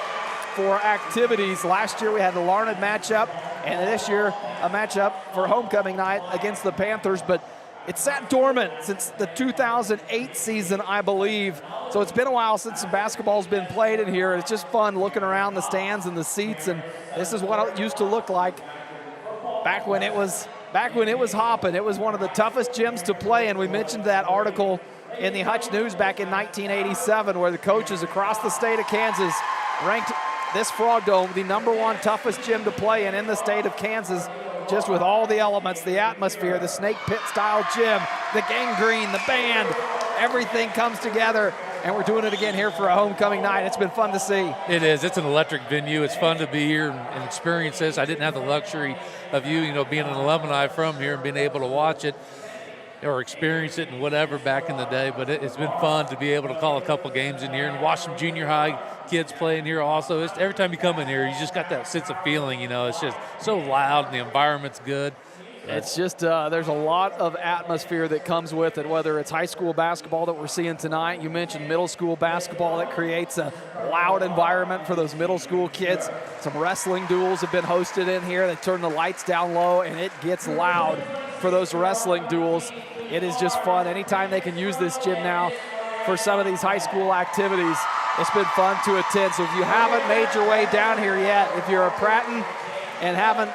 for activities. Last year we had the Larned matchup, and this year a matchup for homecoming night against the Panthers, but it sat dormant since the 2008 season, I believe. So it's been a while since some basketball's been played in here. It's just fun looking around the stands and the seats, and this is what it used to look like back when it was back when it was hopping. It was one of the toughest gyms to play, and we mentioned that article in the Hutch News back in 1987 where the coaches across the state of Kansas ranked this Frog Dome the #1 toughest gym to play in the state of Kansas, just with all the elements, the atmosphere, the snake pit style gym, the gangrene, the band, everything comes together, and we're doing it again here for a homecoming night. It's been fun to see. It is. It's an electric venue. It's fun to be here and experience this. I didn't have the luxury of being an alumni from here and being able to watch it or experience it and whatever back in the day, but it's been fun to be able to call a couple games in here and watch some junior high kids play in here also. Every time you come in here, you just got that sense of feeling, it's just so loud and the environment's good. It's just, there's a lot of atmosphere that comes with it, whether it's high school basketball that we're seeing tonight. You mentioned middle school basketball that creates a loud environment for those middle school kids. Some wrestling duels have been hosted in here. They turn the lights down low, and it gets loud for those wrestling duels. It is just fun. Anytime they can use this gym now for some of these high school activities, it's been fun to attend. So if you haven't made your way down here yet, if you're a Pratton and haven't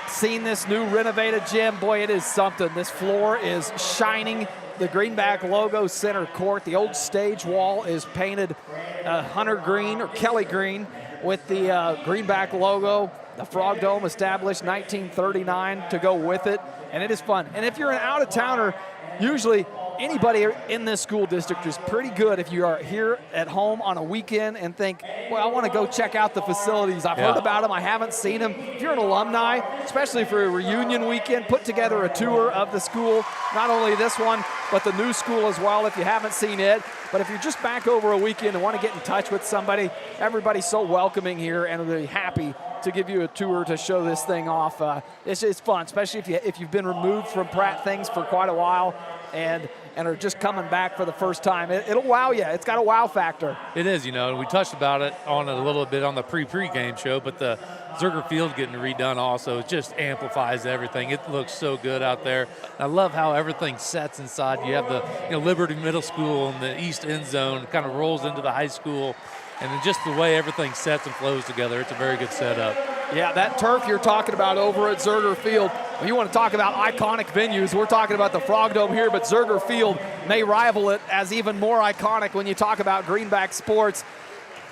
seen this new renovated gym, boy, it is something. This floor is shining. The Greenback logo center court. The old stage wall is painted hunter green or Kelly green with the Greenback logo. The Frog Dome established 1939 to go with it, and it is fun. And if you're an out-of-towner, usually anybody in this school district is pretty good if you are here at home on a weekend and think, well, I want to go check out the facilities. I've heard about them. I haven't seen them. If you're an alumni, especially for a reunion weekend, put together a tour of the school, not only this one, but the new school as well if you haven't seen it. But if you're just back over a weekend and want to get in touch with somebody, everybody's so welcoming here and really happy to give you a tour to show this thing off. It's fun, especially if you've been removed from Pratt things for quite a while and are just coming back for the first time. It'll wow you. It's got a wow factor. It is, we touched about it on a little bit on the pre-game show, but the Zerger Field getting redone also, it just amplifies everything. It looks so good out there. And I love how everything sets inside. You have the Liberty Middle School and the east end zone. It kind of rolls into the high school. And then just the way everything sets and flows together, it's a very good setup. Yeah, that turf you're talking about over at Zerger Field, when you want to talk about iconic venues, we're talking about the Frog Dome here, but Zerger Field may rival it as even more iconic when you talk about Greenback sports.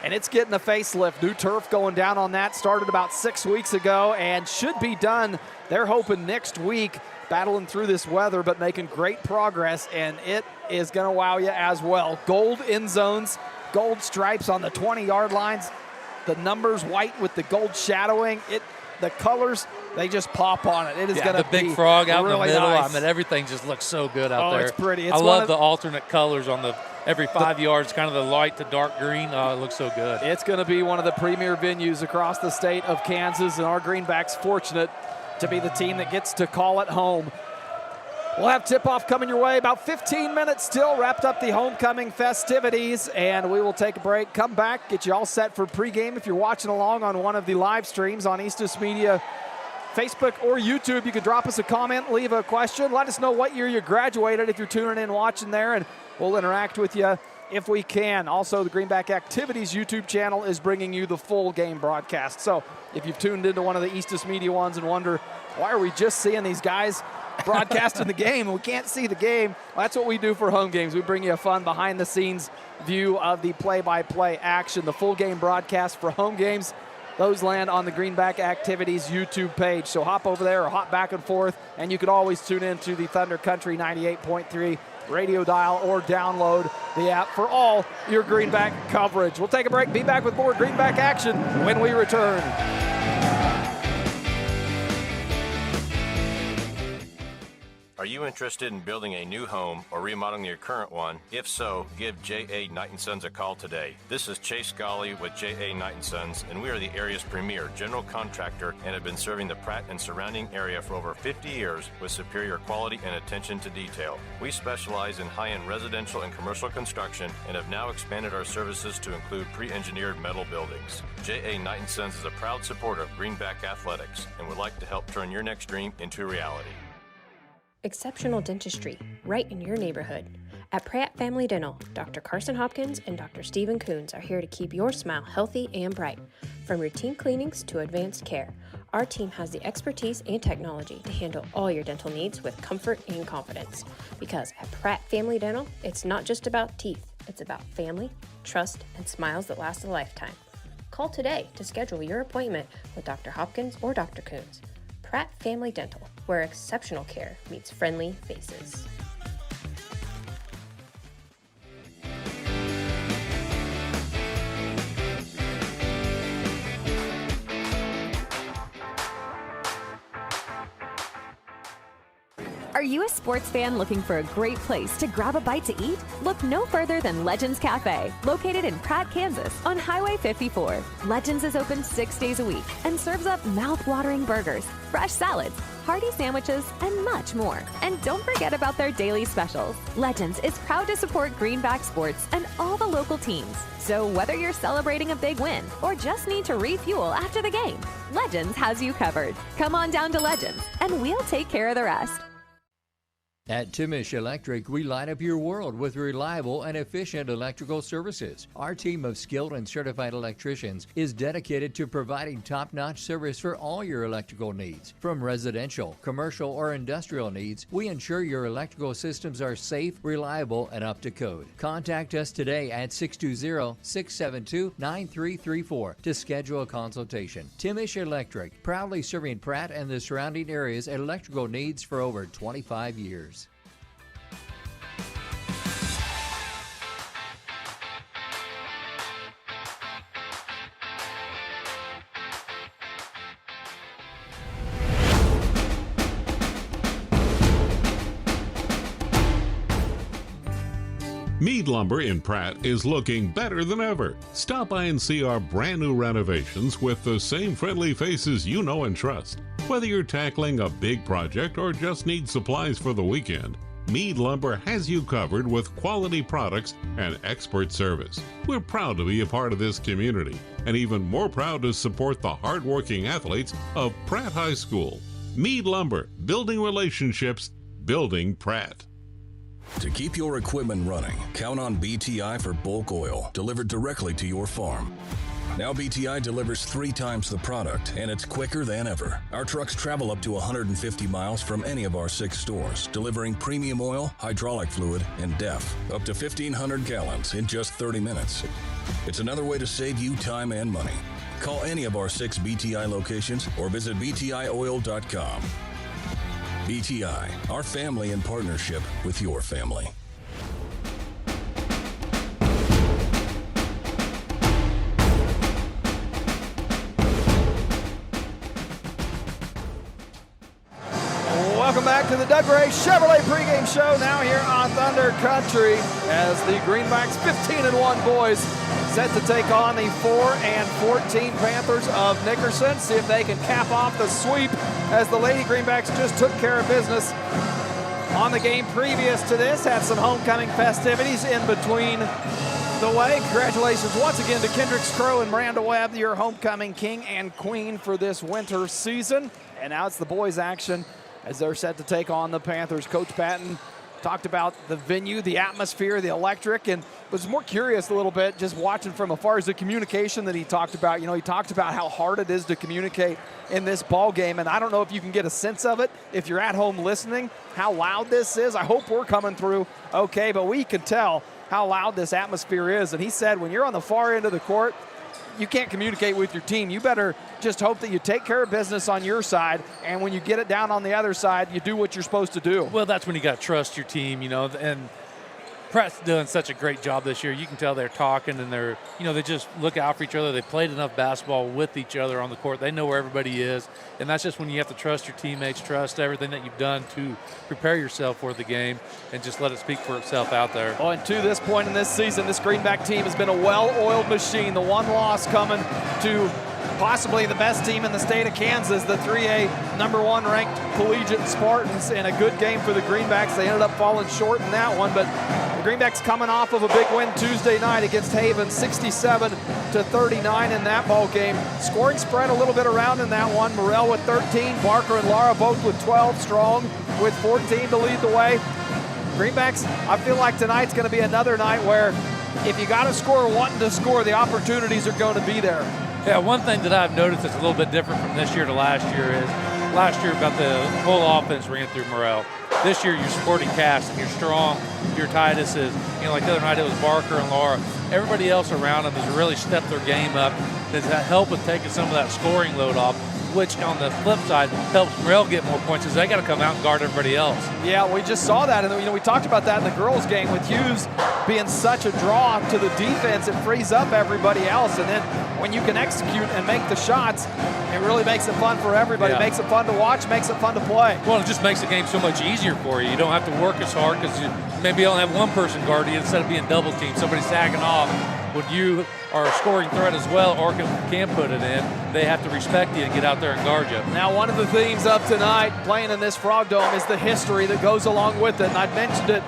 And it's getting a facelift. New turf going down on that, started about 6 weeks ago and should be done, they're hoping, next week. Battling through this weather, but making great progress, and it is going to wow you as well. Gold end zones, gold stripes on the 20-yard lines, the numbers white with the gold shadowing. The colors, they just pop on it. It is going to be the big frog out really in the middle. nice. Everything just looks so good out there. Oh, it's pretty. I love the alternate colors on every 5 yards, kind of the light to dark green. Oh, it looks so good. It's going to be one of the premier venues across the state of Kansas, and our Greenbacks fortunate to be the team that gets to call it home. We'll have tip-off coming your way. About 15 minutes still, wrapped up the homecoming festivities, and we will take a break, come back, get you all set for pregame. If you're watching along on one of the live streams on Eastus Media, Facebook or YouTube, you can drop us a comment, leave a question. Let us know what year you graduated if you're tuning in watching there, and we'll interact with you if we can. Also, the Greenback Activities YouTube channel is bringing you the full game broadcast. So if you've tuned into one of the Eastus Media ones and wonder, why are we just seeing these guys broadcasting the game and we can't see the game? Well, that's what we do for home games. We bring you a fun behind-the-scenes view of the play-by-play action. The full game broadcast for home games, those land on the Greenback Activities YouTube page. So hop over there or hop back and forth, and you can always tune in to the Thunder Country 98.3 radio dial or download the app for all your Greenback coverage. We'll take a break, be back with more Greenback action when we return. Are you interested in building a new home or remodeling your current one? If so, give J.A. Knight & Sons a call today. This is Chase Golly with J.A. Knight & Sons, and we are the area's premier general contractor and have been serving the Pratt and surrounding area for over 50 years with superior quality and attention to detail. We specialize in high-end residential and commercial construction and have now expanded our services to include pre-engineered metal buildings. J.A. Knight & Sons is a proud supporter of Greenback Athletics and would like to help turn your next dream into reality. Exceptional dentistry, right in your neighborhood. At Pratt Family Dental, Dr. Carson Hopkins and Dr. Stephen Coons are here to keep your smile healthy and bright. From routine cleanings to advanced care, our team has the expertise and technology to handle all your dental needs with comfort and confidence. Because at Pratt Family Dental, it's not just about teeth, it's about family, trust, and smiles that last a lifetime. Call today to schedule your appointment with Dr. Hopkins or Dr. Coons. Pratt Family Dental, where exceptional care meets friendly faces. Are you a sports fan looking for a great place to grab a bite to eat? Look no further than Legends Cafe, located in Pratt, Kansas, on Highway 54. Legends is open 6 days a week and serves up mouth-watering burgers, fresh salads, hearty sandwiches, and much more. And don't forget about their daily specials. Legends is proud to support Greenback sports and all the local teams. So whether you're celebrating a big win or just need to refuel after the game, Legends has you covered. Come on down to Legends, and we'll take care of the rest. At Timish Electric, we light up your world with reliable and efficient electrical services. Our team of skilled and certified electricians is dedicated to providing top-notch service for all your electrical needs. From residential, commercial, or industrial needs, we ensure your electrical systems are safe, reliable, and up to code. Contact us today at 620-672-9334 to schedule a consultation. Timish Electric, proudly serving Pratt and the surrounding areas' electrical needs for over 25 years. Mead Lumber in Pratt is looking better than ever. Stop by and see our brand new renovations with the same friendly faces you know and trust. Whether you're tackling a big project or just need supplies for the weekend, Mead Lumber has you covered with quality products and expert service. We're proud to be a part of this community and even more proud to support the hardworking athletes of Pratt High School. Mead Lumber, building relationships, building Pratt. To keep your equipment running, count on BTI for bulk oil delivered directly to your farm. Now BTI delivers 3 times the product, and it's quicker than ever. Our trucks travel up to 150 miles from any of our 6 stores, delivering premium oil, hydraulic fluid, and DEF, up to 1,500 gallons in just 30 minutes. It's another way to save you time and money. Call any of our 6 BTI locations or visit btioil.com. BTI, our family in partnership with your family. Welcome back to the Doug Ray Chevrolet pregame show, now here on Thunder Country, as the Greenbacks 15-1 boys set to take on the 4-14 Panthers of Nickerson. See if they can cap off the sweep, as the Lady Greenbacks just took care of business on the game previous to this. Had some homecoming festivities in between the way. Congratulations once again to Kendricks Crow and Miranda Webb, your homecoming king and queen for this winter season. And now it's the boys' action as they're set to take on the Panthers. Coach Patton talked about the venue, the atmosphere, the electric, and was more curious a little bit just watching from afar as the communication that he talked about. You know, he talked about how hard it is to communicate in this ball game, and I don't know if you can get a sense of it if you're at home listening, how loud this is. I hope we're coming through okay, but we can tell how loud this atmosphere is. And he said when you're on the far end of the court, you can't communicate with your team. You better just hope that you take care of business on your side, and when you get it down on the other side, you do what you're supposed to do. Well, that's when you got to trust your team, you know, and Pratt's doing such a great job this year. You can tell they're talking and they're, you know, they just look out for each other. They played enough basketball with each other on the court. They know where everybody is, and that's just when you have to trust your teammates, trust everything that you've done to prepare yourself for the game, and just let it speak for itself out there. Oh, and to this point in this season, this Greenback team has been a well-oiled machine. The one loss coming to possibly the best team in the state of Kansas, the 3A #1 ranked Collegiate Spartans, in a good game for the Greenbacks. They ended up falling short in that one, but the Greenbacks coming off of a big win Tuesday night against Haven, 67-39 in that ball game. Scoring spread a little bit around in that one. Morrell with 13, Barker and Lara both with 12, Strong with 14 to lead the way. Greenbacks, I feel like tonight's going to be another night where if you got to score wanting to score, the opportunities are going to be there. Yeah, one thing that I've noticed that's a little bit different from this year to last year is last year about the whole offense ran through Morrell. This year you're supporting Cass and you're strong, your Titus is, like the other night it was Barker and Laura. Everybody else around them has really stepped their game up. That's helped with taking some of that scoring load off, which on the flip side helps Morrell get more points as they got to come out and guard everybody else. Yeah, we just saw that, and we talked about that in the girls' game with Hughes being such a draw to the defense. It frees up everybody else, and then when you can execute and make the shots, it really makes it fun for everybody. Yeah. Makes it fun to watch, makes it fun to play. Well, it just makes the game so much easier for you. You don't have to work as hard because you maybe only have one person guarding you instead of being double teamed, somebody sagging off. When you are a scoring threat as well, or can put it in, they have to respect you and get out there and guard you. Now, one of the themes of tonight, playing in this Frog Dome, is the history that goes along with it. And I mentioned it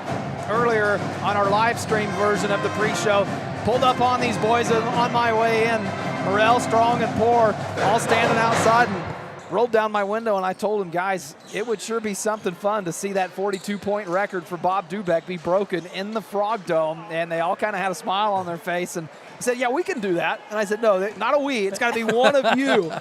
earlier on our live stream version of the pre-show. Pulled up on these boys on my way in. Morrell, Strong, and Poor all standing outside, and rolled down my window, and I told them, guys, it would sure be something fun to see that 42-point record for Bob Dubeck be broken in the Frog Dome. And they all kind of had a smile on their face, and he said, yeah, we can do that. And I said, no, not a we. It's got to be one of you.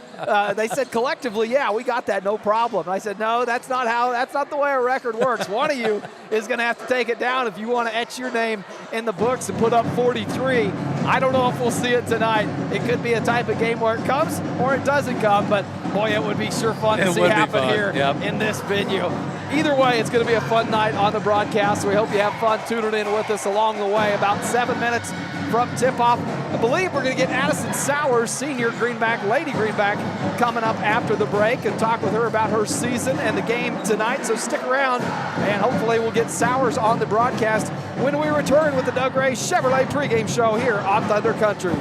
They said collectively, yeah, we got that, no problem. And I said, no, that's not the way a record works. One of you is going to have to take it down if you want to etch your name in the books and put up 43. I don't know if we'll see it tonight. It could be a type of game where it comes or it doesn't come, but boy, it would be sure fun to see happen here in this venue. Either way, it's going to be a fun night on the broadcast. We hope you have fun tuning in with us along the way. About 7 minutes from tip-off, I believe we're going to get Addison Sowers, senior Greenback, Lady Greenback, coming up after the break and talk with her about her season and the game tonight. So stick around, and hopefully we'll get Sowers on the broadcast when we return with the Doug Ray Chevrolet pregame show here on Thunder Country.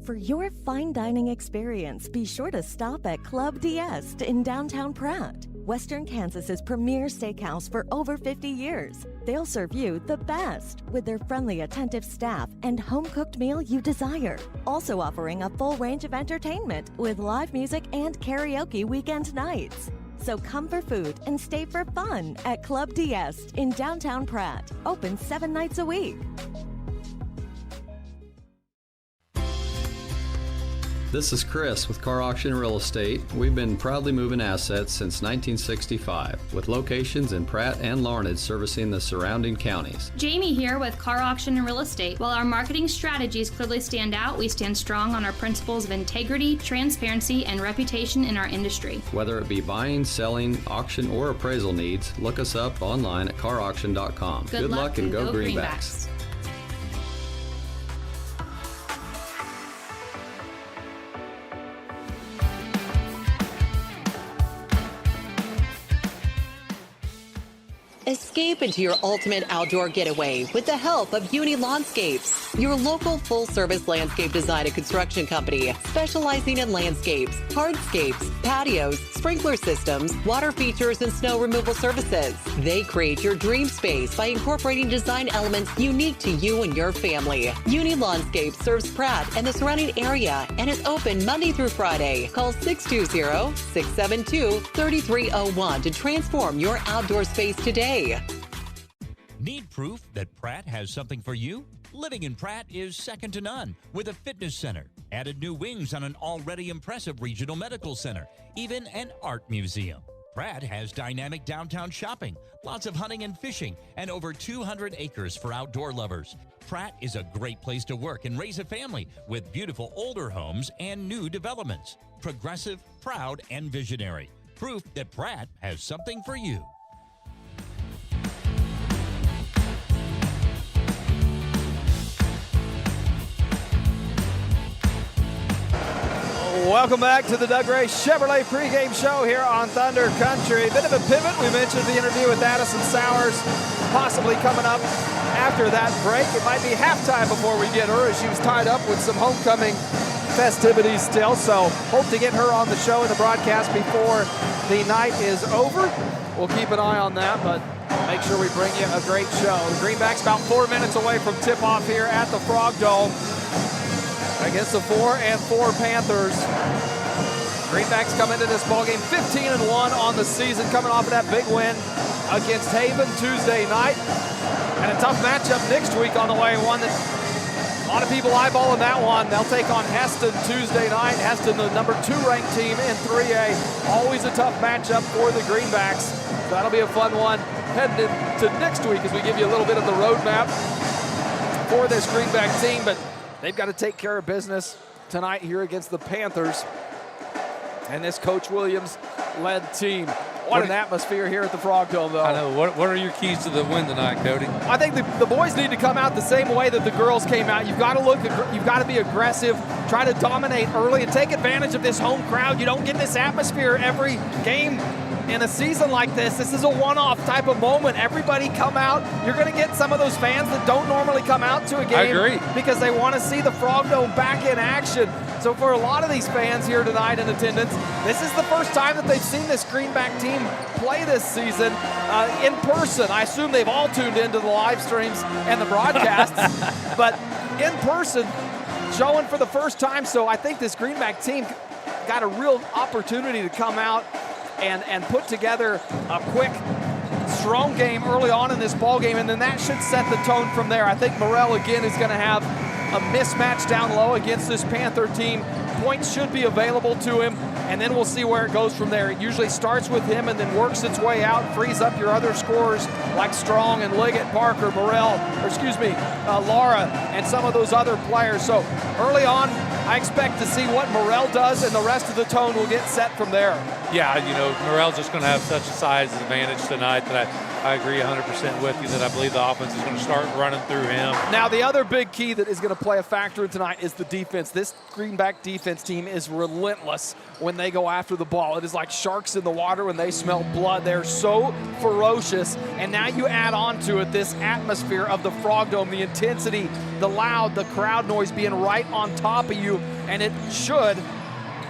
For your fine dining experience, be sure to stop at Club D'Este in downtown Pratt. Western Kansas's premier steakhouse for over 50 years. They'll serve you the best with their friendly, attentive staff and home-cooked meal you desire. Also offering a full range of entertainment with live music and karaoke weekend nights. So come for food and stay for fun at Club D'Este in downtown Pratt. Open 7 nights a week. This is Chris with Car Auction Real Estate. We've been proudly moving assets since 1965, with locations in Pratt and Larned servicing the surrounding counties. Jamie here with Car Auction and Real Estate. While our marketing strategies clearly stand out, we stand strong on our principles of integrity, transparency, and reputation in our industry. Whether it be buying, selling, auction, or appraisal needs, look us up online at carauction.com. Good luck and go Greenbacks. Escape into your ultimate outdoor getaway with the help of Uni Landscapes, your local full-service landscape design and construction company specializing in landscapes, hardscapes, patios, sprinkler systems, water features, and snow removal services. They create your dream space by incorporating design elements unique to you and your family. Uni Landscapes serves Pratt and the surrounding area and is open Monday through Friday. Call 620-672-3301 to transform your outdoor space today. Need proof that Pratt has something for you? Living in Pratt is second to none with a fitness center, added new wings on an already impressive regional medical center, even an art museum. Pratt has dynamic downtown shopping, lots of hunting and fishing, and over 200 acres for outdoor lovers. Pratt is a great place to work and raise a family with beautiful older homes and new developments. Progressive, proud, and visionary. Proof that Pratt has something for you. Welcome back to the Doug Ray Chevrolet pregame show here on Thunder Country. Bit of a pivot. We mentioned the interview with Addison Sowers possibly coming up after that break. It might be halftime before we get her, as she was tied up with some homecoming festivities still. So hope to get her on the show in the broadcast before the night is over. We'll keep an eye on that, but make sure we bring you a great show. The Greenbacks about 4 minutes away from tip-off here at the Frog Dome against the 4-4 Panthers. Greenbacks come into this ballgame 15-1 on the season, coming off of that big win against Haven Tuesday night. And a tough matchup next week on the way, one that a lot of people eyeballing that one. They'll take on Heston Tuesday night. Heston, the number 2 ranked team in 3A. Always a tough matchup for the Greenbacks. So that'll be a fun one heading into next week as we give you a little bit of the roadmap for this Greenback team. But they've got to take care of business tonight here against the Panthers and this Coach Williams-led team. What an atmosphere here at the Frog Dome, though. I know. What are your keys to the win tonight, Cody? I think the boys need to come out the same way that the girls came out. You've got to be aggressive, try to dominate early, and take advantage of this home crowd. You don't get this atmosphere every game in a season like this. This is a one-off type of moment. Everybody come out. You're going to get some of those fans that don't normally come out to a game. I agree. Because they want to see the Frog Dome back in action. So for a lot of these fans here tonight in attendance, this is the first time that they've seen this Greenback team play this season in person. I assume they've all tuned into the live streams and the broadcasts, but in person, showing for the first time. So I think this Greenback team got a real opportunity to come out and put together a quick, strong game early on in this ball game, and then that should set the tone from there. I think Morrell again is going to have a mismatch down low against this Panther team. Points should be available to him, and then we'll see where it goes from there. It usually starts with him and then works its way out, frees up your other scorers like Strong and Liggett, Parker, Morrell, Laura, and some of those other players. So early on, I expect to see what Morrell does, and the rest of the tone will get set from there. Yeah, Morrell's just going to have such a size advantage tonight that I agree 100% with you that I believe the offense is going to start running through him. Now, the other big key that is going to play a factor tonight is the defense. This Greenback defense team is relentless when they go after the ball. It is like sharks in the water when they smell blood. They're so ferocious. And now you add on to it this atmosphere of the Frog Dome, the intensity, the loud, the crowd noise being right on top of you, and it should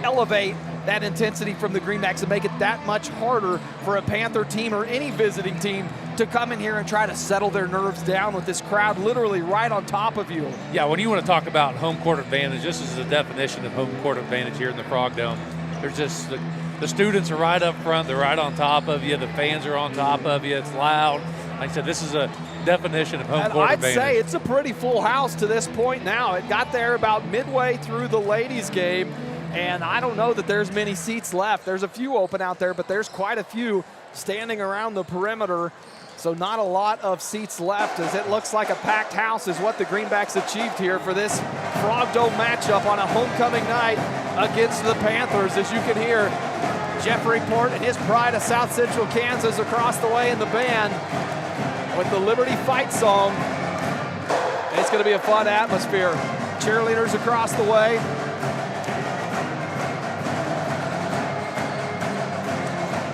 elevate that intensity from the Greenbacks and make it that much harder for a Panther team or any visiting team to come in here and try to settle their nerves down with this crowd literally right on top of you. Yeah, when you want to talk about home court advantage, this is the definition of home court advantage here in the Frog Dome. There's just the students are right up front, they're right on top of you, the fans are on top of you, it's loud. Like I said, this is a definition of home court advantage. I'd say it's a pretty full house to this point now. It got there about midway through the ladies' game, and I don't know that there's many seats left. There's a few open out there, but there's quite a few standing around the perimeter. So not a lot of seats left, as it looks like a packed house is what the Greenbacks achieved here for this Frog Dome matchup on a homecoming night against the Panthers. As you can hear, Jeffrey Port and his pride of South Central Kansas across the way in the band with the Liberty Fight song. It's going to be a fun atmosphere. Cheerleaders across the way.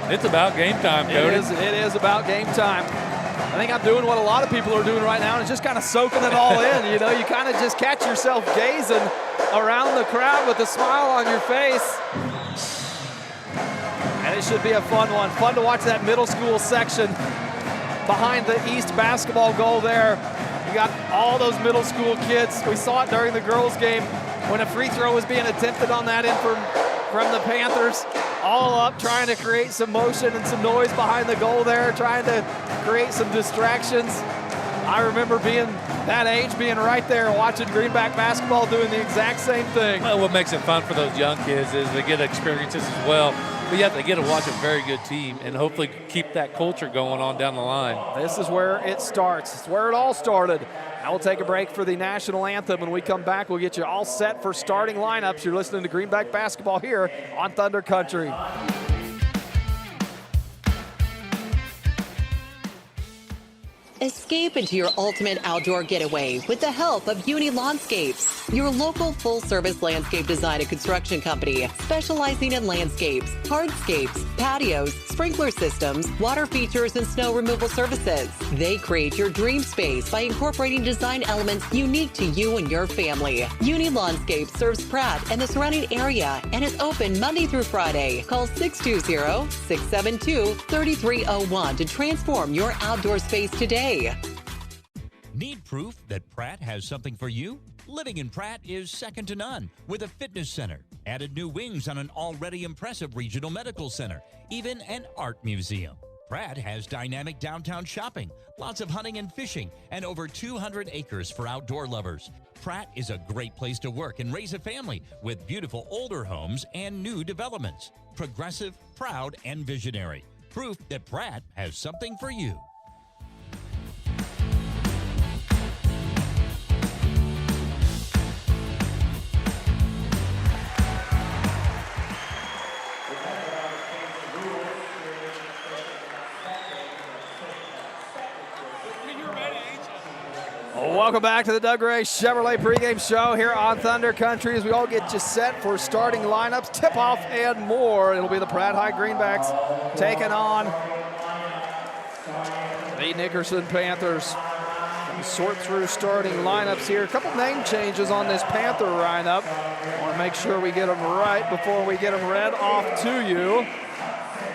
It's about game time, Cody. It is about game time. I think I'm doing what a lot of people are doing right now, and it's just kind of soaking it all in. You kind of just catch yourself gazing around the crowd with a smile on your face. And it should be a fun one. Fun to watch that middle school section behind the East basketball goal there. You got all those middle school kids. We saw it during the girls' game when a free throw was being attempted on that end from the Panthers. All up, trying to create some motion and some noise behind the goal there, trying to create some distractions. I remember being that age, being right there watching Greenback basketball doing the exact same thing. Well, what makes it fun for those young kids is they get experiences as well. But yet they get to watch a very good team and hopefully keep that culture going on down the line. This is where it starts. It's where it all started. Now we'll take a break for the national anthem. When we come back, we'll get you all set for starting lineups. You're listening to Greenback basketball here on Thunder Country. Escape into your ultimate outdoor getaway with the help of Uni Landscapes, your local full-service landscape design and construction company specializing in landscapes, hardscapes, patios, sprinkler systems, water features, and snow removal services. They create your dream space by incorporating design elements unique to you and your family. Uni Landscapes serves Pratt and the surrounding area and is open Monday through Friday. Call 620-672-3301 to transform your outdoor space today. Need proof that Pratt has something for you? Living in Pratt is second to none with a fitness center, added new wings on an already impressive regional medical center, even an art museum. Pratt has dynamic downtown shopping, lots of hunting and fishing, and over 200 acres for outdoor lovers. Pratt is a great place to work and raise a family with beautiful older homes and new developments. Progressive, proud, and visionary. Proof that Pratt has something for you. Welcome back to the Doug Ray Chevrolet pregame show here on Thunder Country as we all get you set for starting lineups, tip-off, and more. It'll be the Pratt High Greenbacks taking on the Nickerson Panthers. We sort through starting lineups here. A couple name changes on this Panther lineup. I want to make sure we get them right before we get them read off to you.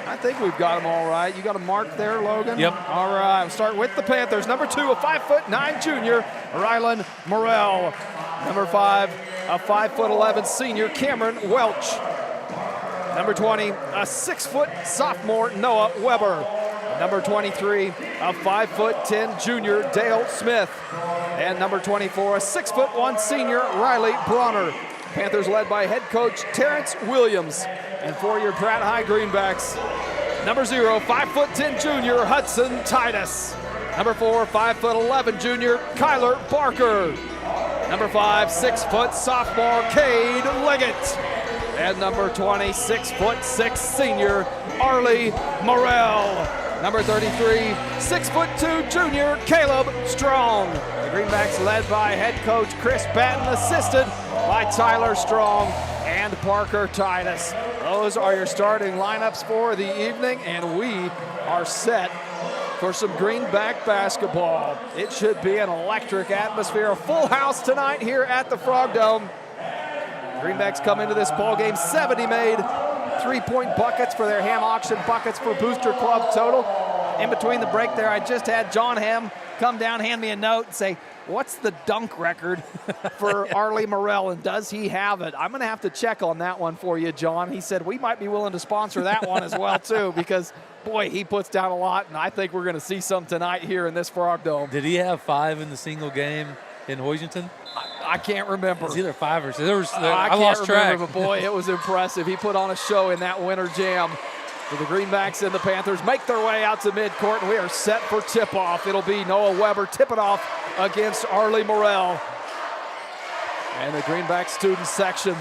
I think we've got them all right. You got a mark there, Logan? Yep. All right, we'll start with the Panthers. Number 2, a 5'9" junior, Rylan Morrell. Number 5, a 5'11" senior, Cameron Welch. Number 20, a 6-foot sophomore, Noah Weber. Number 23, a 5'10" junior, Dale Smith. And number 24, a 6'1" senior, Riley Bronner. Panthers led by head coach Terrence Williams. And for your Pratt High Greenbacks, number 0, 5'10" junior, Hudson Titus. Number 4, 5'11" junior, Kyler Barker. Number 5, 6-foot sophomore, Cade Leggett. And number 20, 6'6" senior, Arlie Morrell. Number 33, 6'2" junior, Caleb Strong. The Greenbacks led by head coach Chris Batten, assisted by Tyler Strong and Parker Titus. Those are your starting lineups for the evening, and we are set for some Greenback basketball. It should be an electric atmosphere, a full house tonight here at the Frog Dome. Greenbacks come into this ball game 70 made, 3-point buckets for their Ham Auction buckets for Booster Club total. In between the break there, I just had John Ham come down, hand me a note, and say, what's the dunk record for Arlie Morrell, and does he have it? I'm going to have to check on that one for you, John. He said we might be willing to sponsor that one as well, too, because, boy, he puts down a lot, and I think we're going to see some tonight here in this Frog Dome. Did he have 5 in the single game in Hoyington? I can't remember. It's either 5 or 6. I lost track. Remember, but boy, it was impressive. He put on a show in that winter jam. So the Greenbacks and the Panthers make their way out to midcourt, and we are set for tip-off. It'll be Noah Weber tipping off against Arlie Morrell. And the Greenback student section,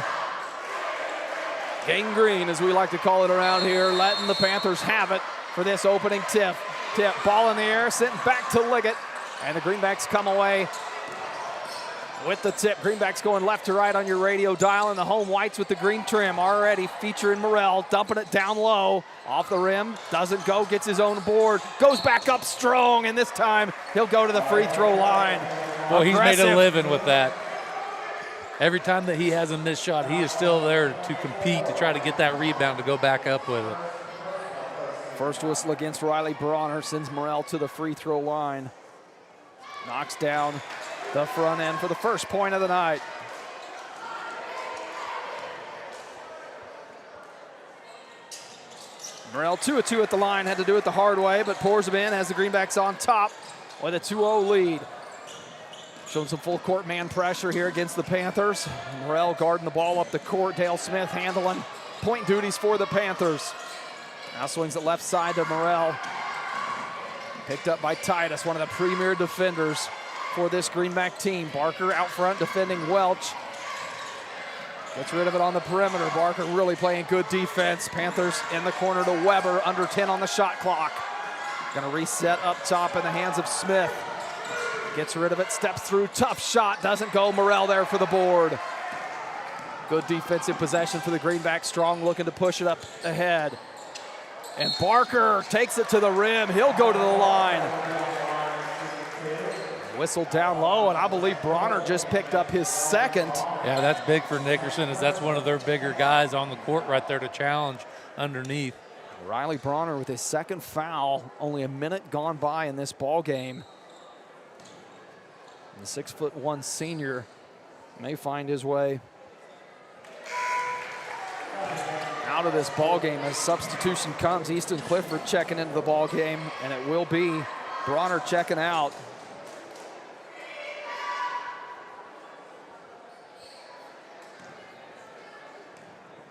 Gang Green, as we like to call it around here, letting the Panthers have it for this opening tip. Ball in the air, sent back to Liggett, and the Greenbacks come away with the tip. Greenbacks going left to right on your radio dial, and the home whites with the green trim already featuring Morrell, dumping it down low, off the rim, doesn't go, gets his own board, goes back up strong, and this time he'll go to the free throw line. Well, he's made a living with that. Every time that he has a missed shot, he is still there to compete, to try to get that rebound, to go back up with it. First whistle against Riley Bronner sends Morrell to the free throw line. Knocks down the front end for the first point of the night. Morrell 2 of 2 at the line, had to do it the hard way, but pours them in as the Greenbacks on top with a 2-0 lead. Showing some full court man pressure here against the Panthers. Morrell guarding the ball up the court. Dale Smith handling point duties for the Panthers. Now swings it left side to Morrell. Picked up by Titus, one of the premier defenders for this Greenback team. Barker out front defending Welch. Gets rid of it on the perimeter. Barker really playing good defense. Panthers in the corner to Weber, under 10 on the shot clock. Gonna reset up top in the hands of Smith. Gets rid of it, steps through, tough shot, doesn't go. Morrell there for the board. Good defensive possession for the Greenback. Strong looking to push it up ahead. And Barker takes it to the rim. He'll go to the line. Whistle down low, and I believe Bronner just picked up his second. Yeah, that's big for Nickerson, as that's one of their bigger guys on the court right there to challenge underneath. Riley Bronner with his second foul. Only a minute gone by in this ball game. The 6'1" senior may find his way out of this ball game as substitution comes. Easton Clifford checking into the ball game, and it will be Bronner checking out.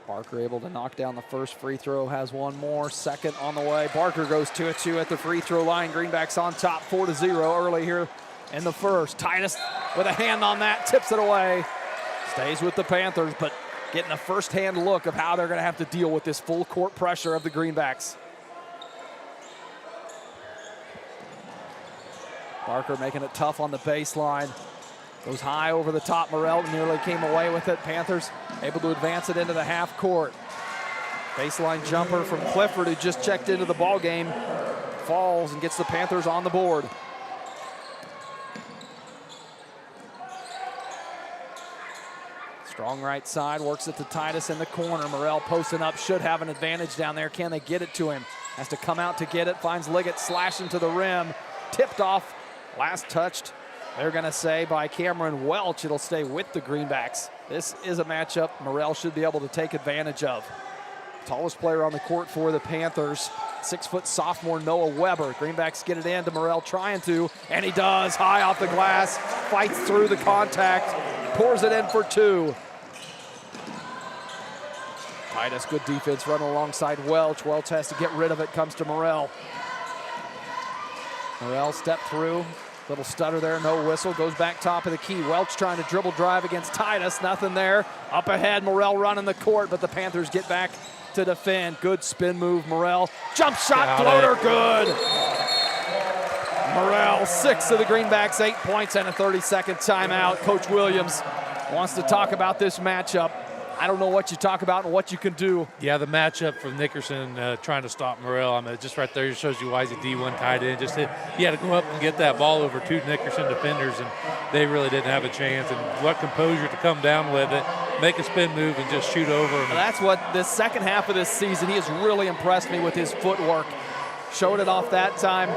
Barker able to knock down the first free throw, has one more, second on the way. Barker goes 2-2 at the free throw line. Greenbacks on top 4-0 early here in the first. Titus with a hand on that, tips it away. Stays with the Panthers, but getting a first-hand look of how they're going to have to deal with this full court pressure of the Greenbacks. Barker making it tough on the baseline. Goes high over the top. Morrell nearly came away with it. Panthers able to advance it into the half court. Baseline jumper from Clifford, who just checked into the ball game, falls and gets the Panthers on the board. Strong right side, works it to Titus in the corner. Morrell posting up, should have an advantage down there. Can they get it to him? Has to come out to get it, finds Liggett slashing to the rim. Tipped off, last touched, they're gonna say, by Cameron Welch. It'll stay with the Greenbacks. This is a matchup Morrell should be able to take advantage of. Tallest player on the court for the Panthers, 6-foot sophomore Noah Weber. Greenbacks get it in to Morrell trying to, and he does, high off the glass, fights through the contact, pours it in for two. Titus, good defense running alongside Welch. Welch has to get rid of it, comes to Morrell. Morrell step through, little stutter there, no whistle, goes back top of the key. Welch trying to dribble drive against Titus, nothing there. Up ahead, Morrell running the court, but the Panthers get back to defend. Good spin move, Morrell. Jump shot, floater, good. Morrell, 6 of the Greenbacks, 8 points and a 30-second timeout. Coach Williams wants to talk about this matchup. I don't know what you talk about and what you can do. Yeah, the matchup from Nickerson trying to stop Morrell, I mean, just right there shows you why he's a D1 tight end. Just he had to go up and get that ball over two Nickerson defenders, and they really didn't have a chance. And what composure to come down with it, make a spin move, and just shoot over him. That's what this second half of this season, he has really impressed me with his footwork. Showed it off that time.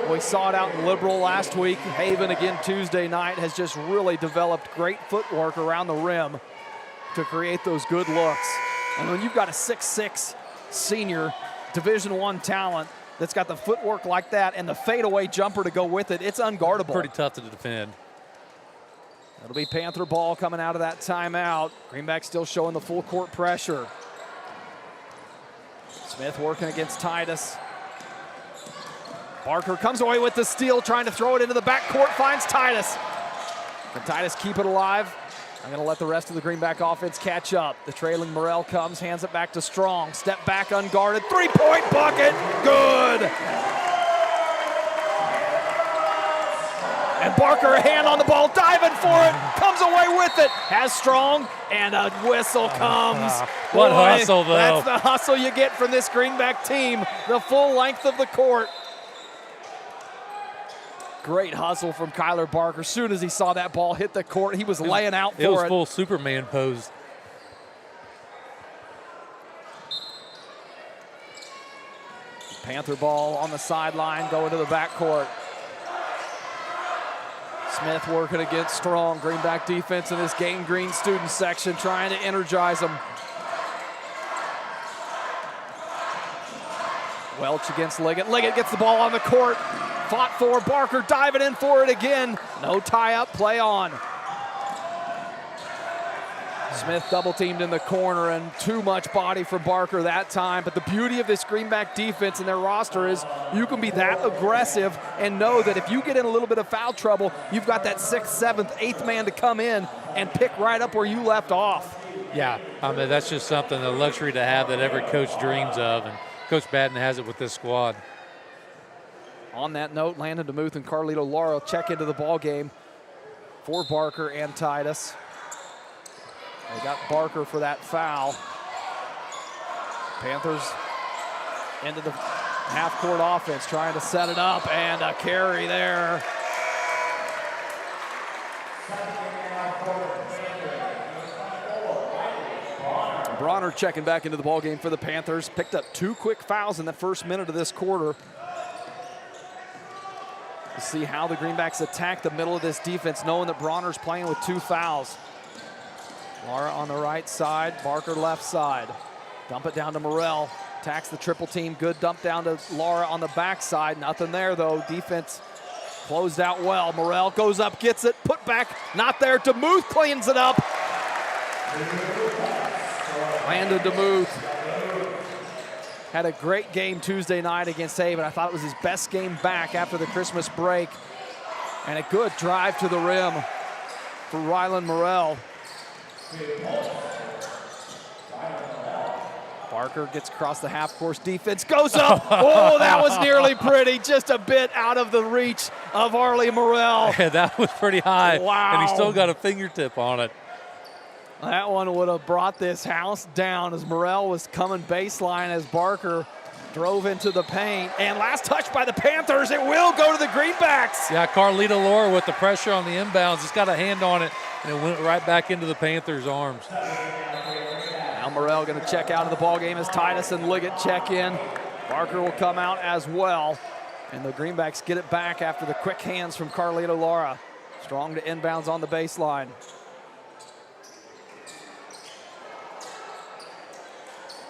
We saw it out in Liberal last week. Haven again Tuesday night has just really developed great footwork around the rim to create those good looks. And when you've got a 6'6" senior Division I talent that's got the footwork like that and the fadeaway jumper to go with it, it's unguardable. Pretty tough to defend. It'll be Panther ball coming out of that timeout. Greenback still showing the full court pressure. Smith working against Titus. Barker comes away with the steal, trying to throw it into the backcourt, finds Titus. Can Titus keep it alive? I'm going to let the rest of the Greenback offense catch up. The trailing Morrell comes, hands it back to Strong. Step back unguarded, three-point bucket, good! And Barker, a hand on the ball, diving for it, comes away with it. Has Strong, and a whistle comes. What hustle, though. That's the hustle you get from this Greenback team, the full length of the court. Great hustle from Kyler Barker. As soon as he saw that ball hit the court, he was laying out for it. It was full Superman pose. Panther ball on the sideline, going to the backcourt. Smith working against Strong. Greenback defense in this Gang Green student section, trying to energize them. Welch against Liggett. Liggett gets the ball on the court. Fought for, Barker diving in for it again. No tie-up, play on. Smith double-teamed in the corner, and too much body for Barker that time. But the beauty of this Greenback defense and their roster is you can be that aggressive and know that if you get in a little bit of foul trouble, you've got that 6th, 7th, 8th man to come in and pick right up where you left off. Yeah, I mean, that's just something, a luxury to have that every coach dreams of, and Coach Batten has it with this squad. On that note, Landon DeMuth and Carlito Lauro check into the ball game for Barker and Titus. They got Barker for that foul. Panthers into the half-court offense, trying to set it up, and a carry there. Bronner checking back into the ball game for the Panthers. Picked up 2 quick fouls in the first minute of this quarter. We'll see how the Greenbacks attack the middle of this defense, knowing that Bronner's playing with 2 fouls. Lara on the right side, Barker left side. Dump it down to Morrell. Attacks the triple team. Good dump down to Lara on the backside. Nothing there, though. Defense closed out well. Morrell goes up, gets it, put back, not there. DeMuth cleans it up. Landon DeMuth had a great game Tuesday night against Haven. I thought it was his best game back after the Christmas break. And a good drive to the rim for Rylan Morrell. Barker gets across the half-course defense, goes up. Oh, that was nearly pretty. Just a bit out of the reach of Arlie Morrell. Yeah, that was pretty high. Wow. And he still got a fingertip on it. That one would have brought this house down as Morrell was coming baseline as Barker drove into the paint. And last touch by the Panthers. It will go to the Greenbacks. Yeah, Carlita Laura with the pressure on the inbounds. He's got a hand on it, and it went right back into the Panthers' arms. Now Morrell going to check out of the ball game as Titus and Liggett check in. Barker will come out as well. And the Greenbacks get it back after the quick hands from Carlito Lara. Strong to inbounds on the baseline.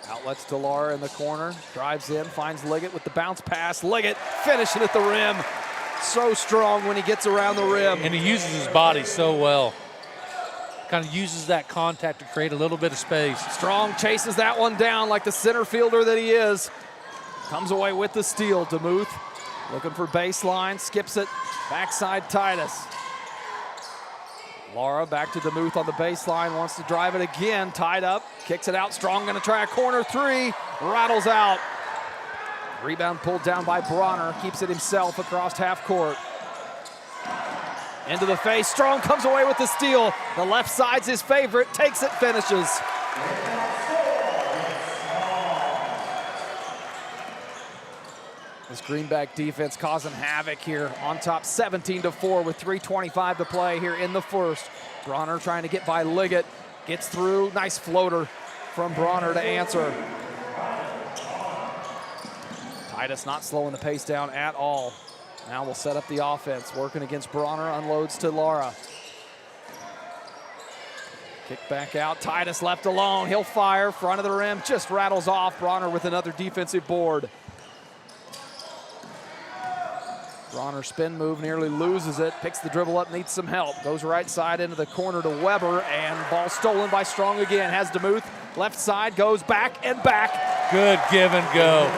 Outlets to Lara in the corner. Drives in, finds Liggett with the bounce pass. Liggett finishing at the rim. So strong when he gets around the rim. And he uses his body so well. Kind of uses that contact to create a little bit of space. Strong chases that one down like the center fielder that he is. Comes away with the steal. DeMuth looking for baseline, skips it. Backside Titus. Lara back to DeMuth on the baseline, wants to drive it again. Tied up, kicks it out. Strong going to try a corner three. Rattles out. Rebound pulled down by Bronner. Keeps it himself across half court. Into the face. Strong comes away with the steal. The left side's his favorite. Takes it, finishes. This Greenback defense causing havoc here on top 17-4 with 3:25 to play here in the first. Bronner trying to get by Liggett. Gets through. Nice floater from Bronner to answer. Titus not slowing the pace down at all. Now we'll set up the offense. Working against Bronner. Unloads to Lara. Kick back out. Titus left alone. He'll fire. Front of the rim. Just rattles off. Bronner with another defensive board. Bronner spin move, nearly loses it, picks the dribble up, needs some help. Goes right side into the corner to Weber, and ball stolen by Strong again. Has DeMuth, left side, goes back and back. Good give and go.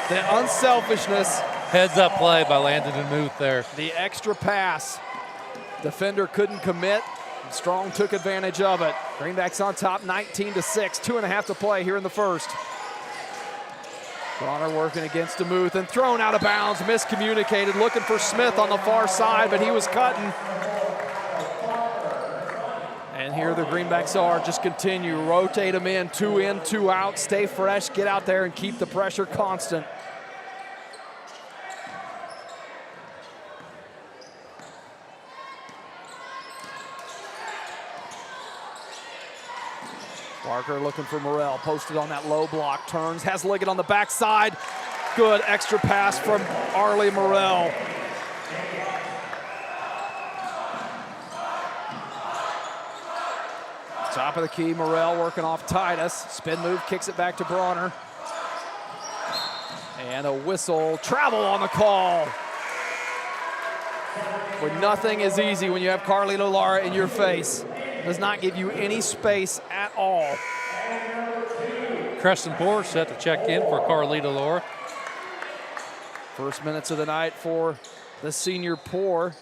The unselfishness. Heads up play by Landon DeMuth there. The extra pass. Defender couldn't commit. Strong took advantage of it. Greenbacks on top 19-6, 2.5 to play here in the first. Bronner working against DeMuth and thrown out of bounds, miscommunicated, looking for Smith on the far side, but he was cutting. And here the Greenbacks are, just continue, rotate them in, 2 out, stay fresh, get out there and keep the pressure constant. Barker looking for Morrell, posted on that low block, turns, has Liggett on the backside. Good extra pass from Arlie Morrell. Top of the key, Morrell working off Titus. Spin move, kicks it back to Bronner. And a whistle, travel on the call. But nothing is easy when you have Carlito Lara in your face. Does not give you any space at all. Creston Poor set to check in for Carlito Lara. First minutes of the night for the senior Poor.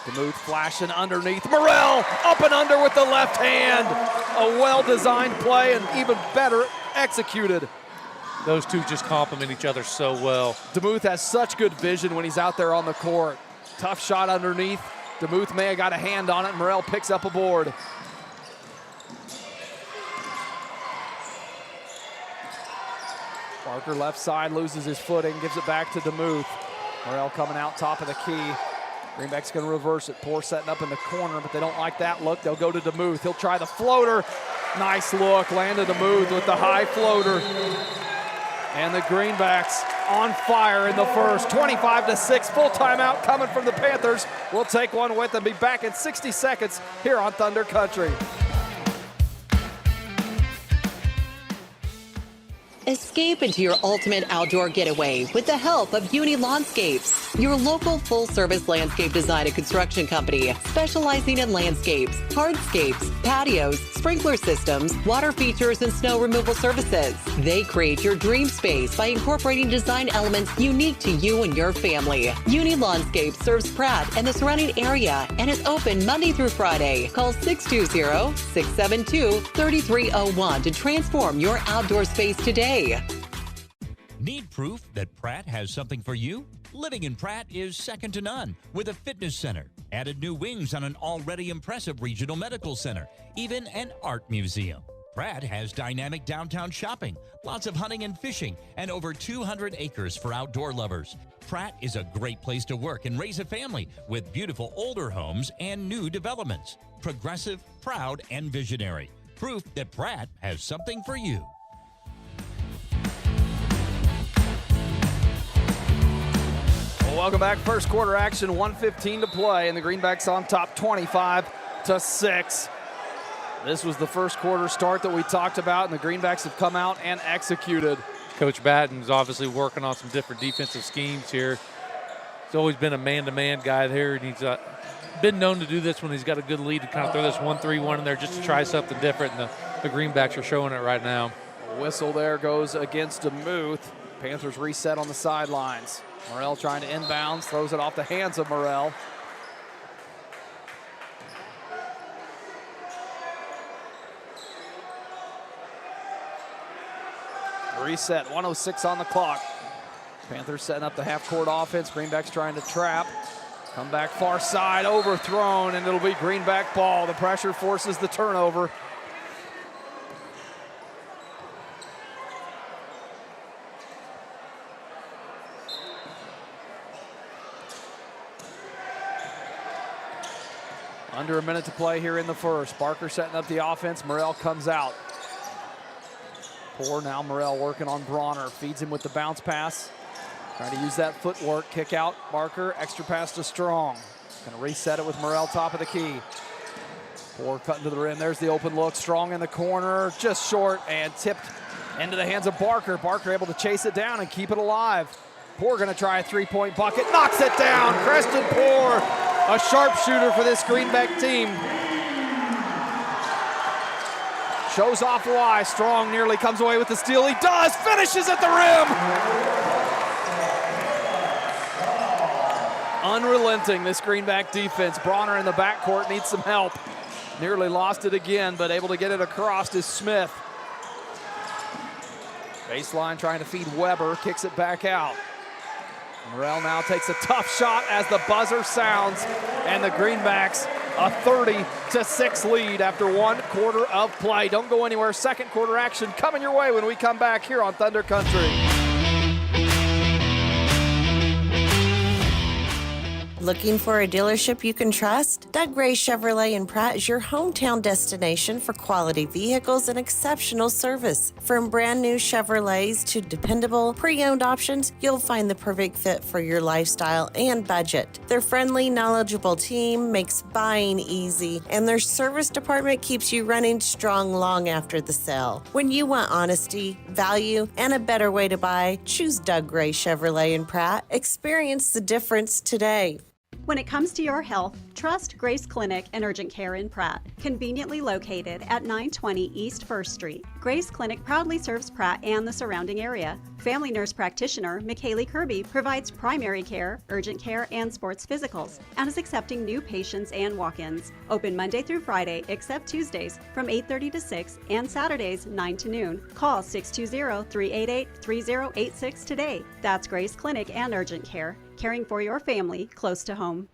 DeMuth flashing underneath. Morrell up and under with the left hand. A well-designed play and even better executed. Those two just complement each other so well. DeMuth has such good vision when he's out there on the court. Tough shot underneath. DeMuth may have got a hand on it. Morrell picks up a board. Barker left side, loses his footing, gives it back to DeMuth. Morrell coming out top of the key. Greenback's going to reverse it. Poor setting up in the corner, but they don't like that look. They'll go to DeMuth. He'll try the floater. Nice look. Landed DeMuth with the high floater. And the Greenbacks on fire in the first. 25-6, full timeout coming from the Panthers. We'll take one with them. Be back in 60 seconds here on Thunder Country. Escape into your ultimate outdoor getaway with the help of Uni Landscapes, your local full-service landscape design and construction company specializing in landscapes, hardscapes, patios, sprinkler systems, water features, and snow removal services. They create your dream space by incorporating design elements unique to you and your family. Uni Landscapes serves Pratt and the surrounding area and is open Monday through Friday. Call 620-672-3301 to transform your outdoor space today. Need proof that Pratt has something for you? Living in Pratt is second to none with a fitness center, added new wings on an already impressive regional medical center, even an art museum. Pratt has dynamic downtown shopping, lots of hunting and fishing, and over 200 acres for outdoor lovers. Pratt is a great place to work and raise a family with beautiful older homes and new developments. Progressive, proud, and visionary. Proof that Pratt has something for you. Welcome back. First quarter action, 1:15 to play, and the Greenbacks on top 25-6. This was the first quarter start that we talked about, and the Greenbacks have come out and executed. Coach Batten's obviously working on some different defensive schemes here. He's always been a man-to-man guy there, and he's been known to do this when he's got a good lead to kind of throw this 1-3-1 in there just to try something different, and the Greenbacks are showing it right now. A whistle there goes against DeMuth. Panthers reset on the sidelines. Morrell trying to inbounds, throws it off the hands of Morrell. Reset, 1:06 on the clock. Panthers setting up the half-court offense. Greenbacks trying to trap. Come back far side, overthrown, and it'll be Greenback ball. The pressure forces the turnover. Under a minute to play here in the first. Barker setting up the offense. Morrell comes out. Poor now Morrell working on Bronner. Feeds him with the bounce pass. Trying to use that footwork. Kick out Barker. Extra pass to Strong. Going to reset it with Morrell top of the key. Poor cutting to the rim. There's the open look. Strong in the corner. Just short and tipped into the hands of Barker. Barker able to chase it down and keep it alive. Poor going to try a three-point bucket. Knocks it down. Creston Poor. A sharpshooter for this Greenback team. Shows off why. Strong nearly comes away with the steal. He does. Finishes at the rim. Unrelenting, this Greenback defense. Bronner in the backcourt needs some help. Nearly lost it again, but able to get it across is Smith. Baseline trying to feed Weber. Kicks it back out. Morrell now takes a tough shot as the buzzer sounds, and the Greenbacks a 30-6 lead after 1 quarter of play. Don't go anywhere. Second quarter action coming your way when we come back here on Thunder Country. Looking for a dealership you can trust? Doug Gray Chevrolet in Pratt is your hometown destination for quality vehicles and exceptional service. From brand new Chevrolets to dependable, pre-owned options, you'll find the perfect fit for your lifestyle and budget. Their friendly, knowledgeable team makes buying easy, and their service department keeps you running strong long after the sale. When you want honesty, value, and a better way to buy, choose Doug Gray Chevrolet in Pratt. Experience the difference today. When it comes to your health, trust Grace Clinic and Urgent Care in Pratt, conveniently located at 920 East 1st Street. Grace Clinic proudly serves Pratt and the surrounding area. Family nurse practitioner McKaylee Kirby provides primary care, urgent care, and sports physicals, and is accepting new patients and walk-ins. Open Monday through Friday, except Tuesdays, from 8:30 to 6, and Saturdays, 9 to noon. Call 620-388-3086 today. That's Grace Clinic and Urgent Care, caring for your family close to home.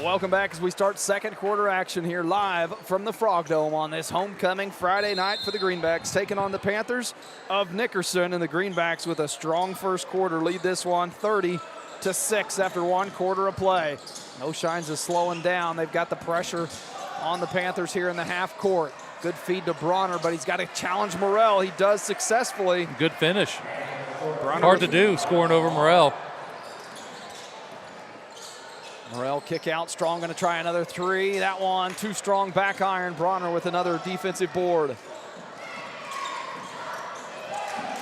Welcome back as we start second quarter action here live from the Frog Dome on this homecoming Friday night for the Greenbacks, taking on the Panthers of Nickerson, and the Greenbacks with a strong first quarter lead this one 30-6 after 1 quarter of play. No signs of slowing down. They've got the pressure on the Panthers here in the half court. Good feed to Bronner, but he's got to challenge Morrell. He does successfully. Good finish. Bronner hard to do, scoring over Morrell. Morrell kick out. Strong going to try another three. That one too strong. Back iron. Bronner with another defensive board.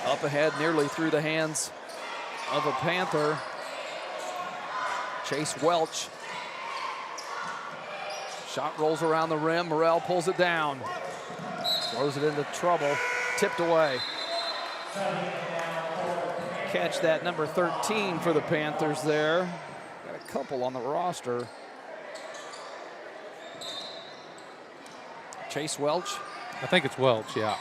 Up ahead, nearly through the hands of a Panther. Chase Welch. Shot rolls around the rim. Morrell pulls it down. Throws it into trouble. Tipped away. Catch that, number 13 for the Panthers there. Got a couple on the roster. Chase Welch. I think it's Welch, yeah.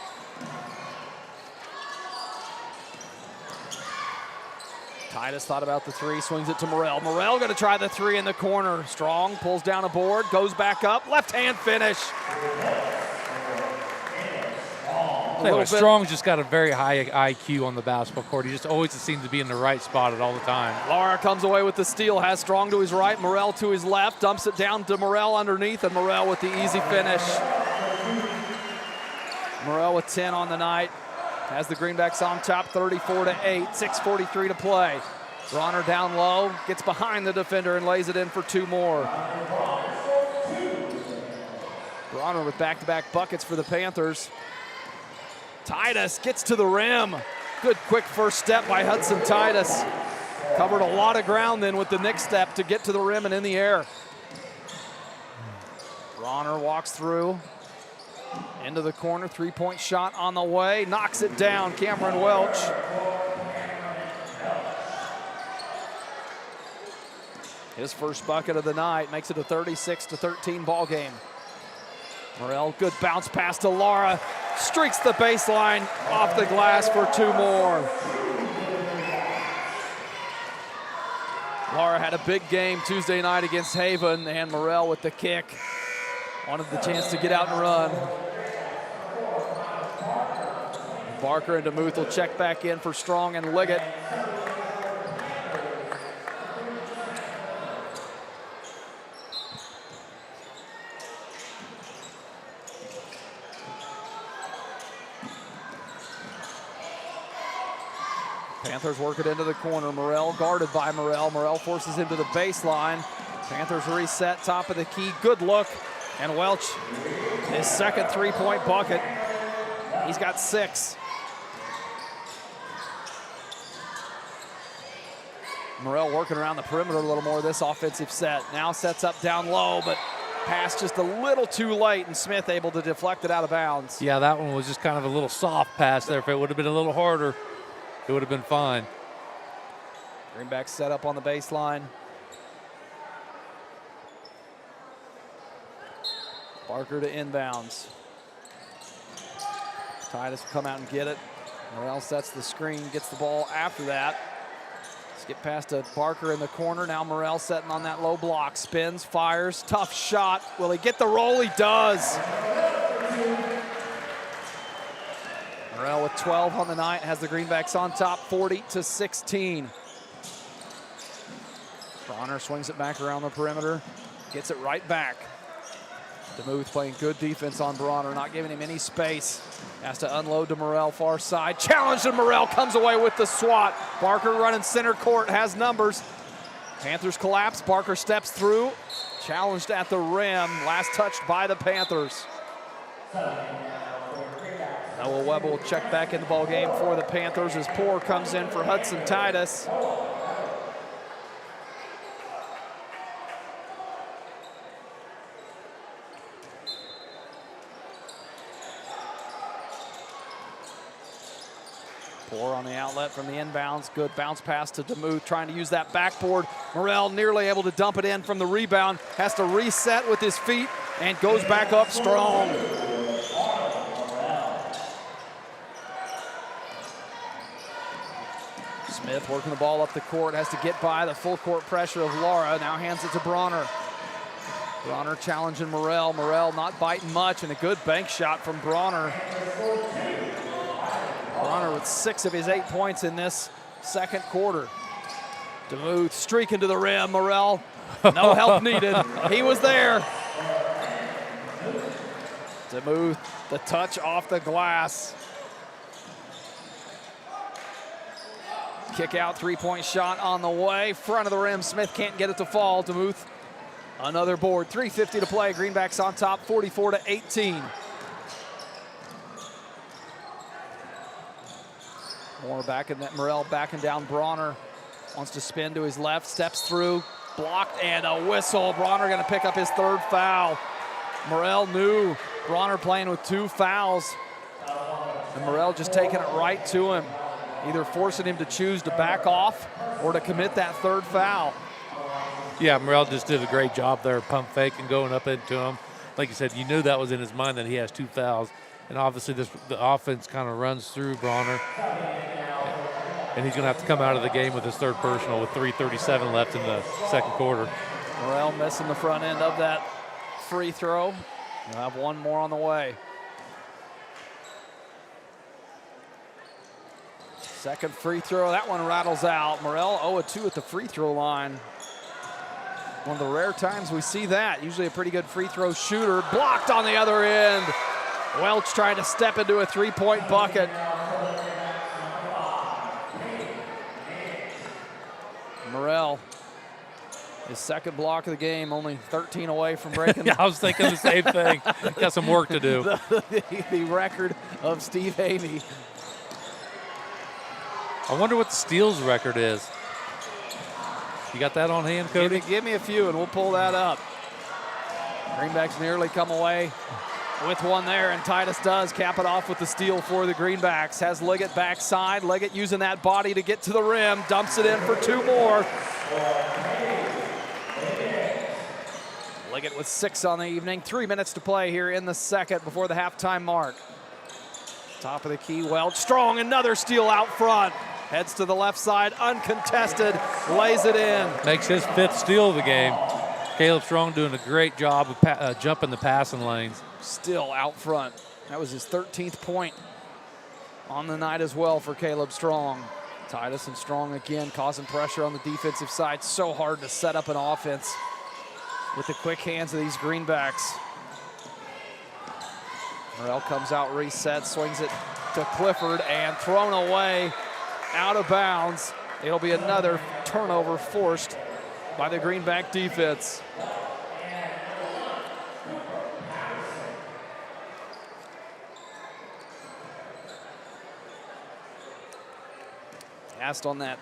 Titus thought about the three, swings it to Morrell. Morrell going to try the three in the corner. Strong pulls down a board, goes back up, left hand finish. Anyway, Strong's just got a very high IQ on the basketball court. He just always seems to be in the right spot at all the time. Lara comes away with the steal, has Strong to his right, Morrell to his left, dumps it down to Morrell underneath, and Morrell with the easy finish. Morrell with 10 on the night. Has the Greenbacks on top, 34-8, 6:43 to play. Bronner down low, gets behind the defender and lays it in for two more. Bronner with back-to-back buckets for the Panthers. Titus gets to the rim. Good quick first step by Hudson Titus. Covered a lot of ground then with the next step to get to the rim and in the air. Bronner walks through. Into the corner, three-point shot on the way, knocks it down, Cameron Welch. His first bucket of the night makes it a 36-13 ball game. Morrell, good bounce pass to Lara, streaks the baseline off the glass for two more. Lara had a big game Tuesday night against Haven, and Morrell with the kick. Wanted the chance to get out and run. Barker and DeMuth will check back in for Strong and Liggett. Panthers work it into the corner. Morrell guarded by Morrell. Morrell forces him to the baseline. Panthers reset, top of the key. Good look. And Welch, his second three-point bucket. He's got 6. Morrell working around the perimeter a little more this offensive set. Now sets up down low, but pass just a little too late, and Smith able to deflect it out of bounds. Yeah, that one was just kind of a little soft pass there. If it would have been a little harder, it would have been fine. Greenback set up on the baseline. Barker to inbounds. Titus will come out and get it. Morrell sets the screen, gets the ball after that. Let's get past to Barker in the corner. Now Morrell setting on that low block. Spins, fires, tough shot. Will he get the roll? He does. Morrell with 12 on the night, has the Greenbacks on top, 40-16. Bronner swings it back around the perimeter, gets it right back. DeMuth playing good defense on Bronner, not giving him any space. Has to unload to Morrell, far side. Challenge to Morrell, comes away with the swat. Barker running center court, has numbers. Panthers collapse, Barker steps through. Challenged at the rim, last touched by the Panthers. Noah Webb will check back in the ball game for the Panthers as Poor comes in for Hudson Titus. Poor on the outlet from the inbounds. Good bounce pass to DeMuth, trying to use that backboard. Morrell nearly able to dump it in from the rebound. Has to reset with his feet and goes back up strong. Smith working the ball up the court, has to get by the full court pressure of Lara. Now hands it to Bronner. Bronner challenging Morrell. Morrell not biting much, and a good bank shot from Bronner. Bronner with 6 of his 8 points in this second quarter. DeMuth streaking to the rim. Morrell, no help needed. He was there. DeMuth, the touch off the glass. Kick out, three-point shot on the way. Front of the rim, Smith can't get it to fall. DeMuth, another board. 3:50 to play. Greenbacks on top, 44-18. Moore back in that, Morrell backing down Bronner. Wants to spin to his left, steps through, blocked, and a whistle. Bronner gonna pick up his third foul. Morrell knew Bronner playing with 2 fouls. And Morrell just taking it right to him, either forcing him to choose to back off or to commit that third foul. Yeah, Morrell just did a great job there, pump fake and going up into him. Like you said, you knew that was in his mind that he has 2 fouls. And obviously the offense kind of runs through Bronner. And he's going to have to come out of the game with his third personal with 3:37 left in the second quarter. Morrell missing the front end of that free throw. We'll have one more on the way. Second free throw, that one rattles out. Morrell 0-2 at the free throw line. One of the rare times we see that. Usually a pretty good free throw shooter. Blocked on the other end. Welch trying to step into a three-point bucket. Morrell, his second block of the game, only 13 away from breaking. Yeah, I was thinking the same thing. Got some work to do. The record of Steve Hamey. I wonder what the steals record is. You got that on hand, Cody? Give me a few and we'll pull that up. Greenbacks nearly come away with one there, and Titus does cap it off with the steal for the Greenbacks. Has Liggett backside. Liggett using that body to get to the rim. Dumps it in for 2 more. Liggett with 6 on the evening. 3 minutes to play here in the second before the halftime mark. Top of the key, Welch. Strong, another steal out front. Heads to the left side, uncontested, lays it in. Makes his 5th steal of the game. Caleb Strong doing a great job of jumping the passing lanes. Still out front. That was his 13th point on the night as well for Caleb Strong. Titus and Strong again causing pressure on the defensive side. So hard to set up an offense with the quick hands of these Greenbacks. Morrell comes out, resets, swings it to Clifford, and thrown away out of bounds. It'll be another turnover forced by the Greenback defense. Asked on that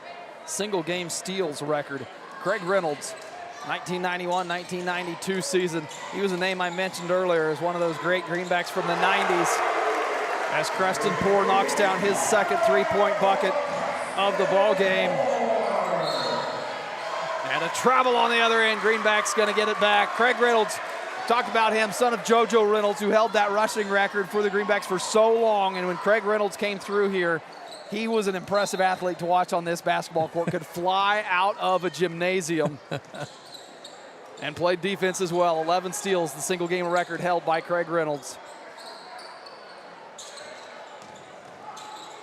single game steals record, Craig Reynolds, 1991-1992 season. He was a name I mentioned earlier as one of those great Greenbacks from the 90s. As Creston Poor knocks down his second three-point bucket of the ball game. And a travel on the other end. Greenback's going to get it back. Craig Reynolds, talked about him, son of JoJo Reynolds, who held that rushing record for the Greenbacks for so long. And when Craig Reynolds came through here, he was an impressive athlete to watch on this basketball court. Could fly out of a gymnasium and played defense as well. 11 steals, the single game record held by Craig Reynolds.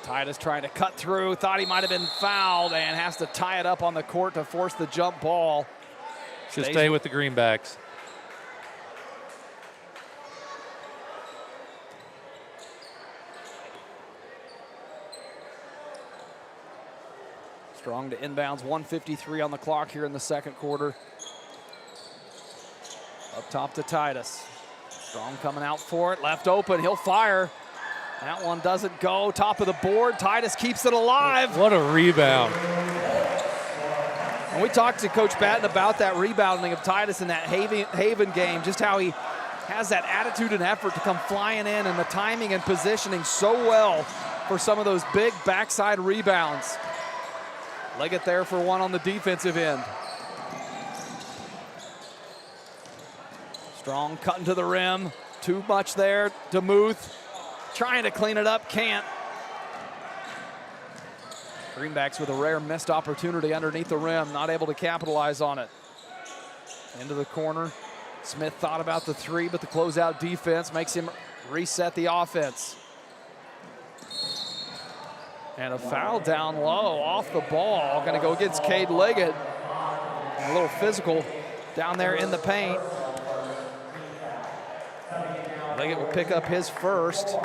Titus trying to cut through, thought he might have been fouled, and has to tie it up on the court to force the jump ball. Should stay with the Greenbacks. Strong to inbounds, 1:53 on the clock here in the second quarter. Up top to Titus. Strong coming out for it, left open, he'll fire. That one doesn't go, top of the board. Titus keeps it alive. What a rebound. And we talked to Coach Batten about that rebounding of Titus in that Haven game, just how he has that attitude and effort to come flying in, and the timing and positioning so well for some of those big backside rebounds. Liggett there for one on the defensive end. Strong cutting to the rim, too much there. DeMuth trying to clean it up, can't. Greenbacks with a rare missed opportunity underneath the rim, not able to capitalize on it. Into the corner. Smith thought about the three, but the closeout defense makes him reset the offense. And a foul down low off the ball. Going to go against Cade Liggett. A little physical down there in the paint. Liggett will pick up his first.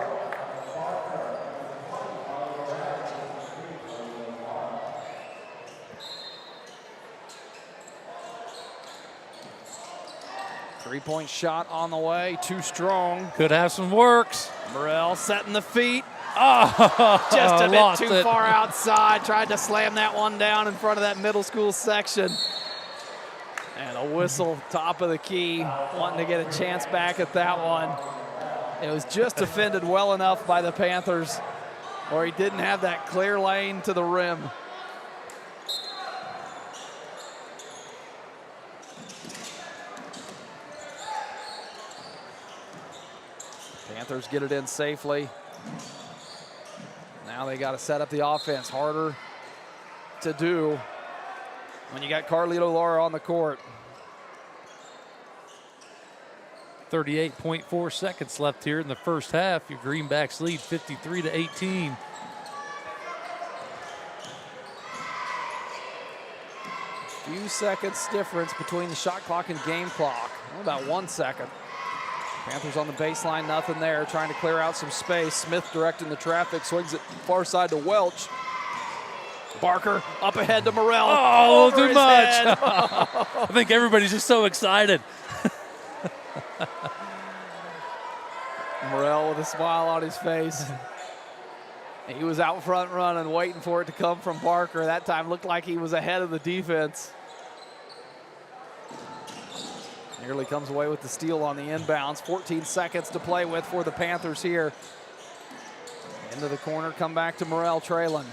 Three-point shot on the way, too strong. Could have some works. Morrell setting the feet. Oh, just a bit too far outside. Tried to slam that one down in front of that middle school section. And a whistle, top of the key, wanting to get a chance back at that one. It was just defended well enough by the Panthers, or he didn't have that clear lane to the rim. Panthers get it in safely. Now they got to set up the offense. Harder to do when you got Carlito Lara on the court. 38.4 seconds left here in the first half. Your Greenbacks lead 53-18. Few seconds difference between the shot clock and game clock. Only about 1 second. Panthers on the baseline, nothing there. Trying to clear out some space. Smith directing the traffic, swings it far side to Welch. Barker up ahead to Morrell. Oh, too much. I think everybody's just so excited. Morrell with a smile on his face. He was out front running, waiting for it to come from Barker. That time looked like he was ahead of the defense. Nearly comes away with the steal on the inbounds. 14 seconds to play with for the Panthers here. Into the corner, come back to Morrell trailing.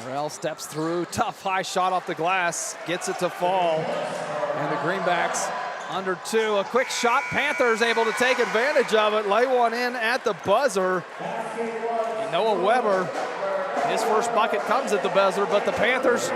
Morrell steps through, tough high shot off the glass, gets it to fall. And the Greenbacks under 2, a quick shot. Panthers able to take advantage of it, lay one in at the buzzer. And Noah Weber, his first bucket comes at the buzzer, but the Panthers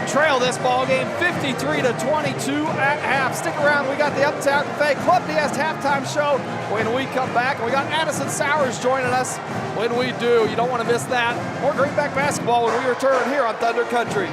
trail this ball game 53-22 at half. Stick around, we got the Uptown Cafe Club DS halftime show when we come back. And we got Addison Sowers joining us when we do. You don't want to miss that. More Greenback basketball when we return here on Thunder Country.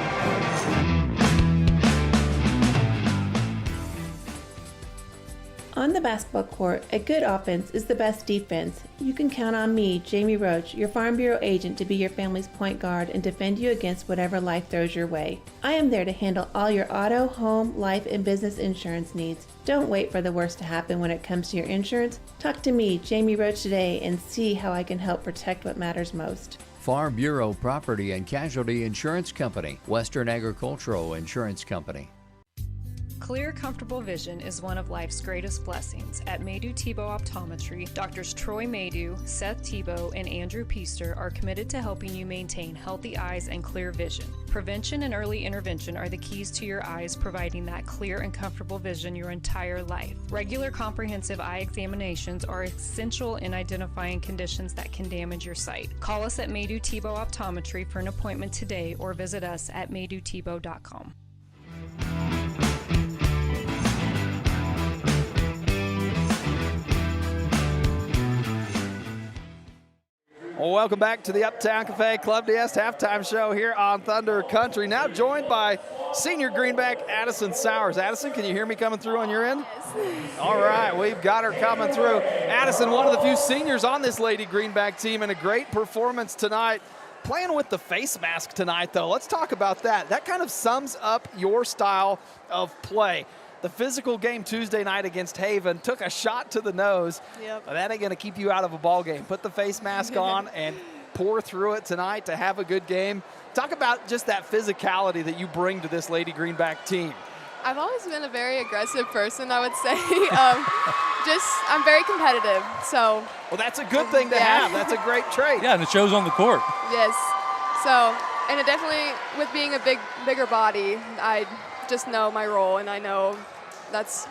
On the basketball court, a good offense is the best defense. You can count on me, Jamie Roach, your Farm Bureau agent, to be your family's point guard and defend you against whatever life throws your way. I am there to handle all your auto, home, life, and business insurance needs. Don't wait for the worst to happen when it comes to your insurance. Talk to me, Jamie Roach, today and see how I can help protect what matters most. Farm Bureau Property and Casualty Insurance Company, Western Agricultural Insurance Company. Clear, comfortable vision is one of life's greatest blessings. At Maydew Tebow Optometry, Doctors Troy Maydew, Seth Tebow, and Andrew Piester are committed to helping you maintain healthy eyes and clear vision. Prevention and early intervention are the keys to your eyes, providing that clear and comfortable vision your entire life. Regular comprehensive eye examinations are essential in identifying conditions that can damage your sight. Call us at Maydew Tebow Optometry for an appointment today or visit us at maydewtebow.com. Well, welcome back to the Uptown Cafe Club DS halftime show here on Thunder Country. Now joined by senior Greenback Addison Sowers. Addison, can you hear me coming through on your end? Yes. All right, we've got her coming through. Addison, one of the few seniors on this Lady Greenback team, and a great performance tonight. Playing with the face mask tonight, though. Let's talk about that. That kind of sums up your style of play. The physical game Tuesday night against Haven took a shot to the nose. Yep. That ain't going to keep you out of a ball game. Put the face mask on and pour through it tonight to have a good game. Talk about just that physicality that you bring to this Lady Greenback team. I've always been a very aggressive person, I would say. I'm very competitive, so. Well, that's a good thing to have. That's a great trait. Yeah, and it shows on the court. Yes. So, and it definitely, with being a bigger body, I just know my role, and I know that's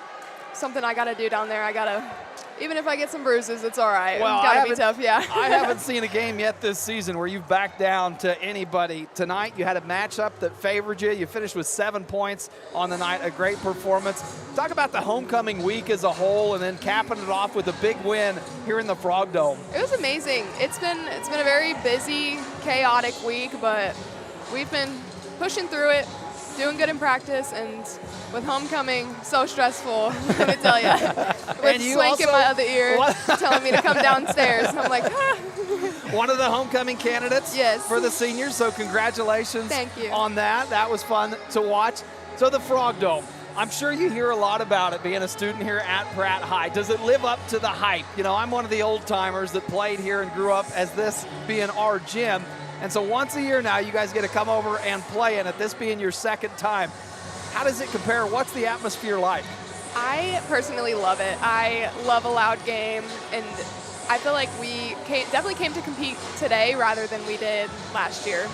something I got to do down there. I got to, even if I get some bruises, it's all right. Well, got to be tough, yeah. I haven't seen a game yet this season where you've backed down to anybody. Tonight, you had a matchup that favored you. You finished with 7 points on the night, a great performance. Talk about the homecoming week as a whole, and then capping it off with a big win here in the Frog Dome. It was amazing. It's been a very busy, chaotic week, but we've been pushing through it. doing good in practice, and with homecoming, so stressful, let me tell you. With Swank in my other ear telling me to come downstairs. I'm like, ah. One of the homecoming candidates for the seniors, so congratulations on that. That was fun to watch. So the Frog Dome, I'm sure you hear a lot about it being a student here at Pratt High. Does it live up to the hype? You know, I'm one of the old timers that played here and grew up as this being our gym. And so once a year now, you guys get to come over and play in it, this being your second time. How does it compare? What's the atmosphere like? I personally love it. I love a loud game, and I feel like we definitely came to compete today rather than we did last year.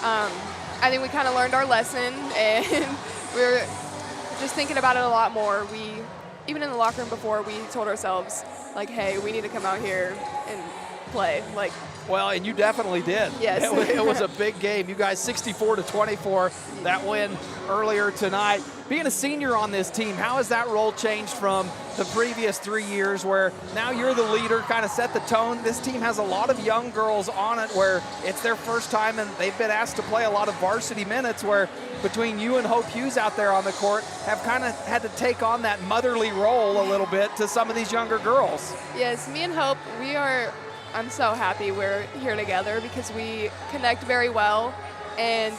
I think we kind of learned our lesson, and we're just thinking about it a lot more. Even in the locker room before, we told ourselves, like, hey, we need to come out here and play. Like, well, and you definitely did. Yes. It was a big game. You guys 64-24, that win earlier tonight. Being a senior on this team, how has that role changed from the previous 3 years where now you're the leader, kind of set the tone? This team has a lot of young girls on it where it's their first time and they've been asked to play a lot of varsity minutes, where between you and Hope Hughes out there on the court have kind of had to take on that motherly role a little bit to some of these younger girls. Yes, me and Hope, I'm so happy we're here together because we connect very well. And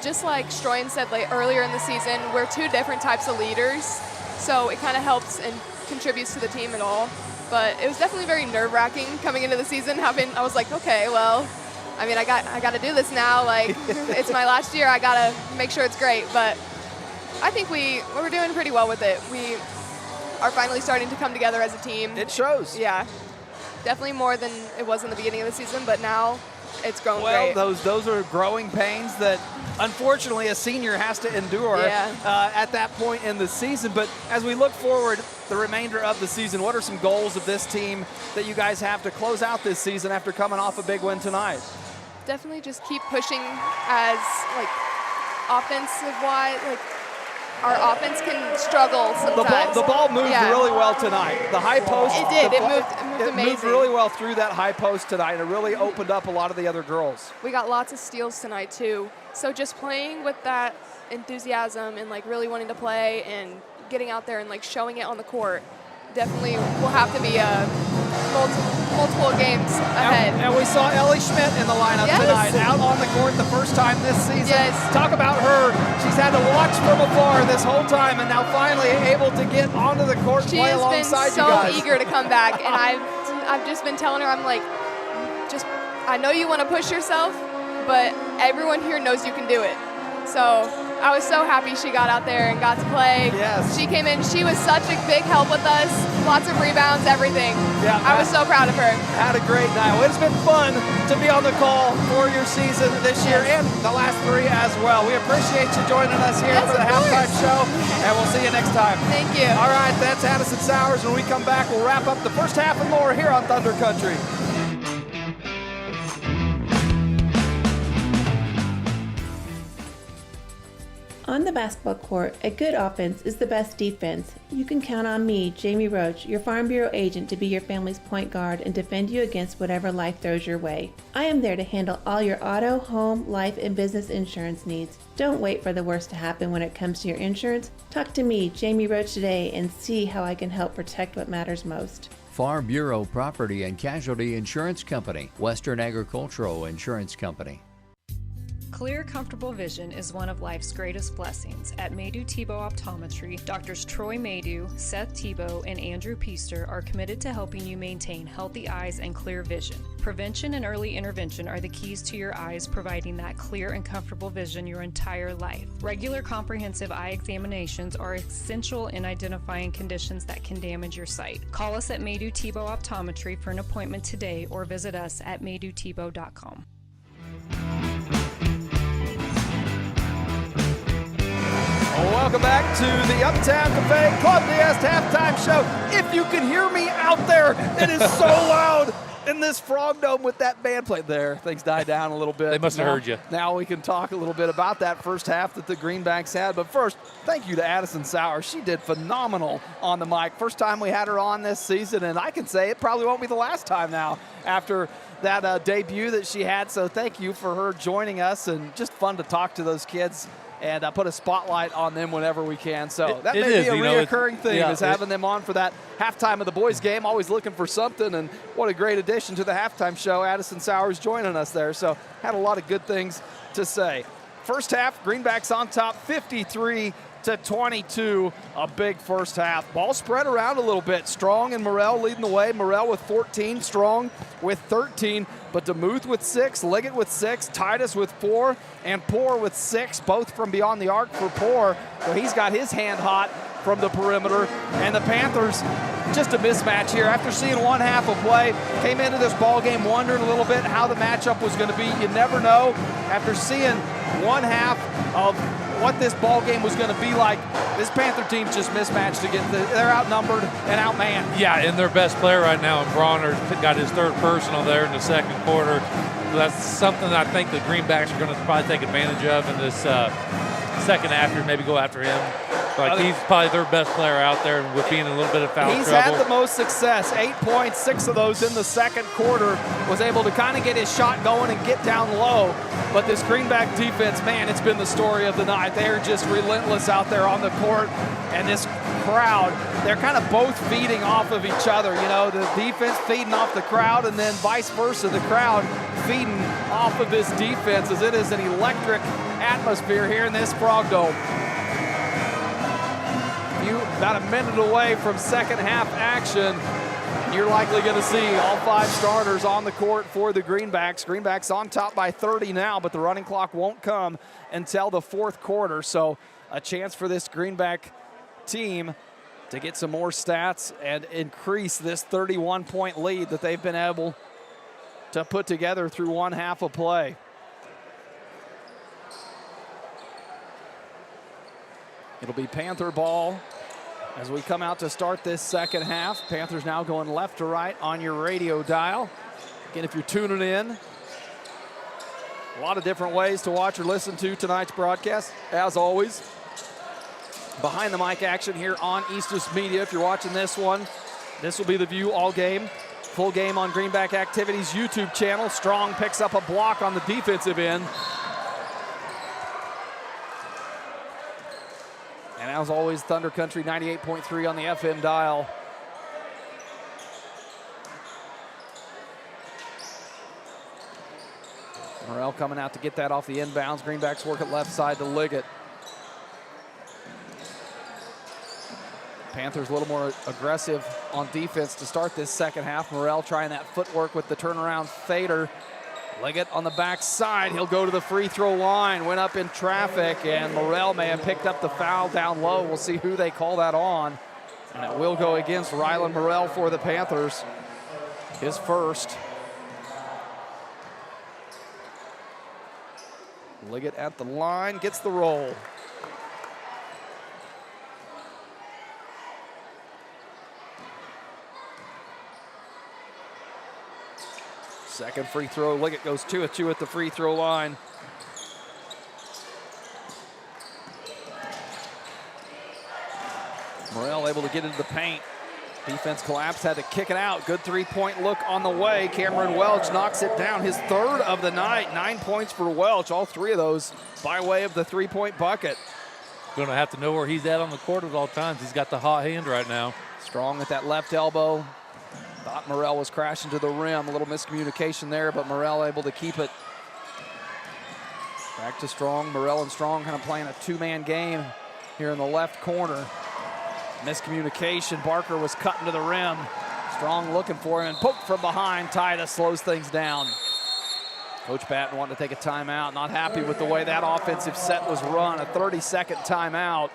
just like Stroyan said earlier in the season, we're two different types of leaders. So it kind of helps and contributes to the team at all. But it was definitely very nerve-wracking coming into the season. I was like, okay, well, I mean, I got to do this now. Like, it's my last year. I got to make sure it's great. But I think we're doing pretty well with it. We are finally starting to come together as a team. It shows. Yeah. Definitely more than it was in the beginning of the season, but now it's going great. Well, those are growing pains that unfortunately a senior has to endure at that point in the season. But as we look forward the remainder of the season, what are some goals of this team that you guys have to close out this season after coming off a big win tonight? Definitely just keep pushing as offensive-wise, our offense can struggle sometimes. The ball moved really well tonight. The high post. It did. It moved amazing. It moved really well through that high post tonight, and it really opened up a lot of the other girls. We got lots of steals tonight, too. So just playing with that enthusiasm and, really wanting to play and getting out there and, showing it on the court definitely will have to be multiple games ahead. And we saw Ellie Schmidt in the lineup tonight, out on the court the first time this season. Yes. Talk about her. She's had to watch from afar this whole time and now finally able to get onto the court and play alongside you guys. She has been so eager to come back, and I've just been telling her, I'm like, I know you want to push yourself, but everyone here knows you can do it. So I was so happy she got out there and got to play. Yes. She came in. She was such a big help with us. Lots of rebounds, everything. Yeah, I was so proud of her. Had a great night. Well, it's been fun to be on the call for your season this year and the last 3 as well. We appreciate you joining us here for the halftime show, and we'll see you next time. Thank you. All right, that's Addison Sowers. When we come back, we'll wrap up the first half and more here on Thunder Country. On the basketball court, a good offense is the best defense. You can count on me, Jamie Roach, your Farm Bureau agent, to be your family's point guard and defend you against whatever life throws your way. I am there to handle all your auto, home, life, and business insurance needs. Don't wait for the worst to happen when it comes to your insurance. Talk to me, Jamie Roach, today and see how I can help protect what matters most. Farm Bureau Property and Casualty Insurance Company, Western Agricultural Insurance Company. Clear, comfortable vision is one of life's greatest blessings. At Maydew Tebow Optometry, Doctors Troy Maydew, Seth Tebow, and Andrew Piester are committed to helping you maintain healthy eyes and clear vision. Prevention and early intervention are the keys to your eyes, providing that clear and comfortable vision your entire life. Regular comprehensive eye examinations are essential in identifying conditions that can damage your sight. Call us at Maydew Tebow Optometry for an appointment today or visit us at maydewtebow.com. Welcome back to the Uptown Cafe Club DS halftime show. If you can hear me out there, it is so loud in this Frog Dome with that band playing there. Things died down a little bit. They must have heard you. Now we can talk a little bit about that first half that the Greenbacks had. But first, thank you to Addison Sowers. She did phenomenal on the mic. First time we had her on this season, and I can say it probably won't be the last time now after that debut that she had. So thank you for her joining us, and just fun to talk to those kids and put a spotlight on them whenever we can. So that it may is, be a you know, reoccurring theme, yeah, is having them on for that halftime of the boys' game, always looking for something, and what a great addition to the halftime show. Addison Sowers joining us there, so had a lot of good things to say. First half, Greenbacks on top, 53-22, a big first half. Ball spread around a little bit. Strong and Morrell leading the way. Morrell with 14, Strong with 13, but DeMuth with 6, Liggett with 6, Titus with 4, and Poor with 6, both from beyond the arc for Poor. So he's got his hand hot from the perimeter. And the Panthers, just a mismatch here. After seeing one half of play, came into this ball game wondering a little bit how the matchup was going to be. You never know. After seeing one half of what this ball game was going to be like, this Panther team's just mismatched again. They're outnumbered and outmanned. Yeah, and their best player right now, Bronner, got his third personal there in the second quarter. That's something I think the Greenbacks are going to probably take advantage of in this second half, or maybe go after him. Like, he's probably their best player out there, and with being in a little bit of foul trouble. He's had the most success, 8 points, 6 of those in the second quarter. Was able to kind of get his shot going and get down low. But this Greenback defense, man, it's been the story of the night. They're just relentless out there on the court. And this crowd, they're kind of both feeding off of each other. You know, the defense feeding off the crowd, and then vice versa, the crowd feeding off of this defense, as it is an electric atmosphere here in this Frog Dome. About a minute away from second half action. You're likely going to see all 5 starters on the court for the Greenbacks. Greenbacks on top by 30 now, but the running clock won't come until the fourth quarter. So a chance for this Greenback team to get some more stats and increase this 31-point lead that they've been able to put together through one half of play. It'll be Panther ball as we come out to start this second half. Panthers now going left to right on your radio dial. Again, if you're tuning in, a lot of different ways to watch or listen to tonight's broadcast. As always, behind the mic action here on Eastus Media. If you're watching this one, this will be the view all game. Full game on Greenback Activities YouTube channel. Strong picks up a block on the defensive end. And as always, Thunder Country 98.3 on the FM dial. Morrell coming out to get that off the inbounds. Greenbacks work at left side to Liggett. Panthers a little more aggressive on defense to start this second half. Morrell trying that footwork with the turnaround fader. Liggett on the backside. He'll go to the free throw line. Went up in traffic, and Morrell may have picked up the foul down low. We'll see who they call that on. And it will go against Rylan Morrell for the Panthers. His first. Liggett at the line, gets the roll. Second free throw, Liggett goes 2 of 2 at the free throw line. Morrell able to get into the paint. Defense collapsed, had to kick it out. Good three-point look on the way. Cameron Welch knocks it down, his third of the night. 9 points for Welch, all 3 of those by way of the three-point bucket. Going to have to know where he's at on the court at all times. He's got the hot hand right now. Strong at that left elbow. Thought Morrell was crashing to the rim. A little miscommunication there, but Morrell able to keep it. Back to Strong. Morrell and Strong kind of playing a two-man game here in the left corner. Miscommunication. Barker was cutting to the rim. Strong looking for him and poked from behind. Titus slows things down. Coach Batten wanting to take a timeout. Not happy with the way that offensive set was run. A 30-second timeout.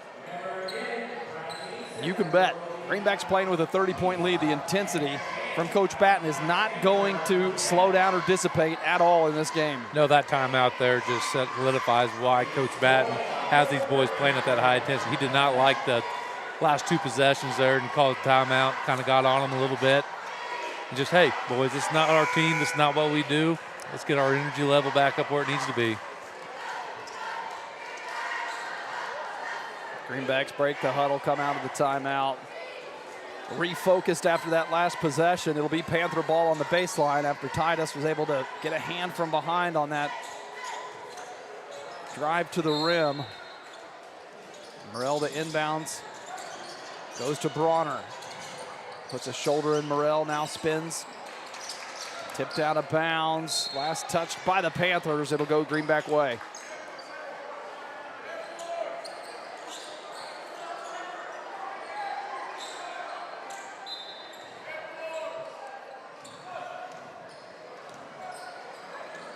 You can bet Greenbacks playing with a 30-point lead. The intensity from Coach Batten is not going to slow down or dissipate at all in this game. No, that timeout there just solidifies why Coach Batten has these boys playing at that high intensity. He did not like the last 2 possessions there and called a timeout, kind of got on them a little bit. And just, hey, boys, this is not our team. This is not what we do. Let's get our energy level back up where it needs to be. Greenbacks break the huddle, come out of the timeout. Refocused after that last possession. It'll be Panther ball on the baseline after Titus was able to get a hand from behind on that drive to the rim. Morrell to inbounds. Goes to Bronner. Puts a shoulder in Morrell, now spins. Tipped out of bounds. Last touched by the Panthers. It'll go Greenback way.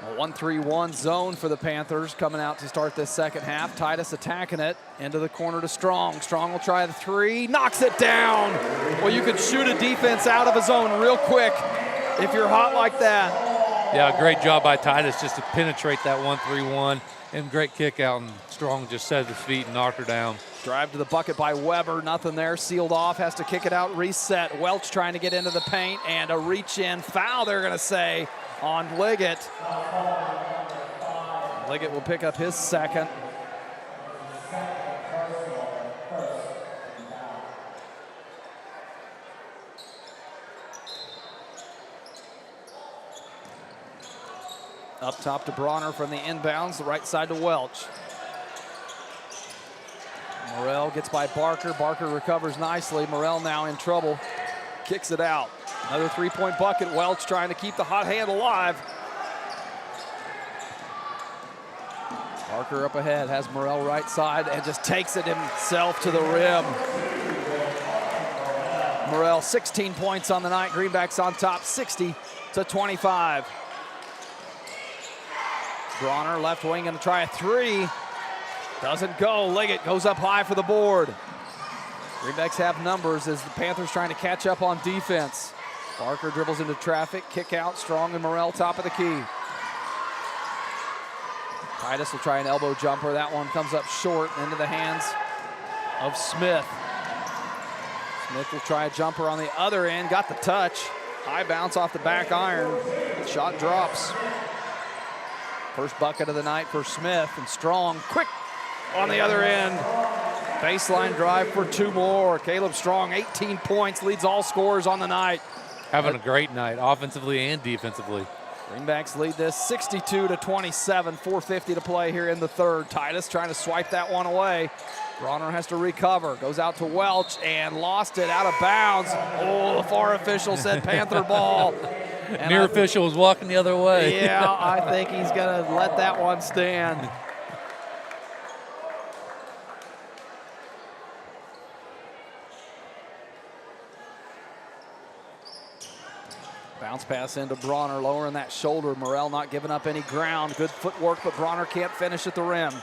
A 1-3-1 zone for the Panthers coming out to start this second half. Titus attacking it into the corner to Strong. Strong will try the three, knocks it down. Well, you can shoot a defense out of a zone real quick if you're hot like that. Yeah, great job by Titus just to penetrate that 1-3-1, and great kick out, and Strong just set his feet and knocked her down. Drive to the bucket by Weber, nothing there, sealed off, has to kick it out, reset. Welch trying to get into the paint, and a reach-in foul, they're gonna say, on Liggett. Liggett will pick up his second. Up top to Bronner from the inbounds, the right side to Welch. Morrell gets by Barker. Barker recovers nicely. Morrell now in trouble. Kicks it out. Another three-point bucket. Welch trying to keep the hot hand alive. Barker up ahead, has Morrell right side and just takes it himself to the rim. Morrell 16 points on the night. Greenbacks on top 60-25. Bronner left wing gonna try a three. Doesn't go. Liggett goes up high for the board. Greenbacks have numbers as the Panthers trying to catch up on defense. Barker dribbles into traffic, kick out, Strong and Morrell top of the key. Titus will try an elbow jumper. That one comes up short into the hands of Smith. Smith will try a jumper on the other end, got the touch. High bounce off the back iron. Shot drops. First bucket of the night for Smith, and Strong quick on the other end. Baseline drive for two more. Caleb Strong, 18 points, leads all scorers on the night. Having a great night, offensively and defensively. Greenbacks lead this 62-27, 4:50 to play here in the third. Titus trying to swipe that one away. Bronner has to recover, goes out to Welch and lost it out of bounds. Oh, the far official said Panther ball. And Near official was walking the other way. Yeah, I think he's gonna let that one stand. Bounce pass into Bronner, lowering that shoulder. Morrell not giving up any ground. Good footwork, but Bronner can't finish at the rim.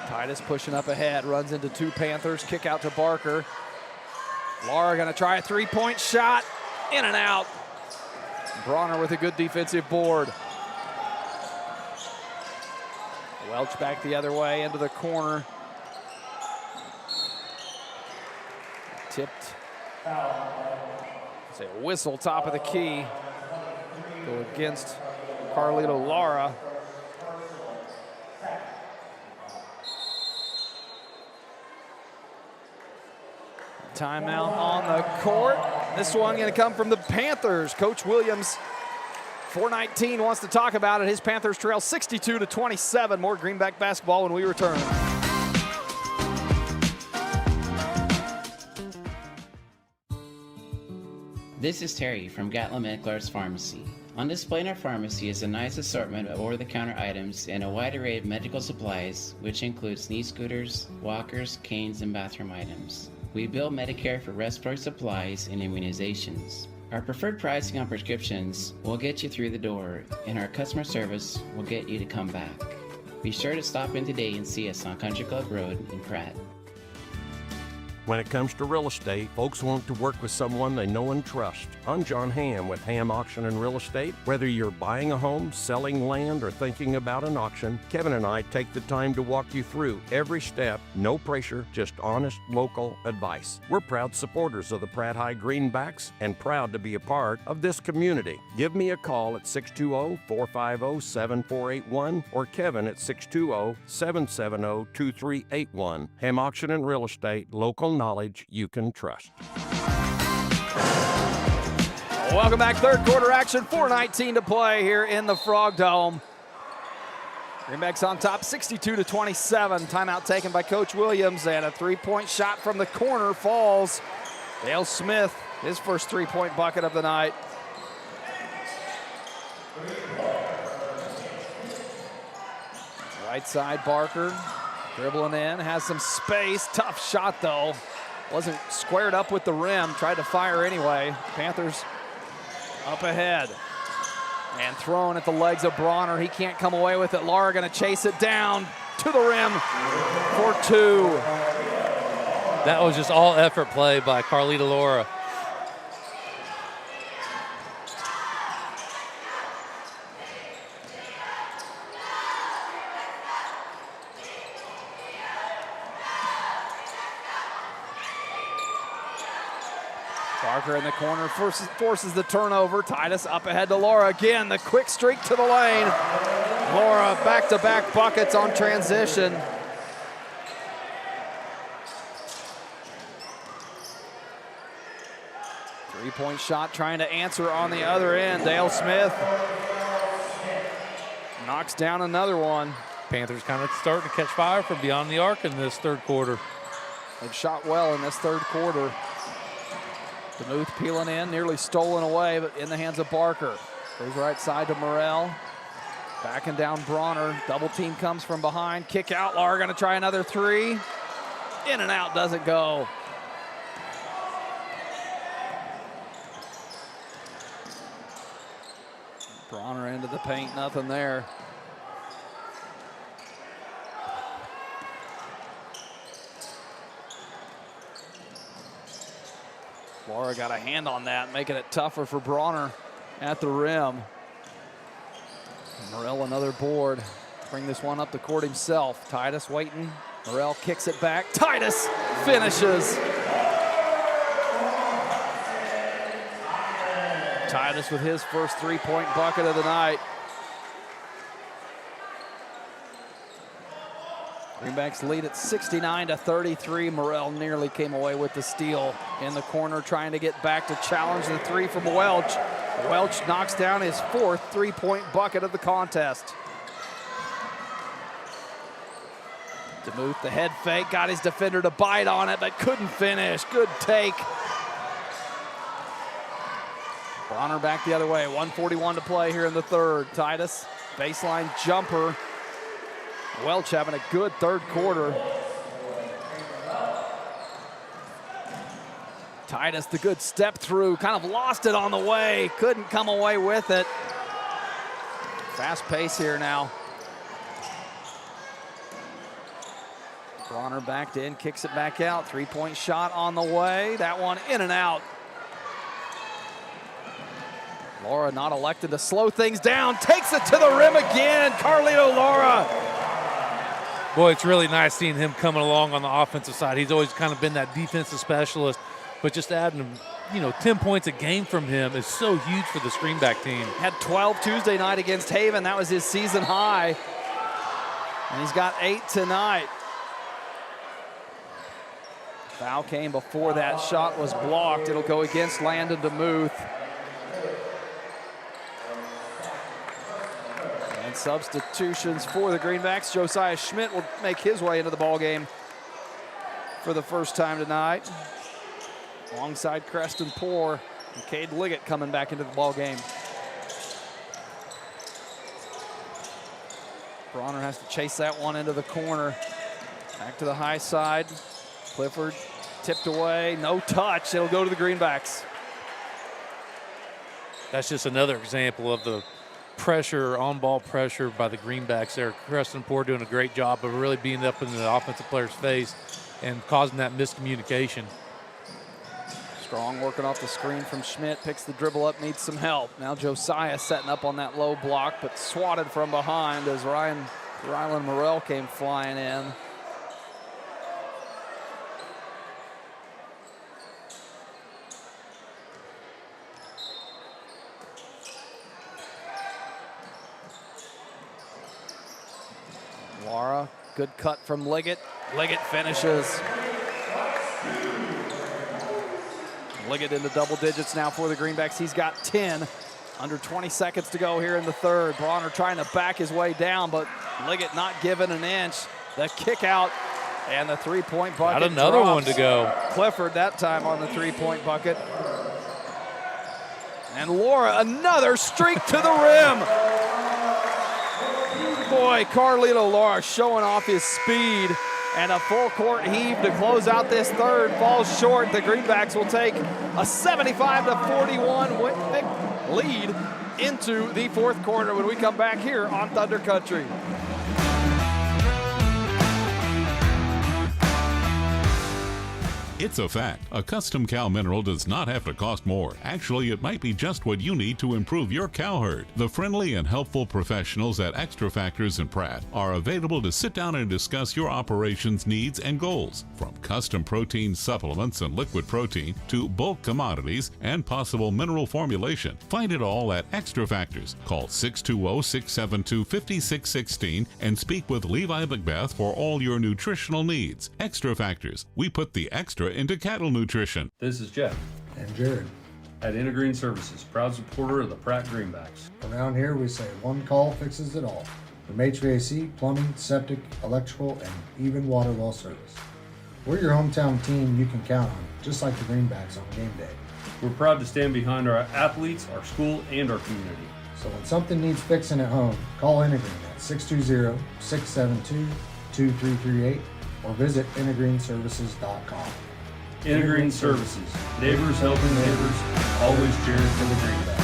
Titus pushing up ahead, runs into two Panthers. Kick out to Barker. Lara gonna try a three-point shot. In and out. Bronner with a good defensive board. Welch back the other way into the corner. Tipped. Say a whistle, top of the key. Go against Carlito Lara. Timeout on the court. This one going to come from the Panthers. Coach Williams, 4:19, wants to talk about it. His Panthers trail 62-27. More Greenback basketball when we return. This is Terry from Gatlin Meckler's Pharmacy. On display in our pharmacy is a nice assortment of over-the-counter items and a wide array of medical supplies, which includes knee scooters, walkers, canes, and bathroom items. We bill Medicare for respiratory supplies and immunizations. Our preferred pricing on prescriptions will get you through the door, and our customer service will get you to come back. Be sure to stop in today and see us on Country Club Road in Pratt. When it comes to real estate, folks want to work with someone they know and trust. I'm John Hamm with Hamm Auction and Real Estate. Whether you're buying a home, selling land, or thinking about an auction, Kevin and I take the time to walk you through every step. No pressure, just honest local advice. We're proud supporters of the Pratt High Greenbacks and proud to be a part of this community. Give me a call at 620-450-7481 or Kevin at 620-770-2381. Hamm Auction and Real Estate, local knowledge you can trust. Welcome back, third quarter action, 4:19 to play here in the Frog Dome. Greenbacks on top 62-27. Timeout taken by Coach Williams, and a three-point shot from the corner falls. Dale Smith, his first three-point bucket of the night. Right side, Barker dribbling in, has some space. Tough shot though. Wasn't squared up with the rim, tried to fire anyway. Panthers up ahead. And thrown at the legs of Bronner. He can't come away with it. Lara gonna chase it down to the rim for two. That was just all effort play by Carlita Lara. Barker in the corner forces the turnover. Titus up ahead to Lara again. The quick streak to the lane. Lara back-to-back buckets on transition. Three-point shot trying to answer on the other end. Dale Smith knocks down another one. Panthers kind of starting to catch fire from beyond the arc in this third quarter. They've shot well in this third quarter. DeMuth peeling in, nearly stolen away, but in the hands of Barker. Goes right side to Morrell. Backing down Bronner. Double team comes from behind. Kick out. Lara going to try another three. In and out, doesn't go. Bronner into the paint, nothing there. Lara got a hand on that, making it tougher for Bronner at the rim. Morrell another board. Bring this one up the court himself. Titus waiting. Morrell kicks it back. Titus finishes. Titus with his first three-point bucket of the night. Greenbacks lead at 69-33. Morrell nearly came away with the steal in the corner, trying to get back to challenge the three from Welch. Welch knocks down his fourth three-point bucket of the contest. DeMuth, the head fake, got his defender to bite on it, but couldn't finish. Good take. Bronner back the other way. 1:41 to play here in the third. Titus, baseline jumper. Welch having a good third quarter. Titus, the good step through, kind of lost it on the way, couldn't come away with it. Fast pace here now. Bronner backed in, kicks it back out. Three-point shot on the way. That one in and out. Lara not elected to slow things down, takes it to the rim again. Carlito Lara. Boy, it's really nice seeing him coming along on the offensive side. He's always kind of been that defensive specialist, but just adding, 10 points a game from him is so huge for the Greenback team. Had 12 Tuesday night against Haven. That was his season high. And he's got 8 tonight. Foul came before that shot was blocked. It'll go against Landon DeMuth. And substitutions for the Greenbacks. Josiah Schmidt will make his way into the ballgame for the first time tonight. Alongside Creston Poor and Cade Liggett coming back into the ballgame. Bronner has to chase that one into the corner. Back to the high side. Clifford tipped away, no touch. It'll go to the Greenbacks. That's just another example of the pressure, on-ball pressure by the Greenbacks there. Creston Poor doing a great job of really being up in the offensive player's face and causing that miscommunication. Strong working off the screen from Schmidt, picks the dribble up, needs some help. Now Josiah setting up on that low block, but swatted from behind as Rylan Morrell came flying in. Lara, good cut from Liggett. Liggett finishes. Liggett into double digits now for the Greenbacks. He's got 10. Under 20 seconds to go here in the third. Bronner trying to back his way down, but Liggett not giving an inch. The kick out and the three-point bucket. Got another drops. one to go. Clifford that time on the three-point bucket. And Laura, another streak to the rim. Boy, Carlito Laura showing off his speed, and a full court heave to close out this third. Falls short. The Greenbacks will take a 75-41 lead into the fourth quarter when we come back here on Thunder Country. It's a fact. A custom cow mineral does not have to cost more. Actually, it might be just what you need to improve your cow herd. The friendly and helpful professionals at Extra Factors in Pratt are available to sit down and discuss your operations needs and goals. From custom protein supplements and liquid protein to bulk commodities and possible mineral formulation. Find it all at Extra Factors. Call 620-672-5616 and speak with Levi Macbeth for all your nutritional needs. Extra Factors. We put the extra into cattle nutrition. This is Jeff. And Jared. At Intergreen Services, proud supporter of the Pratt Greenbacks. Around here we say one call fixes it all. From HVAC, plumbing, septic, electrical, and even water well service. We're your hometown team you can count on, just like the Greenbacks on game day. We're proud to stand behind our athletes, our school, and our community. So when something needs fixing at home, call Intergreen at 620-672-2338 or visit intergreenservices.com. Intergreen Services, neighbors helping neighbors, always cheering for the Greenbacks.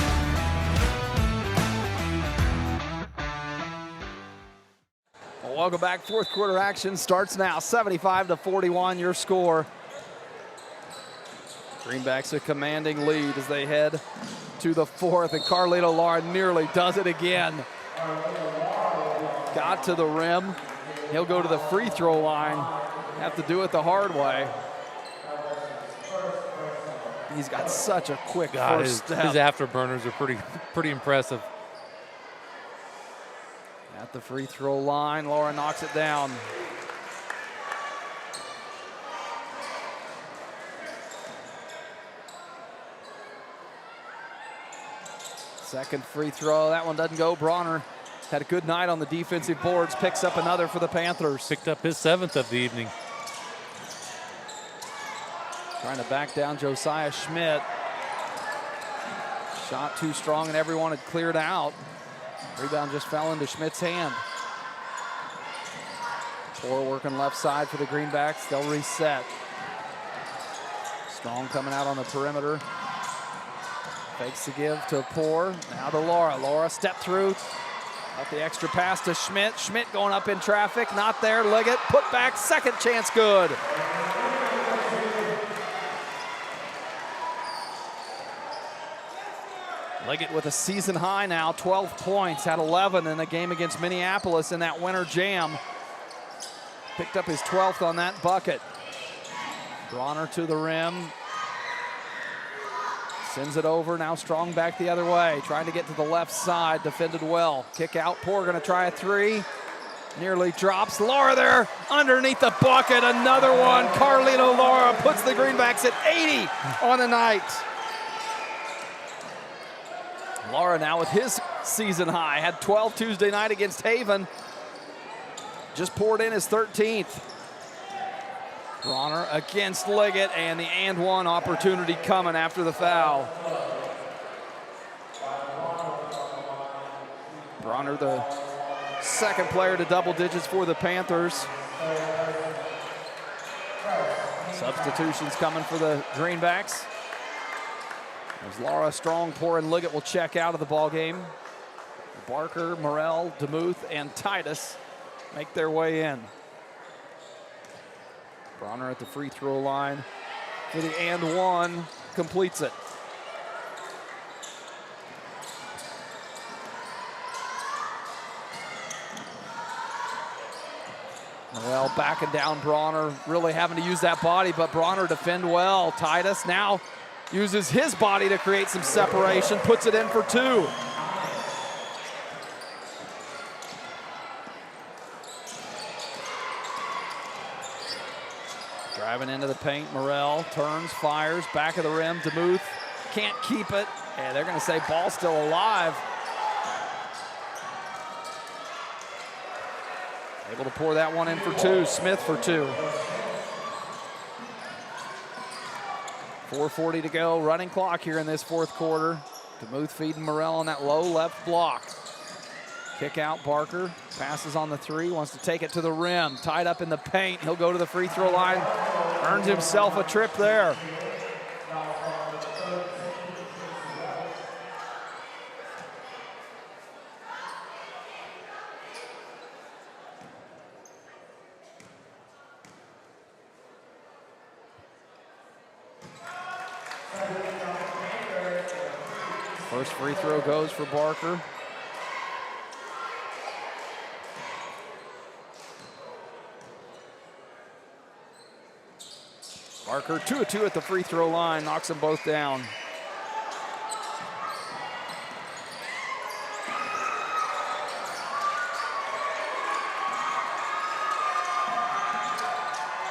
Well, welcome back. Fourth quarter action starts now. 75-41 your score. Greenbacks a commanding lead as they head to the fourth, and Carlito Lara nearly does it again. Got to the rim. He'll go to the free throw line. Have to do it the hard way. He's got such a quick first step. His afterburners are pretty impressive. At the free throw line, Laura knocks it down. Second free throw, that one doesn't go. Bronner had a good night on the defensive boards, picks up another for the Panthers. Picked up his 7th of the evening. Trying to back down Josiah Schmidt. Shot too strong and everyone had cleared out. Rebound just fell into Schmidt's hand. Poor working left side for the Greenbacks. They'll reset. Strong coming out on the perimeter. Fakes the give to Poor. Now to Laura. Laura step through. Got the extra pass to Schmidt. Schmidt going up in traffic. Not there. Liggett put back. Second chance good. Liggett with a season high now, 12 points, had 11 in a game against Minneapolis in that winter jam. Picked up his 12th on that bucket. Bronner to the rim. Sends it over, now Strong back the other way. Trying to get to the left side, defended well. Kick out, Poor gonna try a three. Nearly drops, Laura there underneath the bucket, another one. Carlito Laura puts the Greenbacks at 80 on the night. Laura now with his season high, had 12 Tuesday night against Haven. Just poured in his 13th. Bronner against Liggett, and the and one opportunity coming after the foul. Bronner, the second player to double digits for the Panthers. Substitutions coming for the Greenbacks. As Laura, Strong, Poor, and Liggett will check out of the ball game. Barker, Morrell, DeMuth, and Titus make their way in. Bronner at the free throw line for the and one, completes it. Morrell backing down Bronner, really having to use that body, but Bronner defend well. Titus now uses his body to create some separation, puts it in for two. Driving into the paint, Morrell turns, fires, back of the rim, DeMuth can't keep it. And they're going to say ball still alive. Able to pour that one in for two. Smith for two. 4:40 to go. Running clock here in this fourth quarter. DeMuth feeding Morrell on that low left block. Kick out Barker. Passes on the three. Wants to take it to the rim. Tied up in the paint. He'll go to the free throw line. Earns himself a trip there. First free throw goes for Barker. Barker 2 of 2 at the free throw line, knocks them both down.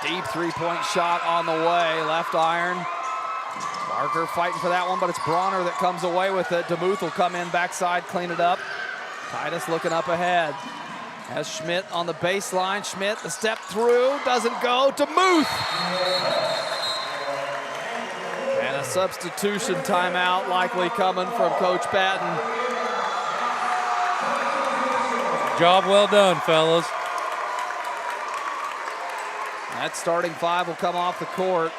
Deep three-point shot on the way, left iron. Barker fighting for that one, but it's Bronner that comes away with it. DeMuth will come in backside, clean it up. Titus looking up ahead. Has Schmidt on the baseline. Schmidt, the step through, doesn't go. DeMuth! And a substitution timeout likely coming from Coach Patton. Job well done, fellas. That starting five will come off the court.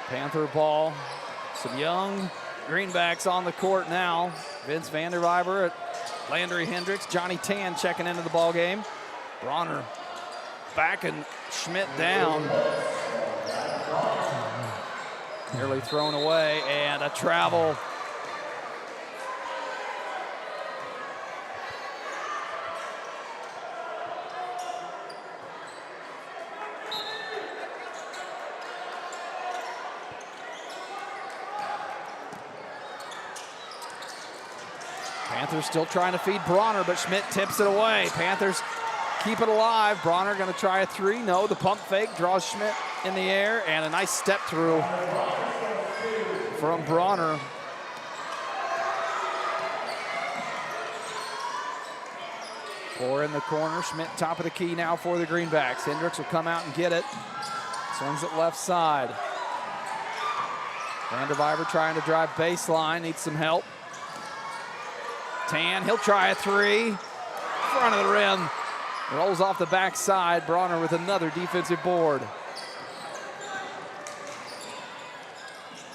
Panther ball. Some young greenbacks on the court now. Vince Vanderwyver at Landry Hendricks. Johnny Tan checking into the ball game. Bronner backing Schmidt down. Nearly thrown away, and a travel. Panthers still trying to feed Bronner, but Schmidt tips it away. Panthers keep it alive. Bronner going to try a three. No, the pump fake draws Schmidt in the air, and a nice step through from Bronner. Four in the corner. Schmidt top of the key now for the Greenbacks. Hendricks will come out and get it. Swings it left side. Vanderwyver trying to drive baseline, needs some help. Tan, he'll try a three. Front of the rim. Rolls off the backside. Bronner with another defensive board.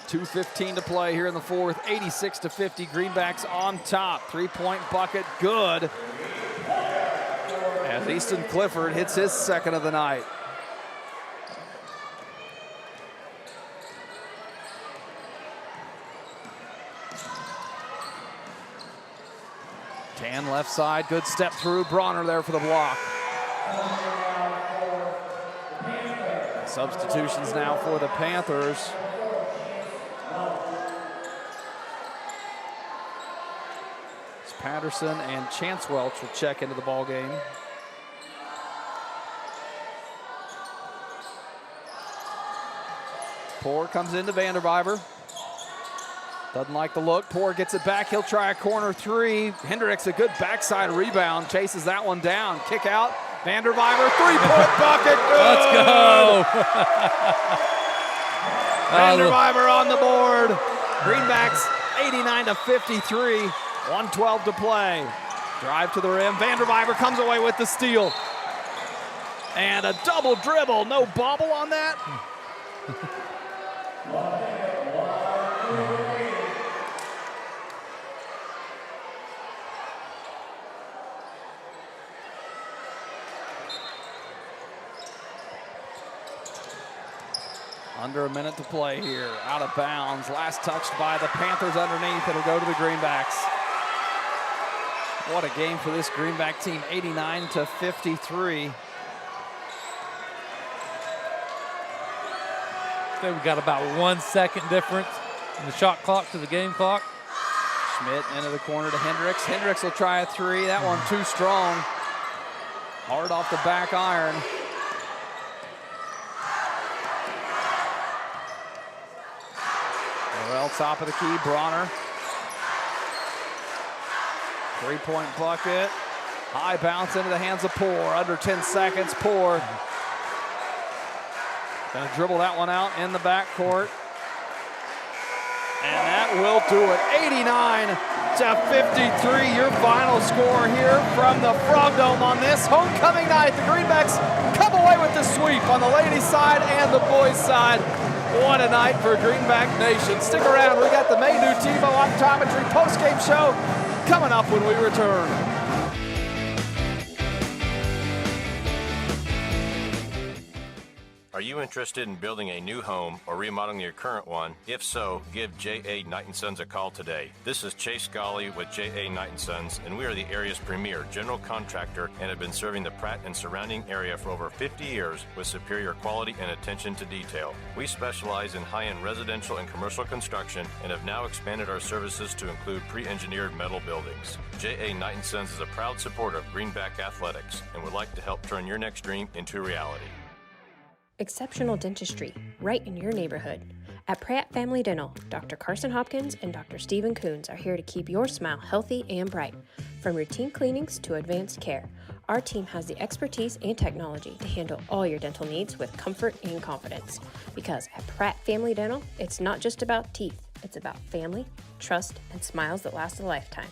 2:15 to play here in the fourth. 86-50. Greenbacks on top. Three-point bucket, good. As Easton Clifford hits his second of the night. Tan left side, good step through. Bronner there for the block. Substitutions now for the Panthers. It's Patterson and Chance Welch will check into the ball game. Poor comes into Vanderwyver. Doesn't like the look. Poor gets it back. He'll try a corner three. Hendricks, a good backside rebound. Chases that one down. Kick out. Vanderwyver, three-point bucket. Good. Let's go. Vanderwyver on the board. Greenbacks 89-53. 1:12 to play. Drive to the rim. Vanderwyver comes away with the steal. And a double dribble. No bobble on that. Under a minute to play here. Out of bounds. Last touched by the Panthers underneath. It'll go to the Greenbacks. What a game for this Greenback team. 89-53. I think we got about 1 second difference in the shot clock to the game clock. Schmidt into the corner to Hendricks. Hendricks will try a three. That one too strong. Hard off the back iron. Well, top of the key, Bronner. Three-point bucket. High bounce into the hands of Poor. Under 10 seconds, Poor. Gonna dribble that one out in the backcourt. And that will do it. 89-53, your final score here from the Frog Dome on this homecoming night. The Greenbacks come away with the sweep on the ladies' side and the boys' side. What a night for Greenback Nation. Stick around, we got the Maydew Tebow Optometry postgame show coming up when we return. Are you interested in building a new home or remodeling your current one? If so, give J.A. Knight & Sons a call today. This is Chase Scully with J.A. Knight & Sons, and we are the area's premier general contractor and have been serving the Pratt and surrounding area for over 50 years with superior quality and attention to detail. We specialize in high-end residential and commercial construction and have now expanded our services to include pre-engineered metal buildings. J.A. Knight & Sons is a proud supporter of Greenback Athletics and would like to help turn your next dream into reality. Exceptional dentistry, right in your neighborhood. At Pratt Family Dental, Dr. Carson Hopkins and Dr. Stephen Coons are here to keep your smile healthy and bright. From routine cleanings to advanced care, our team has the expertise and technology to handle all your dental needs with comfort and confidence. Because at Pratt Family Dental, it's not just about teeth, it's about family, trust, and smiles that last a lifetime.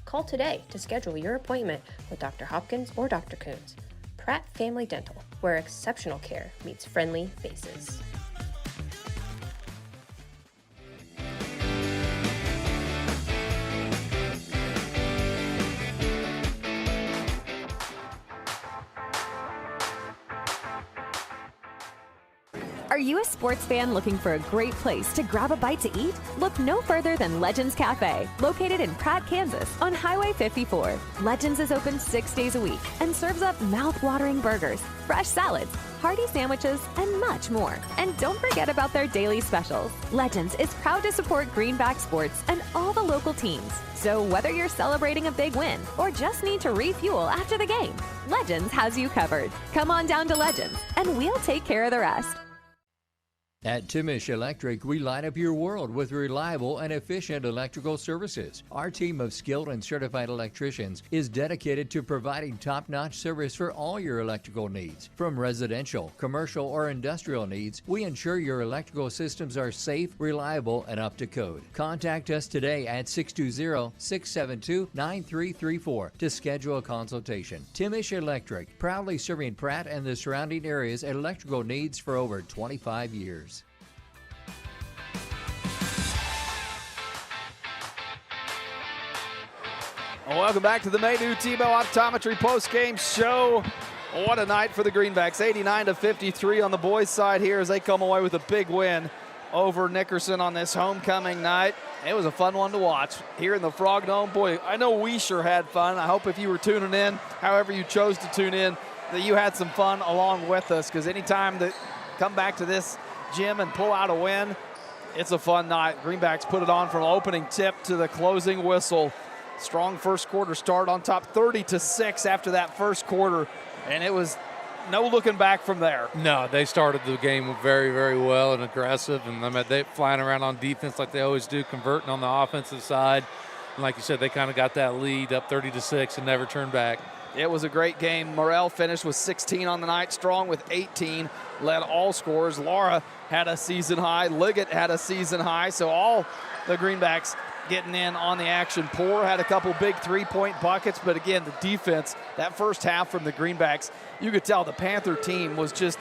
Call today to schedule your appointment with Dr. Hopkins or Dr. Coons. Pratt Family Dental, where exceptional care meets friendly faces. Are you a sports fan looking for a great place to grab a bite to eat? Look no further than Legends Cafe, located in Pratt, Kansas, on Highway 54. Legends is open 6 days a week and serves up mouth-watering burgers, fresh salads, hearty sandwiches, and much more. And don't forget about their daily specials. Legends is proud to support Greenback sports and all the local teams. So whether you're celebrating a big win or just need to refuel after the game, Legends has you covered. Come on down to Legends, and we'll take care of the rest. At Timish Electric, we light up your world with reliable and efficient electrical services. Our team of skilled and certified electricians is dedicated to providing top-notch service for all your electrical needs. From residential, commercial, or industrial needs, we ensure your electrical systems are safe, reliable, and up to code. Contact us today at 620-672-9334 to schedule a consultation. Timish Electric, proudly serving Pratt and the surrounding areas' electrical needs for over 25 years. Welcome back to the Maydew Tebow Optometry postgame show. What a night for the Greenbacks. 89-53 on the boys' side here as they come away with a big win over Nickerson on this homecoming night. It was a fun one to watch here in the Frog Dome. Boy, I know we sure had fun. I hope if you were tuning in, however you chose to tune in, that you had some fun along with us, because anytime that come back to this gym and pull out a win, it's a fun night. Greenbacks put it on from opening tip to the closing whistle. Strong first quarter start, on top 30-6 after that first quarter, and it was no looking back from there. No, they started the game very, very well and aggressive, and I mean, they flying around on defense like they always do, converting on the offensive side. And like you said, they kind of got that lead up 30-6 and never turned back. It was a great game. Morrell finished with 16 on the night. Strong with 18, led all scorers. Laura had a season high. Liggett had a season high. So all the Greenbacks getting in on the action. Poor had a couple big three-point buckets, but again, the defense, that first half from the Greenbacks, you could tell the Panther team was just,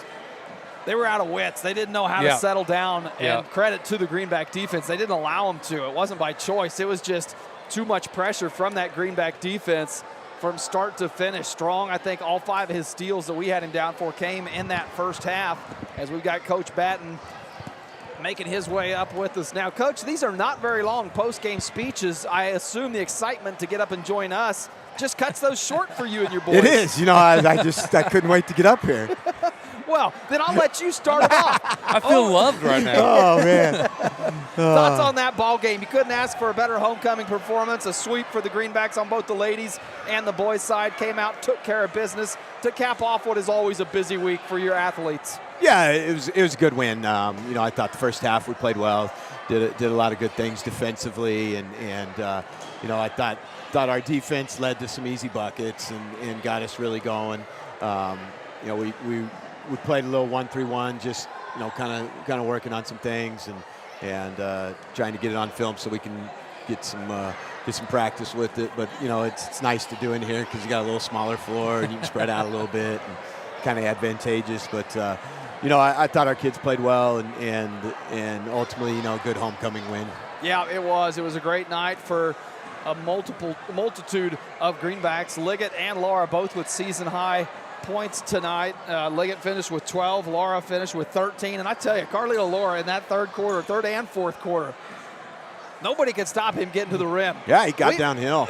they were out of wits. They didn't know how to settle down, and credit to the Greenback defense. They didn't allow them to. It wasn't by choice. It was just too much pressure from that Greenback defense from start to finish. Strong, I think all 5 of his steals that we had him down for came in that first half, as we've got Coach Batten making his way up with us now. Coach, these are not very long post-game speeches. I assume the excitement to get up and join us just cuts those short for you and your boys. It is. You know, I couldn't wait to get up here. Well, then I'll let you start it off. I feel loved right now. Oh, man. Thoughts on that ball game? You couldn't ask for a better homecoming performance. A sweep for the Greenbacks on both the ladies and the boys' side. Came out, took care of business to cap off what is always a busy week for your athletes. Yeah, it was a good win. You know, I thought the first half we played well, did a lot of good things defensively, and you know, I thought our defense led to some easy buckets and got us really going. You know, we played a little 1-3-1, just, you know, kind of working on some things and trying to get it on film so we can get some practice with it. But you know, it's nice to do in here because you got a little smaller floor and you can spread out a little bit and kind of advantageous. But you know, I thought our kids played well and ultimately, you know, a good homecoming win. Yeah, it was. It was a great night for a multitude of Greenbacks. Liggett and Laura both with season high points tonight. Liggett finished with 12. Laura finished with 13. And I tell you, Carlito Laura in that third and fourth quarter, nobody could stop him getting to the rim. Yeah, he got downhill.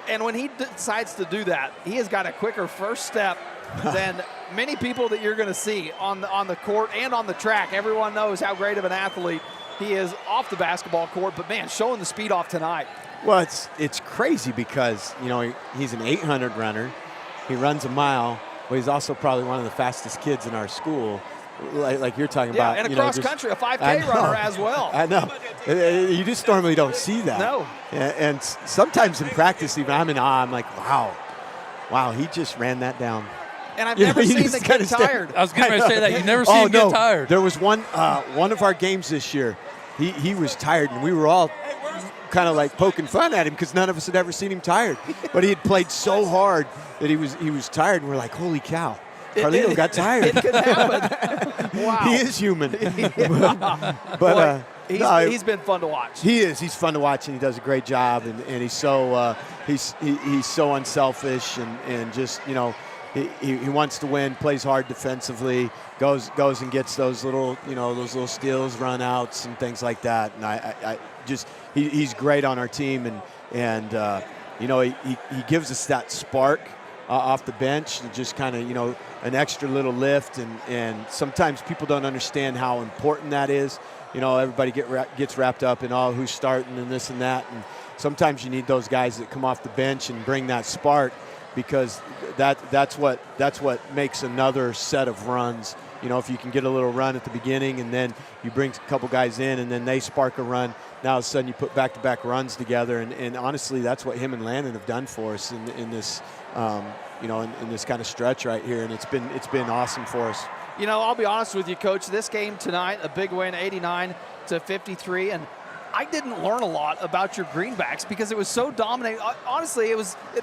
And when he decides to do that, he has got a quicker first step than many people that you're going to see on the court and on the track. Everyone knows how great of an athlete he is off the basketball court, but man, showing the speed off tonight. Well, it's crazy because, you know, he's an 800 runner. He runs a mile. Well, he's also probably one of the fastest kids in our school, like you're talking about. And cross country, a 5K runner as well. I know. You just normally don't see that. No. And sometimes in practice, even I'm in awe. I'm like, wow, he just ran that down. And I've never seen the kid tired. I was getting ready to say that. You never see him get tired. There was one of our games this year. He was tired, and we were all kind of like poking fun at him because none of us had ever seen him tired. But he had played so hard that he was tired, and we're like, holy cow, Carlito got tired. It could happen. Wow. He is human. But he's been fun to watch. He is. He's fun to watch, and he does a great job. And he's so he's so unselfish and just, you know, he wants to win, plays hard defensively, goes and gets those little steals, run outs, and things like that. And I just he's great on our team, and you know, he gives us that spark off the bench, and just kind of, you know, an extra little lift, and sometimes people don't understand how important that is. You know, everybody gets wrapped up in who's starting and this and that, and sometimes you need those guys that come off the bench and bring that spark, because that's what makes another set of runs. You know, if you can get a little run at the beginning and then you bring a couple guys in and then they spark a run, now all of a sudden you put back-to-back runs together. And honestly, that's what him and Landon have done for us in this, you know, in this kind of stretch right here. And it's been awesome for us. You know, I'll be honest with you, Coach. This game tonight, a big win, 89-53, and I didn't learn a lot about your Greenbacks because it was so dominating. Honestly,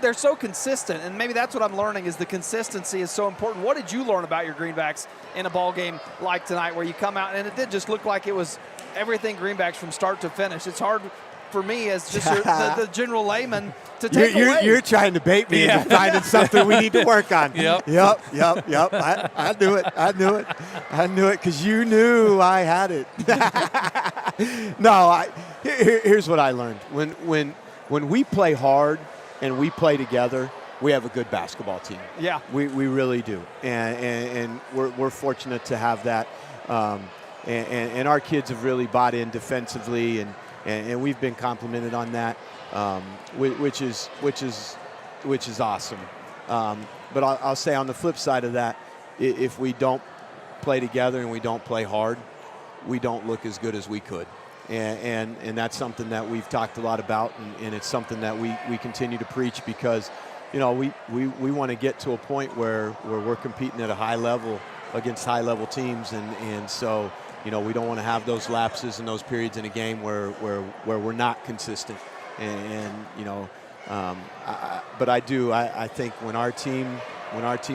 they're so consistent, and maybe that's what I'm learning, is the consistency is so important. What did you learn about your Greenbacks in a ball game like tonight, where you come out and it did just look like it was everything Greenbacks from start to finish? It's hard for me as just the general layman to take away. You're trying to bait me into finding something we need to work on. Yep. I knew it because you knew I had it. No, here's what I learned. When we play hard and we play together, we have a good basketball team. Yeah. We really do. And we're fortunate to have that. And our kids have really bought in defensively, and we've been complimented on that, which is awesome. But I'll say on the flip side of that, if we don't play together and we don't play hard, we don't look as good as we could. And that's something that we've talked a lot about, and it's something that we continue to preach, because, you know, we want to get to a point where we're competing at a high level against high-level teams, and so, you know, we don't want to have those lapses and those periods in a game where we're not consistent. And you know, but I think when our team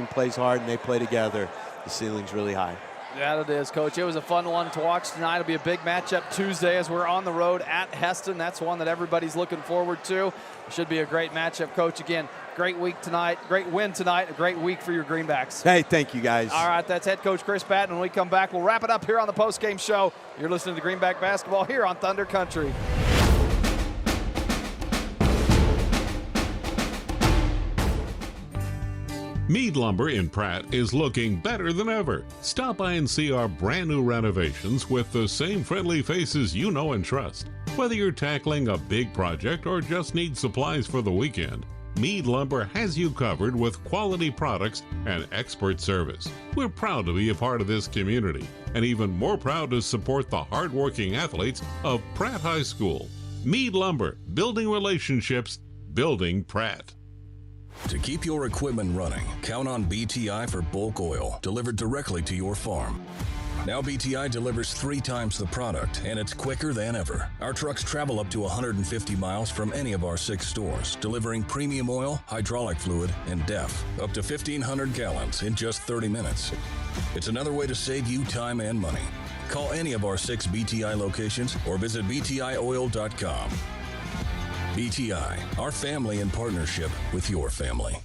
plays hard and they play together, the ceiling's really high. Yeah, it is, Coach. It was a fun one to watch tonight. It'll be a big matchup Tuesday as we're on the road at Heston. That's one that everybody's looking forward to. It should be a great matchup, Coach. Again, great week tonight, great win tonight, a great week for your Greenbacks. Hey, thank you, guys. All right, that's head coach Chris Patton. When we come back, we'll wrap it up here on the postgame show. You're listening to Greenback Basketball here on Thunder Country. Mead Lumber in Pratt is looking better than ever. Stop by and see our brand new renovations with the same friendly faces you know and trust. Whether you're tackling a big project or just need supplies for the weekend, Mead Lumber has you covered with quality products and expert service. We're proud to be a part of this community and even more proud to support the hardworking athletes of Pratt High School. Mead Lumber, building relationships, building Pratt. To keep your equipment running, count on BTI for bulk oil delivered directly to your farm. Now BTI delivers 3 times the product, and it's quicker than ever. Our trucks travel up to 150 miles from any of our 6 stores, delivering premium oil, hydraulic fluid, and DEF, up to 1,500 gallons in just 30 minutes. It's another way to save you time and money. Call any of our 6 BTI locations or visit btioil.com. BTI, our family in partnership with your family.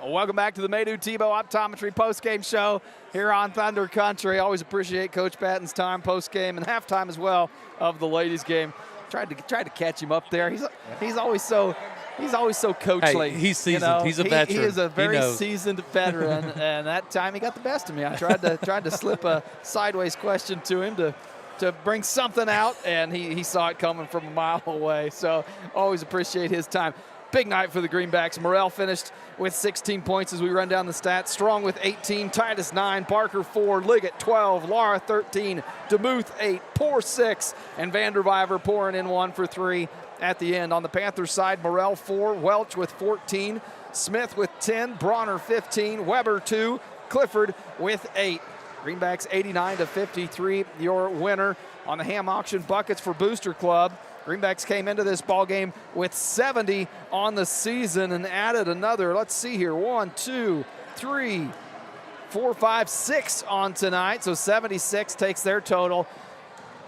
Welcome back to the Maydew Tebow Optometry postgame show here on Thunder Country. Always appreciate Coach Patton's time postgame and halftime as well of the ladies' game. Tried to catch him up there. He's always so coachly. Hey, he's seasoned. You know, he's a veteran. He is a very seasoned veteran, and that time he got the best of me. I tried to slip a sideways question to him to bring something out, and he saw it coming from a mile away. So always appreciate his time. Big night for the Greenbacks. Morrell finished with 16 points as we run down the stats. Strong with 18, Titus 9, Parker 4, Liggett 12, Laura 13, DeMuth 8, Poor 6, and Vanderbiver pouring in 1 for 3 at the end. On the Panthers side, Morrell 4, Welch with 14, Smith with 10, Bronner 15, Weber 2, Clifford with 8. Greenbacks 89-53, your winner. On the Ham Auction buckets for Booster Club, Greenbacks came into this ball game with 70 on the season and added another, let's see here, 1, 2, 3, 4, 5, 6 on tonight. So 76 takes their total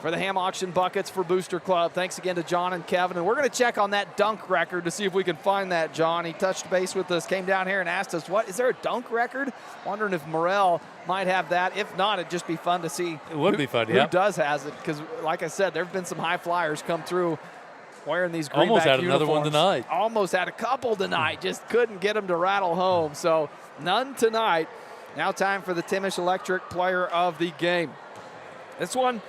for the Ham Auction buckets for Booster Club. Thanks again to John and Kevin. And we're going to check on that dunk record to see if we can find that, John. He touched base with us, came down here and asked us, what, is there a dunk record? Wondering if Morrell might have that. If not, it'd just be fun to see who does has it. Because, like I said, there have been some high flyers come through wearing these Greenback Almost had uniforms. another one tonight. Almost had a couple tonight. Just couldn't get them to rattle home. So none tonight. Now time for the Timish Electric Player of the Game. This one,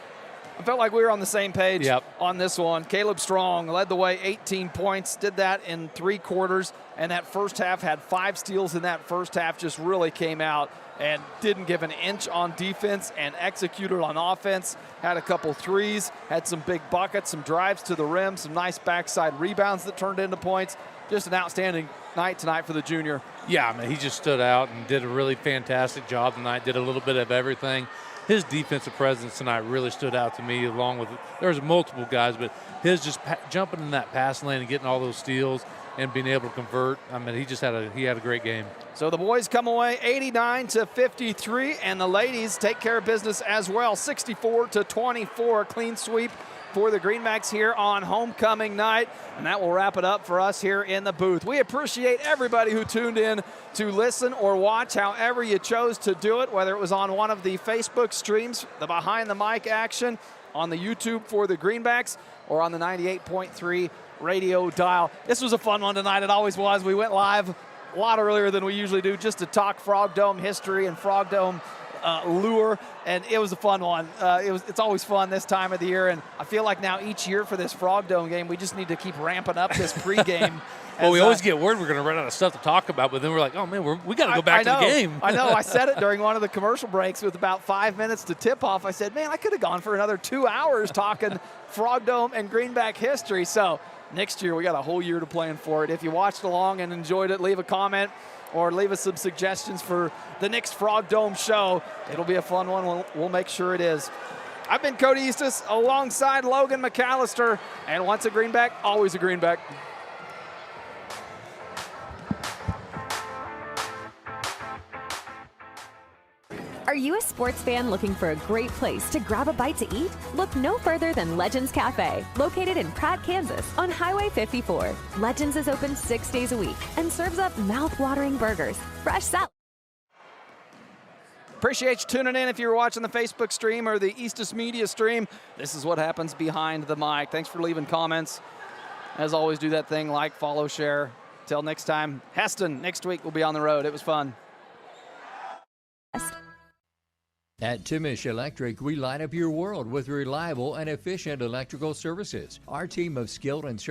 I felt like we were on the same page on this one. Caleb Strong led the way, 18 points, did that in 3 quarters, and that first half had 5 steals in that first half, just really came out and didn't give an inch on defense and executed on offense. Had a couple threes, had some big buckets, some drives to the rim, some nice backside rebounds that turned into points. Just an outstanding night tonight for the junior. Yeah, I mean, he just stood out and did a really fantastic job tonight, did a little bit of everything. His defensive presence tonight really stood out to me, along with, there's multiple guys, but his just jumping in that pass lane and getting all those steals and being able to convert. I mean, he had a great game. So the boys come away 89-53, and the ladies take care of business as well, 64-24, clean sweep for the Greenbacks here on homecoming night. And that will wrap it up for us here in the booth. We appreciate everybody who tuned in to listen or watch, however you chose to do it, whether it was on one of the Facebook streams, the Behind the Mic action, on the YouTube for the Greenbacks, or on the 98.3 radio dial. This was a fun one tonight. It always was. We went live a lot earlier than we usually do just to talk Frog Dome history and Frog Dome lure, and it was a fun one. It's always fun this time of the year, and I feel like now each year for this Frog Dome game, we just need to keep ramping up this pregame. Well, we always get word we're going to run out of stuff to talk about, but then we're like, oh, man, we got to go back to the game. I know. I said it during one of the commercial breaks with about 5 minutes to tip off. I said, man, I could have gone for another 2 hours talking Frog Dome and Greenback history. So next year, we got a whole year to plan for it. If you watched along and enjoyed it, leave a comment or leave us some suggestions for the next Frog Dome show. It'll be a fun one. We'll make sure it is. I've been Cody Eastus alongside Logan McAllister, and once a Greenback, always a Greenback. Are you a sports fan looking for a great place to grab a bite to eat? Look no further than Legends Cafe, located in Pratt, Kansas, on Highway 54. Legends is open 6 days a week and serves up mouth-watering burgers, fresh salad. Appreciate you tuning in. If you're watching the Facebook stream or the Eastus Media stream, this is what happens behind the mic. Thanks for leaving comments. As always, do that thing, like, follow, share. Till next time, Heston, next week we'll be on the road. It was fun. At Timish Electric, we light up your world with reliable and efficient electrical services. Our team of skilled and certified